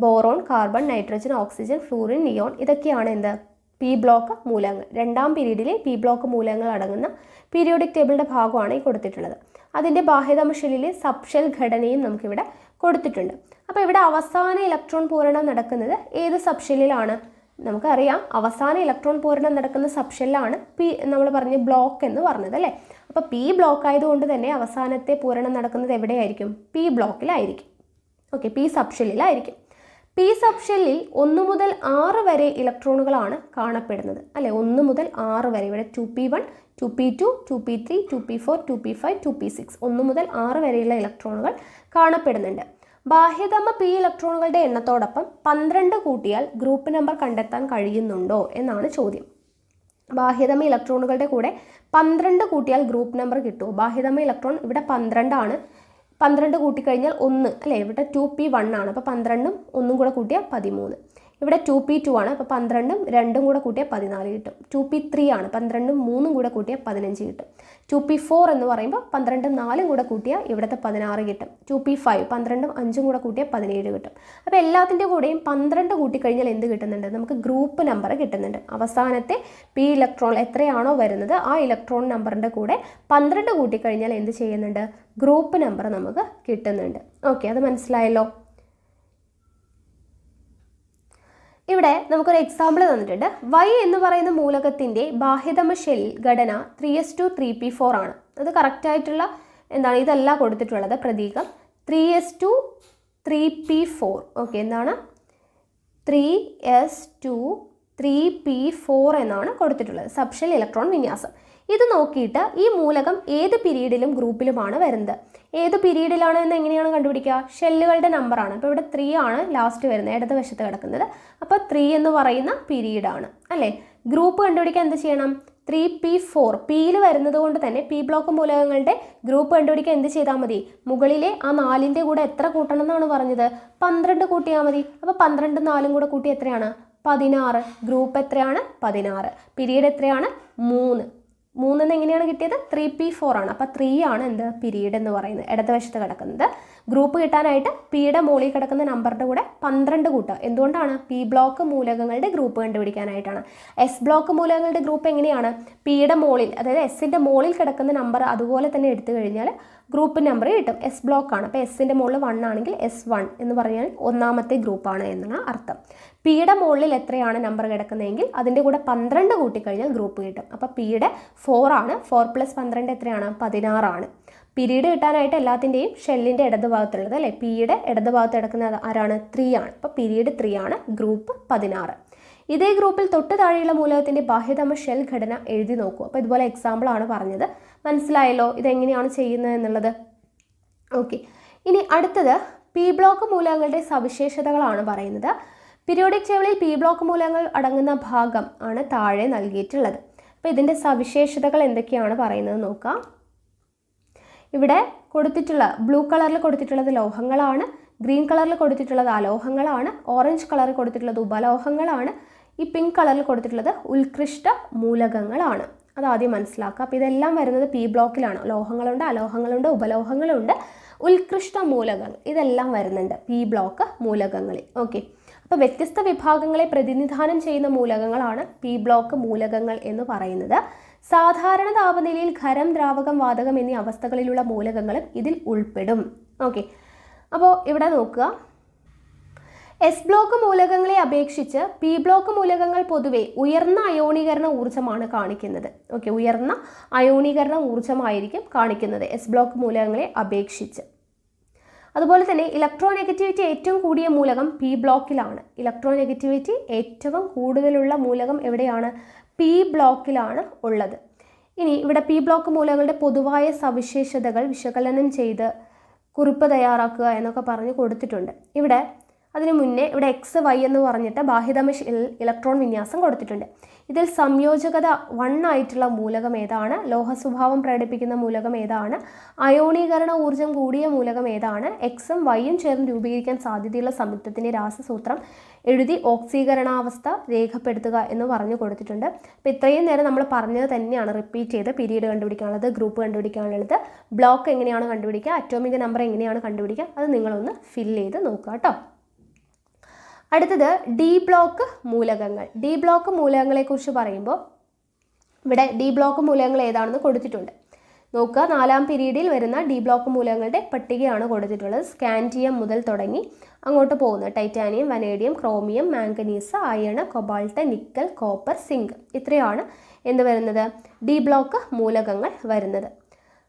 Boron, carbon, nitrogen, oxygen, fluorine, neon, ഇതൊക്കെയാണ് എന്ത്? പി ബ്ലോക്ക് മൂലകങ്ങൾ. രണ്ടാം പീരീഡിലെ പി ബ്ലോക്ക് മൂലകങ്ങൾ അടങ്ങുന്ന പീരിയോഡിക് ടേബിളിൻ്റെ ഭാഗമാണ് ഈ കൊടുത്തിട്ടുള്ളത്. അതിൻ്റെ ബാഹ്യതമ ഷെല്ലിലെ സബ്ഷെൽ ഘടനയും നമുക്കിവിടെ കൊടുത്തിട്ടുണ്ട്. അപ്പോൾ ഇവിടെ അവസാന ഇലക്ട്രോൺ പൂരണം നടക്കുന്നത് ഏത് സബ്ഷെല്ലിലാണ്? നമുക്കറിയാം അവസാന ഇലക്ട്രോൺ പൂരണം നടക്കുന്ന സബ്ഷെല്ലാണ് പി നമ്മൾ പറഞ്ഞ ബ്ലോക്ക് എന്ന് പറഞ്ഞത് അല്ലേ. അപ്പോൾ പി ബ്ലോക്ക് ആയതുകൊണ്ട് തന്നെ അവസാനത്തെ പൂരണം നടക്കുന്നത് എവിടെയായിരിക്കും? പി ബ്ലോക്കിലായിരിക്കും. ഓക്കെ, പി സബ്ഷെല്ലിലായിരിക്കും. പി സബ്ഷെല്ലിൽ 1 മുതൽ 6 വരെ ഇലക്ട്രോണുകളാണ് കാണപ്പെടുന്നത് അല്ലേ. 1 മുതൽ 6 വരെ, ഇവിടെ 2p1, 2p2, 2p3, 2p4, 2p5, 2p6, 1 മുതൽ 6 വരെയുള്ള ഇലക്ട്രോണുകൾ കാണപ്പെടുന്നുണ്ട്. ബാഹ്യതമ പി ഇലക്ട്രോണുകളുടെ എണ്ണത്തോടൊപ്പം 12 കൂട്ടിയാൽ ഗ്രൂപ്പ് നമ്പർ കണ്ടെത്താൻ കഴിയുന്നുണ്ടോ എന്നാണ് ചോദ്യം. ബാഹ്യതമ ഇലക്ട്രോണുകളുടെ കൂടെ 12 കൂട്ടിയാൽ ഗ്രൂപ്പ് നമ്പർ കിട്ടുമോ? ബാഹ്യതമ ഇലക്ട്രോൺ ഇവിടെ 12 ആണ്. 12 കൂട്ടിക്കഴിഞ്ഞാൽ 1 അല്ലേ, ഇവിടെ 2p1 ആണ്. അപ്പോൾ 12ഉം 1ഉം കൂടെ കൂട്ടിയാൽ 13. ഇവിടെ 2p2 ആണ്. അപ്പോൾ 12ഉം 2ഉം കൂടെ കൂട്ടിയാൽ 14 കിട്ടും. 2p3 ആണ്. 12ഉം 3ഉം കൂടെ കൂട്ടിയാൽ 15 കിട്ടും. 2p4 എന്ന് പറയുമ്പോൾ 12ഉം 4ഉം കൂടെ കൂട്ടിയാൽ ഇവിടുത്തെ 16 കിട്ടും. 2p5 12ഉം 5ഉം കൂടെ കൂട്ടിയാൽ 17 കിട്ടും. അപ്പോൾ എല്ലാത്തിൻ്റെ കൂടെയും 12 കൂട്ടിക്കഴിഞ്ഞാൽ എന്ത് കിട്ടുന്നുണ്ട്? നമുക്ക് ഗ്രൂപ്പ് നമ്പർ കിട്ടുന്നുണ്ട്. അവസാനത്തെ പി ഇലക്ട്രോൺ എത്രയാണോ വരുന്നത് ആ ഇലക്ട്രോൺ നമ്പറിൻ്റെ കൂടെ 12 കൂട്ടിക്കഴിഞ്ഞാൽ എന്ത് ചെയ്യുന്നുണ്ട്? ഗ്രൂപ്പ് നമ്പർ നമുക്ക് കിട്ടുന്നുണ്ട്. ഓക്കെ, അത് മനസ്സിലായല്ലോ. ഇവിടെ നമുക്കൊരു എക്സാമ്പിൾ തന്നിട്ടുണ്ട്. Y എന്ന് പറയുന്ന മൂലകത്തിൻ്റെ ബാഹ്യതമ ഷെൽ ഘടന 3s2 3p4 ആണ്. അത് കറക്റ്റായിട്ടുള്ള എന്താണ്, ഇതല്ല കൊടുത്തിട്ടുള്ളത് പ്രതീകം. 3s2 3p4. ഓക്കെ, എന്താണ് 3s2 3p4 എന്നാണ് കൊടുത്തിട്ടുള്ളത് സബ്ഷെൽ ഇലക്ട്രോൺ വിന്യാസം. ഇത് നോക്കിയിട്ട് ഈ മൂലകം ഏത് പീരീഡിലും ഗ്രൂപ്പിലുമാണ് വരുന്നത്. ഏത് പീരീഡിലാണ് എന്ന് എങ്ങനെയാണ് കണ്ടുപിടിക്കുക? ഷെല്ലുകളുടെ നമ്പറാണ്. അപ്പോൾ ഇവിടെ 3 ആണ് ലാസ്റ്റ് വരുന്നത്, ഇടതുവശത്ത് കിടക്കുന്നത്. അപ്പോൾ 3 എന്ന് പറയുന്ന പീരീഡാണ് അല്ലേ. ഗ്രൂപ്പ് കണ്ടുപിടിക്കാൻ എന്ത് ചെയ്യണം? 3p4 പിയിൽ വരുന്നത് കൊണ്ട് തന്നെ പി ബ്ലോക്ക് മൂലകങ്ങളുടെ ഗ്രൂപ്പ് കണ്ടുപിടിക്കാൻ എന്ത് ചെയ്താൽ മതി? മുകളിലെ ആ 4ൻ്റെ കൂടെ എത്ര കൂട്ടണം എന്നാണ് പറഞ്ഞത്? 12 കൂട്ടിയാൽ മതി. അപ്പോൾ 12 4ഉം കൂടെ കൂട്ടി എത്രയാണ്? 16. ഗ്രൂപ്പ് എത്രയാണ്? 16. പീരീഡ് എത്രയാണ്? 3. 3 എന്ന് എങ്ങനെയാണ് കിട്ടിയത്? 3p4 ആണ്. അപ്പോൾ 3 ആണ് എന്ത് പീരീഡ് എന്ന് പറയുന്നത്, ഇടതുവശത്ത് കിടക്കുന്നത്. ഗ്രൂപ്പ് കിട്ടാനായിട്ട് പിയുടെ മുകളിൽ കിടക്കുന്ന നമ്പറിൻ്റെ കൂടെ 12 കൂട്ടുക. എന്തുകൊണ്ടാണ്? പി ബ്ലോക്ക് മൂലകങ്ങളുടെ ഗ്രൂപ്പ് കണ്ടുപിടിക്കാനായിട്ടാണ്. എസ് ബ്ലോക്ക് മൂലകങ്ങളുടെ ഗ്രൂപ്പ് എങ്ങനെയാണ്? പിയുടെ മുകളിൽ, അതായത് എസിൻ്റെ മുകളിൽ കിടക്കുന്ന നമ്പർ അതുപോലെ തന്നെ എടുത്തു കഴിഞ്ഞാൽ ഗ്രൂപ്പ് നമ്പർ കിട്ടും. എസ് ബ്ലോക്കാണ്. അപ്പോൾ എസിൻ്റെ മുകളിൽ 1 ആണെങ്കിൽ S1 എന്ന് പറഞ്ഞാൽ ഒന്നാമത്തെ ഗ്രൂപ്പാണ് എന്നാണ് അർത്ഥം. പിയുടെ മുകളിൽ എത്രയാണ് നമ്പർ കിടക്കുന്നതെങ്കിൽ അതിൻ്റെ കൂടെ 12 കൂട്ടിക്കഴിഞ്ഞാൽ ഗ്രൂപ്പ് കിട്ടും. അപ്പോൾ പിയുടെ 4 ആണ്. 4 + 12 എത്രയാണ്? 16 ആണ്. പീരീഡ് കിട്ടാനായിട്ട് എല്ലാത്തിൻ്റെയും ഷെല്ലിൻ്റെ ഇടതുഭാഗത്തുള്ളത് അല്ലേ. പിയുടെ ഇടതുഭാഗത്ത് കിടക്കുന്നത് ആരാണ്? 3 ആണ്. അപ്പോൾ പീരീഡ് 3 ആണ്. ഗ്രൂപ്പ് 16. ഇതേ ഗ്രൂപ്പിൽ തൊട്ട് താഴെയുള്ള മൂലകത്തിൻ്റെ ബാഹ്യതമ ഷെൽ ഘടന എഴുതി നോക്കൂ. അപ്പോൾ ഇതുപോലെ എക്സാമ്പിൾ ആണ് പറഞ്ഞത്. മനസ്സിലായല്ലോ ഇതെങ്ങനെയാണ് ചെയ്യുന്നത് എന്നുള്ളത്. ഓക്കെ, ഇനി അടുത്തത് പി ബ്ലോക്ക് മൂലകങ്ങളുടെ സവിശേഷതകളാണ് പറയുന്നത്. പീരിയോഡിക് ടേബിളിൽ പി ബ്ലോക്ക് മൂലകങ്ങൾ അടങ്ങുന്ന ഭാഗം ആണ് താഴെ നൽകിയിട്ടുള്ളത്. അപ്പോൾ ഇതിൻ്റെ സവിശേഷതകൾ എന്തൊക്കെയാണ് പറയുന്നത് നോക്കാം. ഇവിടെ കൊടുത്തിട്ടുള്ള ബ്ലൂ കളറിൽ കൊടുത്തിട്ടുള്ളത് ലോഹങ്ങളാണ്, ഗ്രീൻ കളറിൽ കൊടുത്തിട്ടുള്ളത് അലോഹങ്ങളാണ്, ഓറഞ്ച് കളറിൽ കൊടുത്തിട്ടുള്ളത് ഉപലോഹങ്ങളാണ്, ഈ പിങ്ക് കളറിൽ കൊടുത്തിട്ടുള്ളത് ഉത്കൃഷ്ട മൂലകങ്ങളാണ്. അതാദ്യം മനസ്സിലാക്കുക. അപ്പോൾ ഇതെല്ലാം വരുന്നത് പി ബ്ലോക്കിലാണ്. ലോഹങ്ങളുണ്ട്, അലോഹങ്ങളുണ്ട്, ഉപലോഹങ്ങളുണ്ട്, ഉത്കൃഷ്ട മൂലകങ്ങൾ ഇതെല്ലാം വരുന്നുണ്ട് പി ബ്ലോക്ക് മൂലകങ്ങളിൽ. ഓക്കെ, അപ്പോൾ വ്യത്യസ്ത വിഭാഗങ്ങളെ പ്രതിനിധാനം ചെയ്യുന്ന മൂലകങ്ങളാണ് പി ബ്ലോക്ക് മൂലകങ്ങൾ എന്ന് പറയുന്നത്. സാധാരണ താപനിലയിൽ ഖരം, ദ്രാവകം, വാതകം എന്നീ അവസ്ഥകളിലുള്ള മൂലകങ്ങളും ഇതിൽ ഉൾപ്പെടും. ഓക്കെ, അപ്പോൾ ഇവിടെ നോക്കുക. എസ് ബ്ലോക്ക് മൂലകങ്ങളെ അപേക്ഷിച്ച് പി ബ്ലോക്ക് മൂലകങ്ങൾ പൊതുവെ ഉയർന്ന അയോണീകരണ ഊർജ്ജമാണ് കാണിക്കുന്നത്. ഓക്കെ, ഉയർന്ന അയോണീകരണ ഊർജ്ജമായിരിക്കും കാണിക്കുന്നത് എസ് ബ്ലോക്ക് മൂലകങ്ങളെ അപേക്ഷിച്ച്. അതുപോലെ തന്നെ ഇലക്ട്രോനെഗറ്റിവിറ്റി ഏറ്റവും കൂടിയ മൂലകം പി ബ്ലോക്കിലാണ്. ഇലക്ട്രോനെഗറ്റിവിറ്റി ഏറ്റവും കൂടുതലുള്ള മൂലകം എവിടെയാണ്? പി ബ്ലോക്കിലാണ് ഉള്ളത്. ഇനി ഇവിടെ പി ബ്ലോക്ക് മൂലകങ്ങളുടെ പൊതുവായ സവിശേഷതകൾ വിശകലനം ചെയ്ത് കുറിപ്പ് തയ്യാറാക്കുക എന്നൊക്കെ പറഞ്ഞ് കൊടുത്തിട്ടുണ്ട്. ഇവിടെ അതിനു മുന്നേ ഇവിടെ എക്സ് വൈ എന്ന് പറഞ്ഞിട്ട് ബാഹ്യതമ ഇലക്ട്രോൺ വിന്യാസം കൊടുത്തിട്ടുണ്ട്. ഇതിൽ സംയോജകത 1 ആയിട്ടുള്ള മൂലകം ഏതാണ്? ലോഹ സ്വഭാവം പ്രകടിപ്പിക്കുന്ന മൂലകം ഏതാണ്? അയോണീകരണ ഊർജ്ജം കൂടിയ മൂലകം ഏതാണ്? എക്സും വൈയും ചേർന്ന് രൂപീകരിക്കാൻ സാധ്യതയുള്ള സംയുക്തത്തിൻ്റെ രാസസൂത്രം എഴുതി ഓക്സീകരണാവസ്ഥ രേഖപ്പെടുത്തുക എന്ന് പറഞ്ഞു കൊടുത്തിട്ടുണ്ട്. അപ്പോൾ ഇത്രയും നേരം നമ്മൾ പറഞ്ഞത് തന്നെയാണ് റിപ്പീറ്റ് ചെയ്ത് പീരീഡ് കണ്ടുപിടിക്കാനുള്ളത്, ഗ്രൂപ്പ് കണ്ടുപിടിക്കാനുള്ളത്, ബ്ലോക്ക് എങ്ങനെയാണ് കണ്ടുപിടിക്കുക, അറ്റോമിക് നമ്പർ എങ്ങനെയാണ് കണ്ടുപിടിക്കുക, അത് നിങ്ങളൊന്ന് ഫില്ല് ചെയ്ത് നോക്കുക കേട്ടോ. അടുത്തത് ഡി ബ്ലോക്ക് മൂലകങ്ങൾ. ഡി ബ്ലോക്ക് മൂലകങ്ങളെക്കുറിച്ച് പറയുമ്പോൾ ഇവിടെ ഡി ബ്ലോക്ക് മൂലകങ്ങൾ ഏതാണെന്ന് കൊടുത്തിട്ടുണ്ട്. നോക്കുക, 4ാം പീരീഡിൽ വരുന്ന ഡി ബ്ലോക്ക് മൂലകങ്ങളുടെ പട്ടികയാണ് കൊടുത്തിട്ടുള്ളത്. സ്കാൻഡിയം മുതൽ തുടങ്ങി അങ്ങോട്ട് പോകുന്നത് titanium, vanadium, chromium, manganese, iron, cobalt, nickel, copper, zinc. ഇത്രയാണ് എന്ത് വരുന്നത്, ഡി ബ്ലോക്ക് മൂലകങ്ങൾ വരുന്നത്.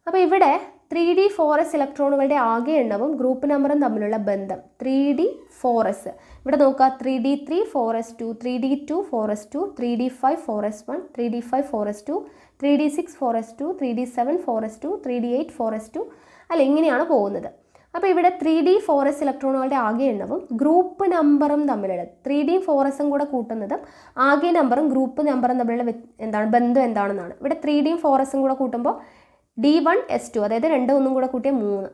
അപ്പോൾ ഇവിടെ 3d 4s ഇലക്ട്രോണുകളുടെ ആകെ എണ്ണവും ഗ്രൂപ്പ് നമ്പറും തമ്മിലുള്ള ബന്ധം 3d 4s. ഇവിടെ നോക്കുക, 3d3 4s2, 3d2 4s2, 3d5 4s1, 3d5 4s2, 3d6 4s2, 3d7 4s2, 3d8 4s2, അല്ല ഇങ്ങനെയാണ് പോകുന്നത്. അപ്പോൾ ഇവിടെ 3d 4s ഇലക്ട്രോണുകളുടെ ആകെ എണ്ണവും ഗ്രൂപ്പ് നമ്പറും തമ്മിലുള്ള 3d 4sഉം കൂടെ കൂട്ടുന്നതും ആകെ നമ്പറും ഗ്രൂപ്പ് നമ്പറും തമ്മിലുള്ള ബന്ധം എന്താണെന്നാണ്. ഇവിടെ 3d 4sഉം കൂടെ കൂട്ടുമ്പോൾ d1s2, അതായത് 2 1 കൂടെ കൂട്ടിയാൽ 3.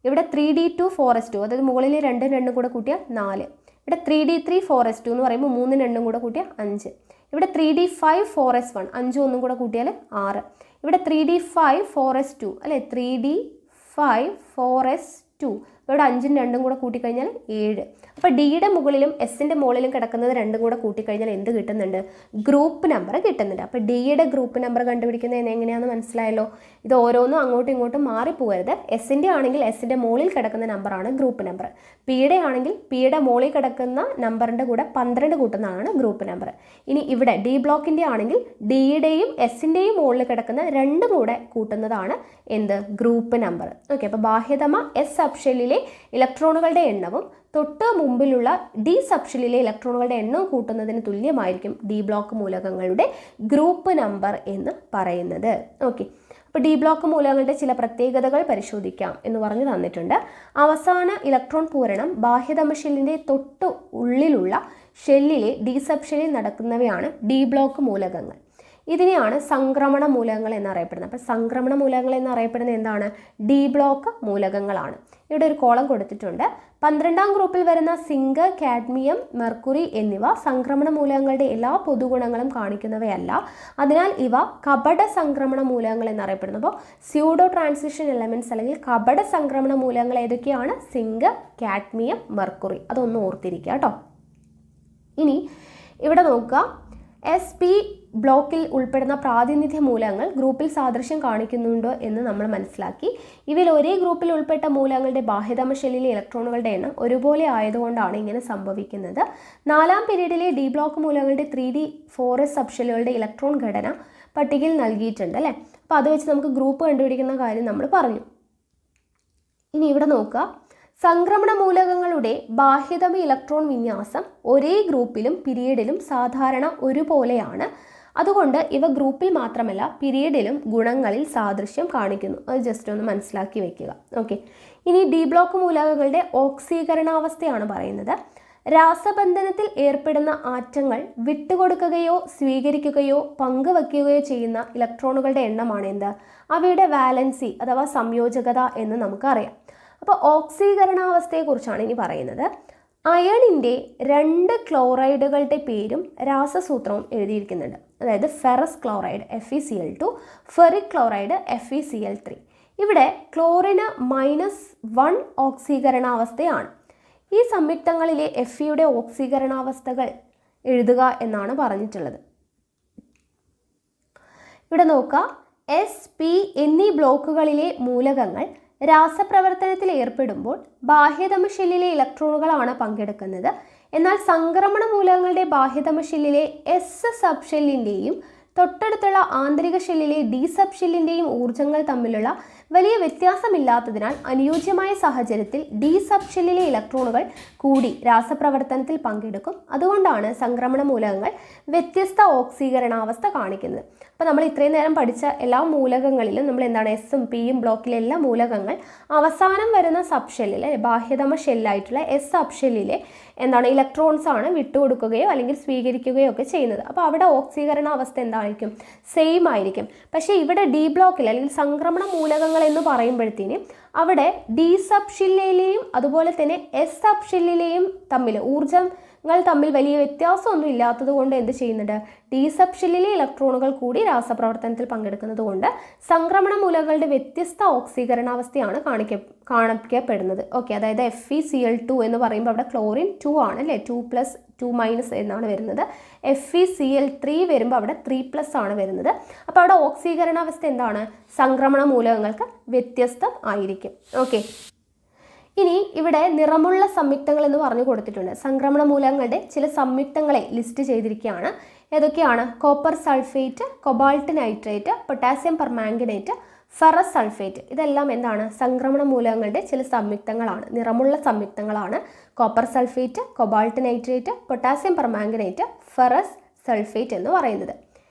ഇവിടെ 3d2 4s2, അതായത് മുകളിൽ 2 2 കൂടെ കൂട്ടിയാൽ 4. ഇവിടെ 3d3 4s2 എന്ന് പറയുമ്പോൾ 3 2 കൂടെ കൂട്ടിയാൽ 5. ഇവിടെ 3d5 4s1, 5 1 കൂടെ കൂട്ടിയാൽ 6. ഇവിടെ 3d5 4s2, അല്ലേ 3d5 4s2, ഇവിടെ 5ഉം 2ഉം കൂടെ കൂട്ടിക്കഴിഞ്ഞാൽ 7. അപ്പോൾ ഡിയുടെ മുകളിലും എസിൻ്റെ മുകളിലും കിടക്കുന്നത് 2ഉം കൂടെ കൂട്ടിക്കഴിഞ്ഞാൽ എന്ത് കിട്ടുന്നുണ്ട്, ഗ്രൂപ്പ് നമ്പർ കിട്ടുന്നുണ്ട്. അപ്പോൾ ഡിയുടെ ഗ്രൂപ്പ് നമ്പർ കണ്ടുപിടിക്കുന്നത് എങ്ങനെയാണെന്ന് മനസ്സിലായല്ലോ. ഇത് ഓരോന്നും അങ്ങോട്ടും ഇങ്ങോട്ടും മാറിപ്പോകരുത്. എസിൻ്റെ ആണെങ്കിൽ എസിൻ്റെ മുകളിൽ കിടക്കുന്ന നമ്പറാണ് ഗ്രൂപ്പ് നമ്പർ. പിയുടെ ആണെങ്കിൽ പിയുടെ മുകളിൽ കിടക്കുന്ന നമ്പറിൻ്റെ കൂടെ 12 കൂട്ടുന്നതാണ് ഗ്രൂപ്പ് നമ്പർ. ഇനി ഇവിടെ ഡി ബ്ലോക്കിൻ്റെ ആണെങ്കിൽ ഡിയുടെയും എസിൻ്റെയും മുകളിൽ കിടക്കുന്ന 2 കൂടെ കൂട്ടുന്നതാണ് എന്ത്, ഗ്രൂപ്പ് നമ്പർ. ഓക്കെ, അപ്പോൾ ബാഹ്യതമ എസ് സബ്ഷെല്ലിലെ ഇലക്ട്രോണുകളുടെ എണ്ണവും തൊട്ട് മുമ്പിലുള്ള ഡി സബ്ഷെല്ലിലെ ഇലക്ട്രോണുകളുടെ എണ്ണവും കൂട്ടുന്നതിന് തുല്യമായിരിക്കും ഡി ബ്ലോക്ക് മൂലകങ്ങളുടെ ഗ്രൂപ്പ് നമ്പർ എന്ന് പറയുന്നത്. ഓക്കെ, അപ്പോൾ ഡി ബ്ലോക്ക് മൂലകങ്ങളുടെ ചില പ്രത്യേകതകൾ പരിശോധിക്കാം എന്ന് പറഞ്ഞു തന്നിട്ടുണ്ട്. അവസാന ഇലക്ട്രോൺ പൂരണം ബാഹ്യതമ ഷെല്ലിൻ്റെ തൊട്ട് ഉള്ളിലുള്ള ഷെല്ലിലെ ഡി സബ്ഷെല്ലിൽ നടക്കുന്നവയാണ് ഡി ബ്ലോക്ക് മൂലകങ്ങൾ. ഇതിനെയാണ് സംക്രമണ മൂലകങ്ങൾ എന്നറിയപ്പെടുന്നത്. അപ്പോൾ സംക്രമണ മൂലകങ്ങൾ എന്നറിയപ്പെടുന്നത് എന്താണ്, ഡി ബ്ലോക്ക് മൂലകങ്ങളാണ്. ഇവിടെ ഒരു കോളം കൊടുത്തിട്ടുണ്ട്. 12ാം ഗ്രൂപ്പിൽ വരുന്ന സിങ്ക്, കാഡ്മിയം, മെർക്കുറി എന്നിവ സംക്രമണ മൂലകങ്ങളുടെ എല്ലാ പൊതുഗുണങ്ങളും കാണിക്കുന്നവയല്ല. അതിനാൽ ഇവ കപട സംക്രമണ മൂലകങ്ങൾ എന്നറിയപ്പെടുന്നു. അപ്പോൾ സ്യൂഡോ ട്രാൻസിഷൻ എലമെൻറ്റ്സ് അല്ലെങ്കിൽ കപട സംക്രമണ മൂലകങ്ങൾ ഏതൊക്കെയാണ്, സിങ്ക്, കാഡ്മിയം, മെർക്കുറി. അതൊന്ന് ഓർത്തിരിക്കുക കേട്ടോ. ഇനി ഇവിടെ നോക്കുക, എസ് പി ബ്ലോക്കിൽ ഉൾപ്പെടുന്ന പ്രാതിനിധ്യ മൂലകങ്ങൾ ഗ്രൂപ്പിൽ സാദൃശ്യം കാണിക്കുന്നുണ്ടോ എന്ന് നമ്മൾ മനസ്സിലാക്കി. ഇവയിൽ ഒരേ ഗ്രൂപ്പിൽ ഉൾപ്പെട്ട മൂലകങ്ങളുടെ ബാഹ്യതമ ഷെല്ലിലെ ഇലക്ട്രോണുകളുടെ എണ്ണം ഒരുപോലെ ആയതുകൊണ്ടാണ് ഇങ്ങനെ സംഭവിക്കുന്നത്. 4ാം പീരീഡിലെ ഡി ബ്ലോക്ക് മൂലകങ്ങളുടെ 3d 4s സബ്ഷെല്ലുകളുടെ ഇലക്ട്രോൺ ഘടന പട്ടികയിൽ നൽകിയിട്ടുണ്ട് അല്ലേ. അപ്പോൾ അത് വെച്ച് നമുക്ക് ഗ്രൂപ്പ് കണ്ടുപിടിക്കുന്ന കാര്യം നമ്മൾ പറഞ്ഞു. ഇനി ഇവിടെ നോക്കുക, സംക്രമണ മൂലകങ്ങളുടെ ബാഹ്യതമ ഇലക്ട്രോൺ വിന്യാസം ഒരേ ഗ്രൂപ്പിലും പീരിയഡിലും സാധാരണ ഒരുപോലെയാണ്. അതുകൊണ്ട് ഇവ ഗ്രൂപ്പിൽ മാത്രമല്ല പീരിയഡിലും ഗുണങ്ങളിൽ സാദൃശ്യം കാണിക്കുന്നു. അത് ജസ്റ്റ് ഒന്ന് മനസ്സിലാക്കി വെക്കുക. ഓക്കെ, ഇനി ഡി ബ്ലോക്ക് മൂലകങ്ങളുടെ ഓക്സീകരണാവസ്ഥയാണ് പറയുന്നത്. രാസബന്ധനത്തിൽ ഏർപ്പെടുന്ന ആറ്റങ്ങൾ വിട്ടുകൊടുക്കുകയോ സ്വീകരിക്കുകയോ പങ്കുവയ്ക്കുകയോ ചെയ്യുന്ന ഇലക്ട്രോണുകളുടെ എണ്ണമാണ് എന്ത്, അവയുടെ വാലൻസി അഥവാ സംയോജകത എന്ന് നമുക്കറിയാം. അപ്പോൾ ഓക്സീകരണാവസ്ഥയെക്കുറിച്ചാണ് ഇനി പറയുന്നത്. അയണിൻ്റെ 2 ക്ലോറൈഡുകളുടെ പേരും രാസസൂത്രവും എഴുതിയിരിക്കുന്നുണ്ട്. അതായത് ferrous chloride FeCl2, ferric chloride FeCl3. ഇവിടെ ക്ലോറിന് -1 ഓക്സീകരണാവസ്ഥയാണ്. ഈ സംയുക്തങ്ങളിലെ Feയുടെ ഓക്സീകരണാവസ്ഥകൾ എഴുതുക എന്നാണ് പറഞ്ഞിട്ടുള്ളത്. ഇവിടെ നോക്കുക, S, P എന്നീ ബ്ലോക്കുകളിലെ മൂലകങ്ങൾ രാസപ്രവർത്തനത്തിൽ ഏർപ്പെടുമ്പോൾ ബാഹ്യതമ ഷെല്ലിലെ ഇലക്ട്രോണുകളാണ് പങ്കെടുക്കുന്നത്. എന്നാൽ സംക്രമണ മൂലകങ്ങളുടെ ബാഹ്യതമ ഷെല്ലിലെ എസ് സബ് ഷെല്ലിൻ്റെയും തൊട്ടടുത്തുള്ള ആന്തരിക ഷെല്ലിലെ ഡി സബ് ഷെല്ലിൻ്റെയും ഊർജ്ജങ്ങൾ തമ്മിലുള്ള വലിയ വ്യത്യാസമില്ലാത്തതിനാൽ അനുയോജ്യമായ സാഹചര്യത്തിൽ ഡി സബ് ഷെല്ലിലെ ഇലക്ട്രോണുകൾ കൂടി രാസപ്രവർത്തനത്തിൽ പങ്കെടുക്കും. അതുകൊണ്ടാണ് സംക്രമണ മൂലകങ്ങൾ വ്യത്യസ്ത ഓക്സീകരണാവസ്ഥ കാണിക്കുന്നത്. അപ്പോൾ നമ്മൾ ഇത്രയും നേരം പഠിച്ച എല്ലാ മൂലകങ്ങളിലും നമ്മൾ എന്താണ്, എസും പിയും ബ്ലോക്കിലെ എല്ലാ മൂലകങ്ങൾ അവസാനം വരുന്ന സബ് ഷെല്ലിലെ ബാഹ്യതമ ഷെല്ലായിട്ടുള്ള എസ് സബ് ഷെല്ലിലെ എന്താണ് ഇലക്ട്രോൺസ് ആണ് വിട്ടുകൊടുക്കുകയോ അല്ലെങ്കിൽ സ്വീകരിക്കുകയോ ഒക്കെ ചെയ്യുന്നത്. അപ്പോൾ അവിടെ ഓക്സീകരണ അവസ്ഥ എന്തായിരിക്കും, സെയിം ആയിരിക്കും. പക്ഷേ ഇവിടെ ഡി ബ്ലോക്കിൽ അല്ലെങ്കിൽ സംക്രമണ മൂലകങ്ങൾ എന്ന് പറയുമ്പോഴത്തേനും അവിടെ ഡി സബ് ഷെല്ലിലെയും അതുപോലെ തന്നെ എസ് സബ് ഷെല്ലിലെയും തമ്മിൽ ഊർജ്ജങ്ങൾ തമ്മിൽ വലിയ വ്യത്യാസമൊന്നും ഇല്ലാത്തത് കൊണ്ട് എന്ത് ചെയ്യുന്നുണ്ട്, ഡി സബ് ഷെല്ലിലെ ഇലക്ട്രോണുകൾ കൂടി രാസപ്രവർത്തനത്തിൽ പങ്കെടുക്കുന്നത് കൊണ്ട് സംക്രമണ മൂലകങ്ങളുടെ വ്യത്യസ്ത ഓക്സീകരണാവസ്ഥയാണ് കാണിക്കപ്പെടുന്നത്. ഓക്കെ, അതായത് FeCl2 എന്ന് പറയുമ്പോൾ അവിടെ ക്ലോറിൻ 2 ആണ് അല്ലേ, 2+2- എന്നാണ് വരുന്നത്. FeCl3 വരുമ്പോൾ അവിടെ 3+ ആണ് വരുന്നത്. അപ്പോൾ അവിടെ ഓക്സീകരണാവസ്ഥ എന്താണ്, സംക്രമണ മൂലകങ്ങൾക്ക് വ്യത്യസ്തം ആയിരിക്കും. ഓക്കെ, ഇനി ഇവിടെ നിറമുള്ള സംയുക്തങ്ങൾ എന്ന് പറഞ്ഞു കൊടുത്തിട്ടുണ്ട്. സംക്രമണ മൂലകങ്ങളുടെ ചില സംയുക്തങ്ങളെ ലിസ്റ്റ് ചെയ്തിരിക്കുകയാണ്. ഏതൊക്കെയാണ്? Copper sulphate, cobalt nitrate, potassium permanganate, ferrous sulphate. ഇതെല്ലാം എന്താണ്, സംക്രമണ മൂലകങ്ങളുടെ ചില സംയുക്തങ്ങളാണ്, നിറമുള്ള സംയുക്തങ്ങളാണ്. Copper sulphate, cobalt nitrate, potassium permanganate, ferrous sulphate എന്ന് പറയുന്നത്.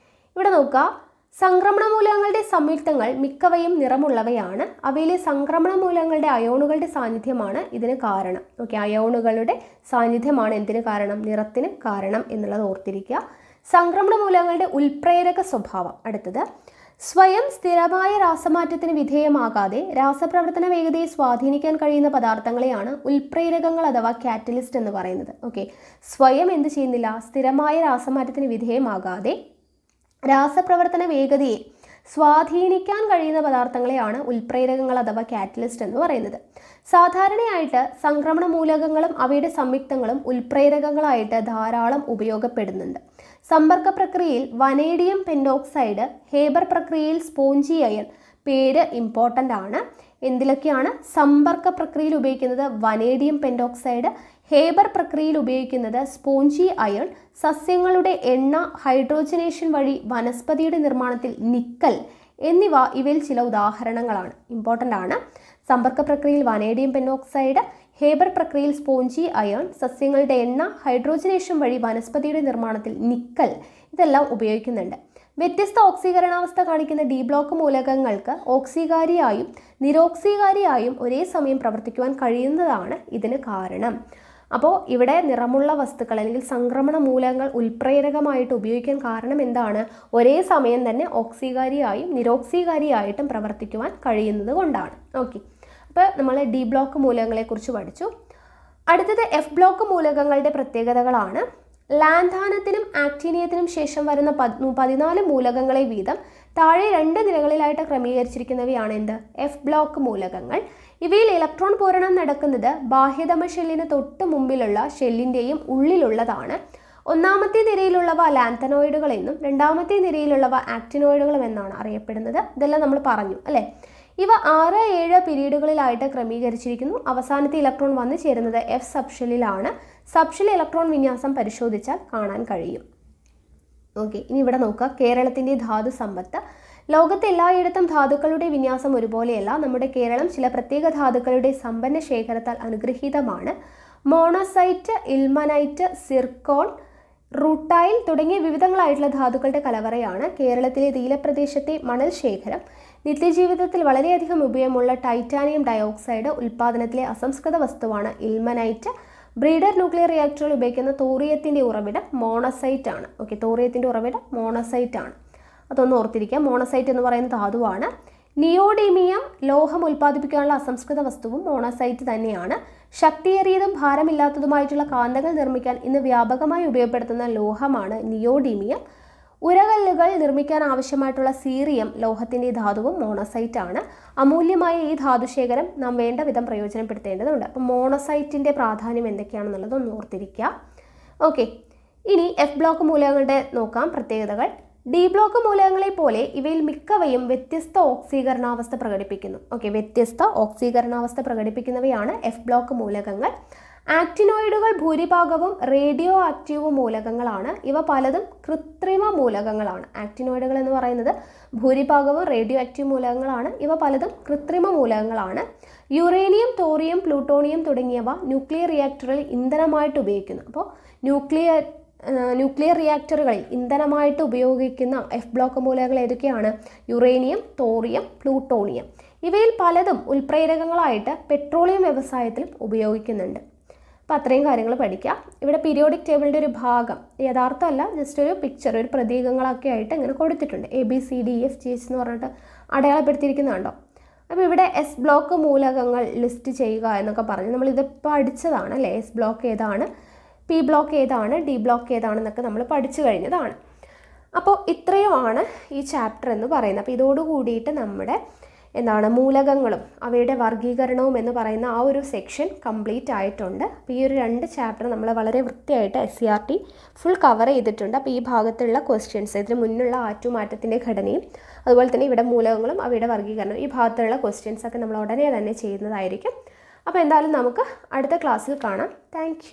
ഇവിടെ നോക്കുക, സംക്രമണ മൂലകങ്ങളുടെ സംയുക്തങ്ങൾ മിക്കവയും നിറമുള്ളവയാണ്. അവയിലെ സംക്രമണ മൂലകങ്ങളുടെ അയോണുകളുടെ സാന്നിധ്യമാണ് ഇതിന് കാരണം. ഓക്കെ, അയോണുകളുടെ സാന്നിധ്യമാണ് എന്തിന് കാരണം, നിറത്തിന് കാരണം എന്നുള്ളത് ഓർത്തിരിക്കുക. സംക്രമണ മൂലകങ്ങളുടെ ഉൽപ്രേരക സ്വഭാവം. അടുത്തത്, സ്വയം സ്ഥിരമായ രാസമാറ്റത്തിന് വിധേയമാകാതെ രാസപ്രവർത്തന വേഗതയെ സ്വാധീനിക്കാൻ കഴിയുന്ന പദാർത്ഥങ്ങളെയാണ് ഉൽപ്രേരകങ്ങൾ അഥവാ കാറ്റലിസ്റ്റ് എന്ന് പറയുന്നത്. ഓക്കെ, സ്വയം എന്ത് ചെയ്യുന്നില്ല, സ്ഥിരമായ രാസമാറ്റത്തിന് വിധേയമാകാതെ രാസപ്രവർത്തന വേഗതയെ സ്വാധീനിക്കാൻ കഴിയുന്ന പദാർത്ഥങ്ങളെയാണ് ഉൽപ്രേരകങ്ങൾ അഥവാ കാറ്റലിസ്റ്റ് എന്ന് പറയുന്നത്. സാധാരണയായിട്ട് സംക്രമണ മൂലകങ്ങളും അവയുടെ സംയുക്തങ്ങളും ഉൽപ്രേരകങ്ങളായിട്ട് ധാരാളം ഉപയോഗപ്പെടുന്നുണ്ട്. സമ്പർക്ക പ്രക്രിയയിൽ വനേഡിയം പെന്റോക്സൈഡ്, ഹേബർ പ്രക്രിയയിൽ സ്പോഞ്ചി അയൺ. പേര് ഇമ്പോർട്ടൻ്റ് ആണ്. എന്തിലൊക്കെയാണ് സമ്പർക്ക പ്രക്രിയയിൽ ഉപയോഗിക്കുന്നത്? Vanadium pentoxide. ഹേബർ പ്രക്രിയയിൽ ഉപയോഗിക്കുന്നത് സ്പോഞ്ചി അയൺ. സസ്യങ്ങളുടെ എണ്ണ ഹൈഡ്രോജനേഷൻ വഴി വനസ്പതിയുടെ നിർമ്മാണത്തിൽ നിക്കൽ എന്നിവ ഇവയിൽ ചില ഉദാഹരണങ്ങളാണ്. ഇമ്പോർട്ടൻ്റ് ആണ്. സമ്പർക്ക പ്രക്രിയയിൽ വനേഡിയം പെന്റോക്സൈഡ്, ഹേബർ പ്രക്രിയയിൽ സ്പോഞ്ചി അയൺ, സസ്യങ്ങളുടെ എണ്ണ ഹൈഡ്രോജനേഷൻ വഴി വനസ്പതിയുടെ നിർമ്മാണത്തിൽ നിക്കൽ, ഇതെല്ലാം ഉപയോഗിക്കുന്നുണ്ട്. വ്യത്യസ്ത ഓക്സീകരണാവസ്ഥ കാണിക്കുന്ന ഡി ബ്ലോക്ക് മൂലകങ്ങൾക്ക് ഓക്സീകാരിയായും നിരോക്സീകാരിയായും ഒരേ സമയം പ്രവർത്തിക്കുവാൻ കഴിയുന്നതാണ് ഇതിന് കാരണം. അപ്പോൾ ഇവിടെ നിറമുള്ള വസ്തുക്കൾ അല്ലെങ്കിൽ സംക്രമണ മൂലകങ്ങൾ ഉൽപ്രേരകമായിട്ട് ഉപയോഗിക്കാൻ കാരണം എന്താണ്? ഒരേ സമയം തന്നെ ഓക്സീകാരിയായും നിരോക്സീകാരിയായിട്ടും പ്രവർത്തിക്കുവാൻ കഴിയുന്നത് കൊണ്ടാണ്. ഓക്കെ, അപ്പോൾ നമ്മൾ ഡി ബ്ലോക്ക് മൂലകങ്ങളെക്കുറിച്ച് പഠിച്ചു. അടുത്തത് എഫ് ബ്ലോക്ക് മൂലകങ്ങളുടെ പ്രത്യേകതകളാണ്. ലാൻധാനത്തിനും ആക്ടീനിയത്തിനും ശേഷം വരുന്ന 14 മൂലകങ്ങളെ വീതം താഴെ 2 നിരകളിലായിട്ട് ക്രമീകരിച്ചിരിക്കുന്നവയാണ് എന്ത്? എഫ് ബ്ലോക്ക് മൂലകങ്ങൾ. ഇവയിൽ ഇലക്ട്രോൺ പൂരണം നടക്കുന്നത് ബാഹ്യതമ ഷെല്ലിന് തൊട്ട് മുമ്പിലുള്ള ഷെല്ലിൻ്റെയും ഉള്ളിലുള്ളതാണ്. ഒന്നാമത്തെ നിരയിലുള്ളവ ലാൻതനോയിഡുകൾ എന്നും രണ്ടാമത്തെ നിരയിലുള്ളവ ആക്ടിനോയിഡുകളും എന്നാണ് അറിയപ്പെടുന്നത്. ഇതെല്ലാം നമ്മൾ പറഞ്ഞു അല്ലേ. ഇവ 6, 7 പീരീഡുകളിലായിട്ട് ക്രമീകരിച്ചിരിക്കുന്നു. അവസാനത്തെ ഇലക്ട്രോൺ വന്നു ചേരുന്നത് എഫ് സബ്ഷെല്ലിലാണ്. സബ്ഷെൽ ഇലക്ട്രോൺ വിന്യാസം പരിശോധിച്ചാൽ കാണാൻ കഴിയും. ഓക്കെ, ഇനി ഇവിടെ നോക്കുക, കേരളത്തിൻ്റെ ധാതു സമ്പത്ത്. ലോകത്തെ എല്ലായിടത്തും ധാതുക്കളുടെ വിന്യാസം ഒരുപോലെയല്ല. നമ്മുടെ കേരളം ചില പ്രത്യേക ധാതുക്കളുടെ സമ്പന്ന ശേഖരത്താൽ അനുഗ്രഹീതമാണ്. മോണോസൈറ്റ്, ഇൽമനൈറ്റ്, സിർക്കോൺ, റൂട്ടൈൽ തുടങ്ങിയ വിവിധങ്ങളായിട്ടുള്ള ധാതുക്കളുടെ കലവറയാണ് കേരളത്തിലെ തീരപ്രദേശത്തെ മണൽ ശേഖരം. നിത്യജീവിതത്തിൽ വളരെയധികം ഉപയോഗമുള്ള ടൈറ്റാനിയം ഡയോക്സൈഡ് ഉൽപ്പാദനത്തിലെ അസംസ്കൃത വസ്തുവാണ് ഇൽമനൈറ്റ്. ബ്രീഡർ ന്യൂക്ലിയർ റിയാക്ടറിൽ ഉപയോഗിക്കുന്ന തോറിയത്തിൻ്റെ ഉറവിടം മോണോസൈറ്റ് ആണ്. ഓക്കെ, തോറിയത്തിൻ്റെ ഉറവിടം മോണോസൈറ്റ് ആണ്. അതൊന്ന് ഓർത്തിരിക്കുക. മോണോസൈറ്റ് എന്ന് പറയുന്ന ധാതുവാണ്. നിയോഡീമിയം ലോഹം ഉൽപ്പാദിപ്പിക്കാനുള്ള അസംസ്കൃത വസ്തുവും മോണോസൈറ്റ് തന്നെയാണ്. ശക്തിയേറിയതും ഭാരമില്ലാത്തതുമായിട്ടുള്ള കാന്തങ്ങൾ നിർമ്മിക്കാൻ ഇന്ന് വ്യാപകമായി ഉപയോഗപ്പെടുത്തുന്ന ലോഹമാണ് നിയോഡീമിയം. ഉരകല്ലുകൾ നിർമ്മിക്കാൻ ആവശ്യമായിട്ടുള്ള സീറിയം ലോഹത്തിൻ്റെ ധാതുവും മോണോസൈറ്റ് ആണ്. അമൂല്യമായ ഈ ധാതുശേഖരം നാം വേണ്ട വിധം പ്രയോജനപ്പെടുത്തേണ്ടതുണ്ട്. അപ്പം മോണോസൈറ്റിൻ്റെ പ്രാധാന്യം എന്തൊക്കെയാണെന്നുള്ളത് ഒന്ന് ഓർത്തിരിക്കുക. ഓക്കെ, ഇനി എഫ് ബ്ലോക്ക് മൂലകങ്ങളുടെ നോക്കാം പ്രത്യേകതകൾ. ഡി ബ്ലോക്ക് മൂലകങ്ങളെ പോലെ ഇവയിൽ മിക്കവയും വ്യത്യസ്ത ഓക്സീകരണാവസ്ഥ പ്രകടിപ്പിക്കുന്നു. ഓക്കെ, വ്യത്യസ്ത ഓക്സീകരണാവസ്ഥ പ്രകടിപ്പിക്കുന്നവയാണ് എഫ് ബ്ലോക്ക് മൂലകങ്ങൾ. ആക്ടിനോയിഡുകൾ ഭൂരിഭാഗവും റേഡിയോ ആക്റ്റീവ് മൂലകങ്ങളാണ്. ഇവ പലതും കൃത്രിമ മൂലകങ്ങളാണ്. ആക്ടിനോയിഡുകൾ എന്ന് പറയുന്നത് ഭൂരിഭാഗവും റേഡിയോ ആക്റ്റീവ് മൂലകങ്ങളാണ്. ഇവ പലതും കൃത്രിമ മൂലകങ്ങളാണ്. യുറേനിയം, തോറിയം, പ്ലൂട്ടോണിയം തുടങ്ങിയവ ന്യൂക്ലിയർ റിയാക്ടറിൽ ഇന്ധനമായിട്ട് ഉപയോഗിക്കുന്നു. അപ്പോൾ ന്യൂക്ലിയർ റിയാക്ടറുകളിൽ ഇന്ധനമായിട്ട് ഉപയോഗിക്കുന്ന എഫ് ബ്ലോക്ക് മൂലകങ്ങൾ ഏതൊക്കെയാണ്? Uranium, thorium, plutonium. ഇവയിൽ പലതും ഉൽപ്രേരകങ്ങളായിട്ട് പെട്രോളിയം വ്യവസായത്തിലും ഉപയോഗിക്കുന്നുണ്ട്. അപ്പോൾ അത്രയും കാര്യങ്ങൾ പഠിക്കാം. ഇവിടെ പീരിയോഡിക് ടേബിളിൻ്റെ ഒരു ഭാഗം, യഥാർത്ഥമല്ല, ജസ്റ്റ് ഒരു പിക്ചർ, ഒരു പ്രതീകങ്ങളൊക്കെ ആയിട്ട് ഇങ്ങനെ കൊടുത്തിട്ടുണ്ട്. ABCDEFGH എന്ന് പറഞ്ഞിട്ട് അടയാളപ്പെടുത്തിയിരിക്കുന്നതുണ്ടോ? അപ്പോൾ ഇവിടെ എസ് ബ്ലോക്ക് മൂലകങ്ങൾ ലിസ്റ്റ് ചെയ്യുക എന്നൊക്കെ പറഞ്ഞ് നമ്മളിത് പഠിച്ചതാണ് അല്ലേ. എസ് ബ്ലോക്ക് ഏതാണ്, പി ബ്ലോക്ക് ഏതാണ്, ഡി ബ്ലോക്ക് ഏതാണെന്നൊക്കെ നമ്മൾ പഠിച്ചു കഴിഞ്ഞതാണ്. അപ്പോൾ ഇത്രയുമാണ് ഈ ചാപ്റ്റർ എന്ന് പറയുന്നത്. അപ്പോൾ ഇതോട് കൂടിയിട്ട് നമ്മുടെ മൂലകങ്ങളും അവയുടെ വർഗീകരണവും എന്ന് പറയുന്ന ആ ഒരു സെക്ഷൻ കംപ്ലീറ്റ് ആയിട്ടുണ്ട്. അപ്പോൾ ഈ ഒരു 2 ചാപ്റ്റർ നമ്മൾ വളരെ വൃത്തിയായിട്ട് SCERT ഫുൾ കവർ ചെയ്തിട്ടുണ്ട്. അപ്പോൾ ഈ ഭാഗത്തുള്ള ക്വസ്റ്റ്യൻസ്, ഇതിന് മുന്നുള്ള ആറ്റുമാറ്റത്തിൻ്റെ ഘടനയും അതുപോലെ തന്നെ ഇവിടെ മൂലകങ്ങളും അവയുടെ വർഗീകരണവും, ഈ ഭാഗത്തുള്ള ക്വസ്റ്റ്യൻസൊക്കെ നമ്മൾ ഉടനെ തന്നെ ചെയ്യുന്നതായിരിക്കും. അപ്പോൾ എന്തായാലും നമുക്ക് അടുത്ത ക്ലാസ്സിൽ കാണാം. താങ്ക്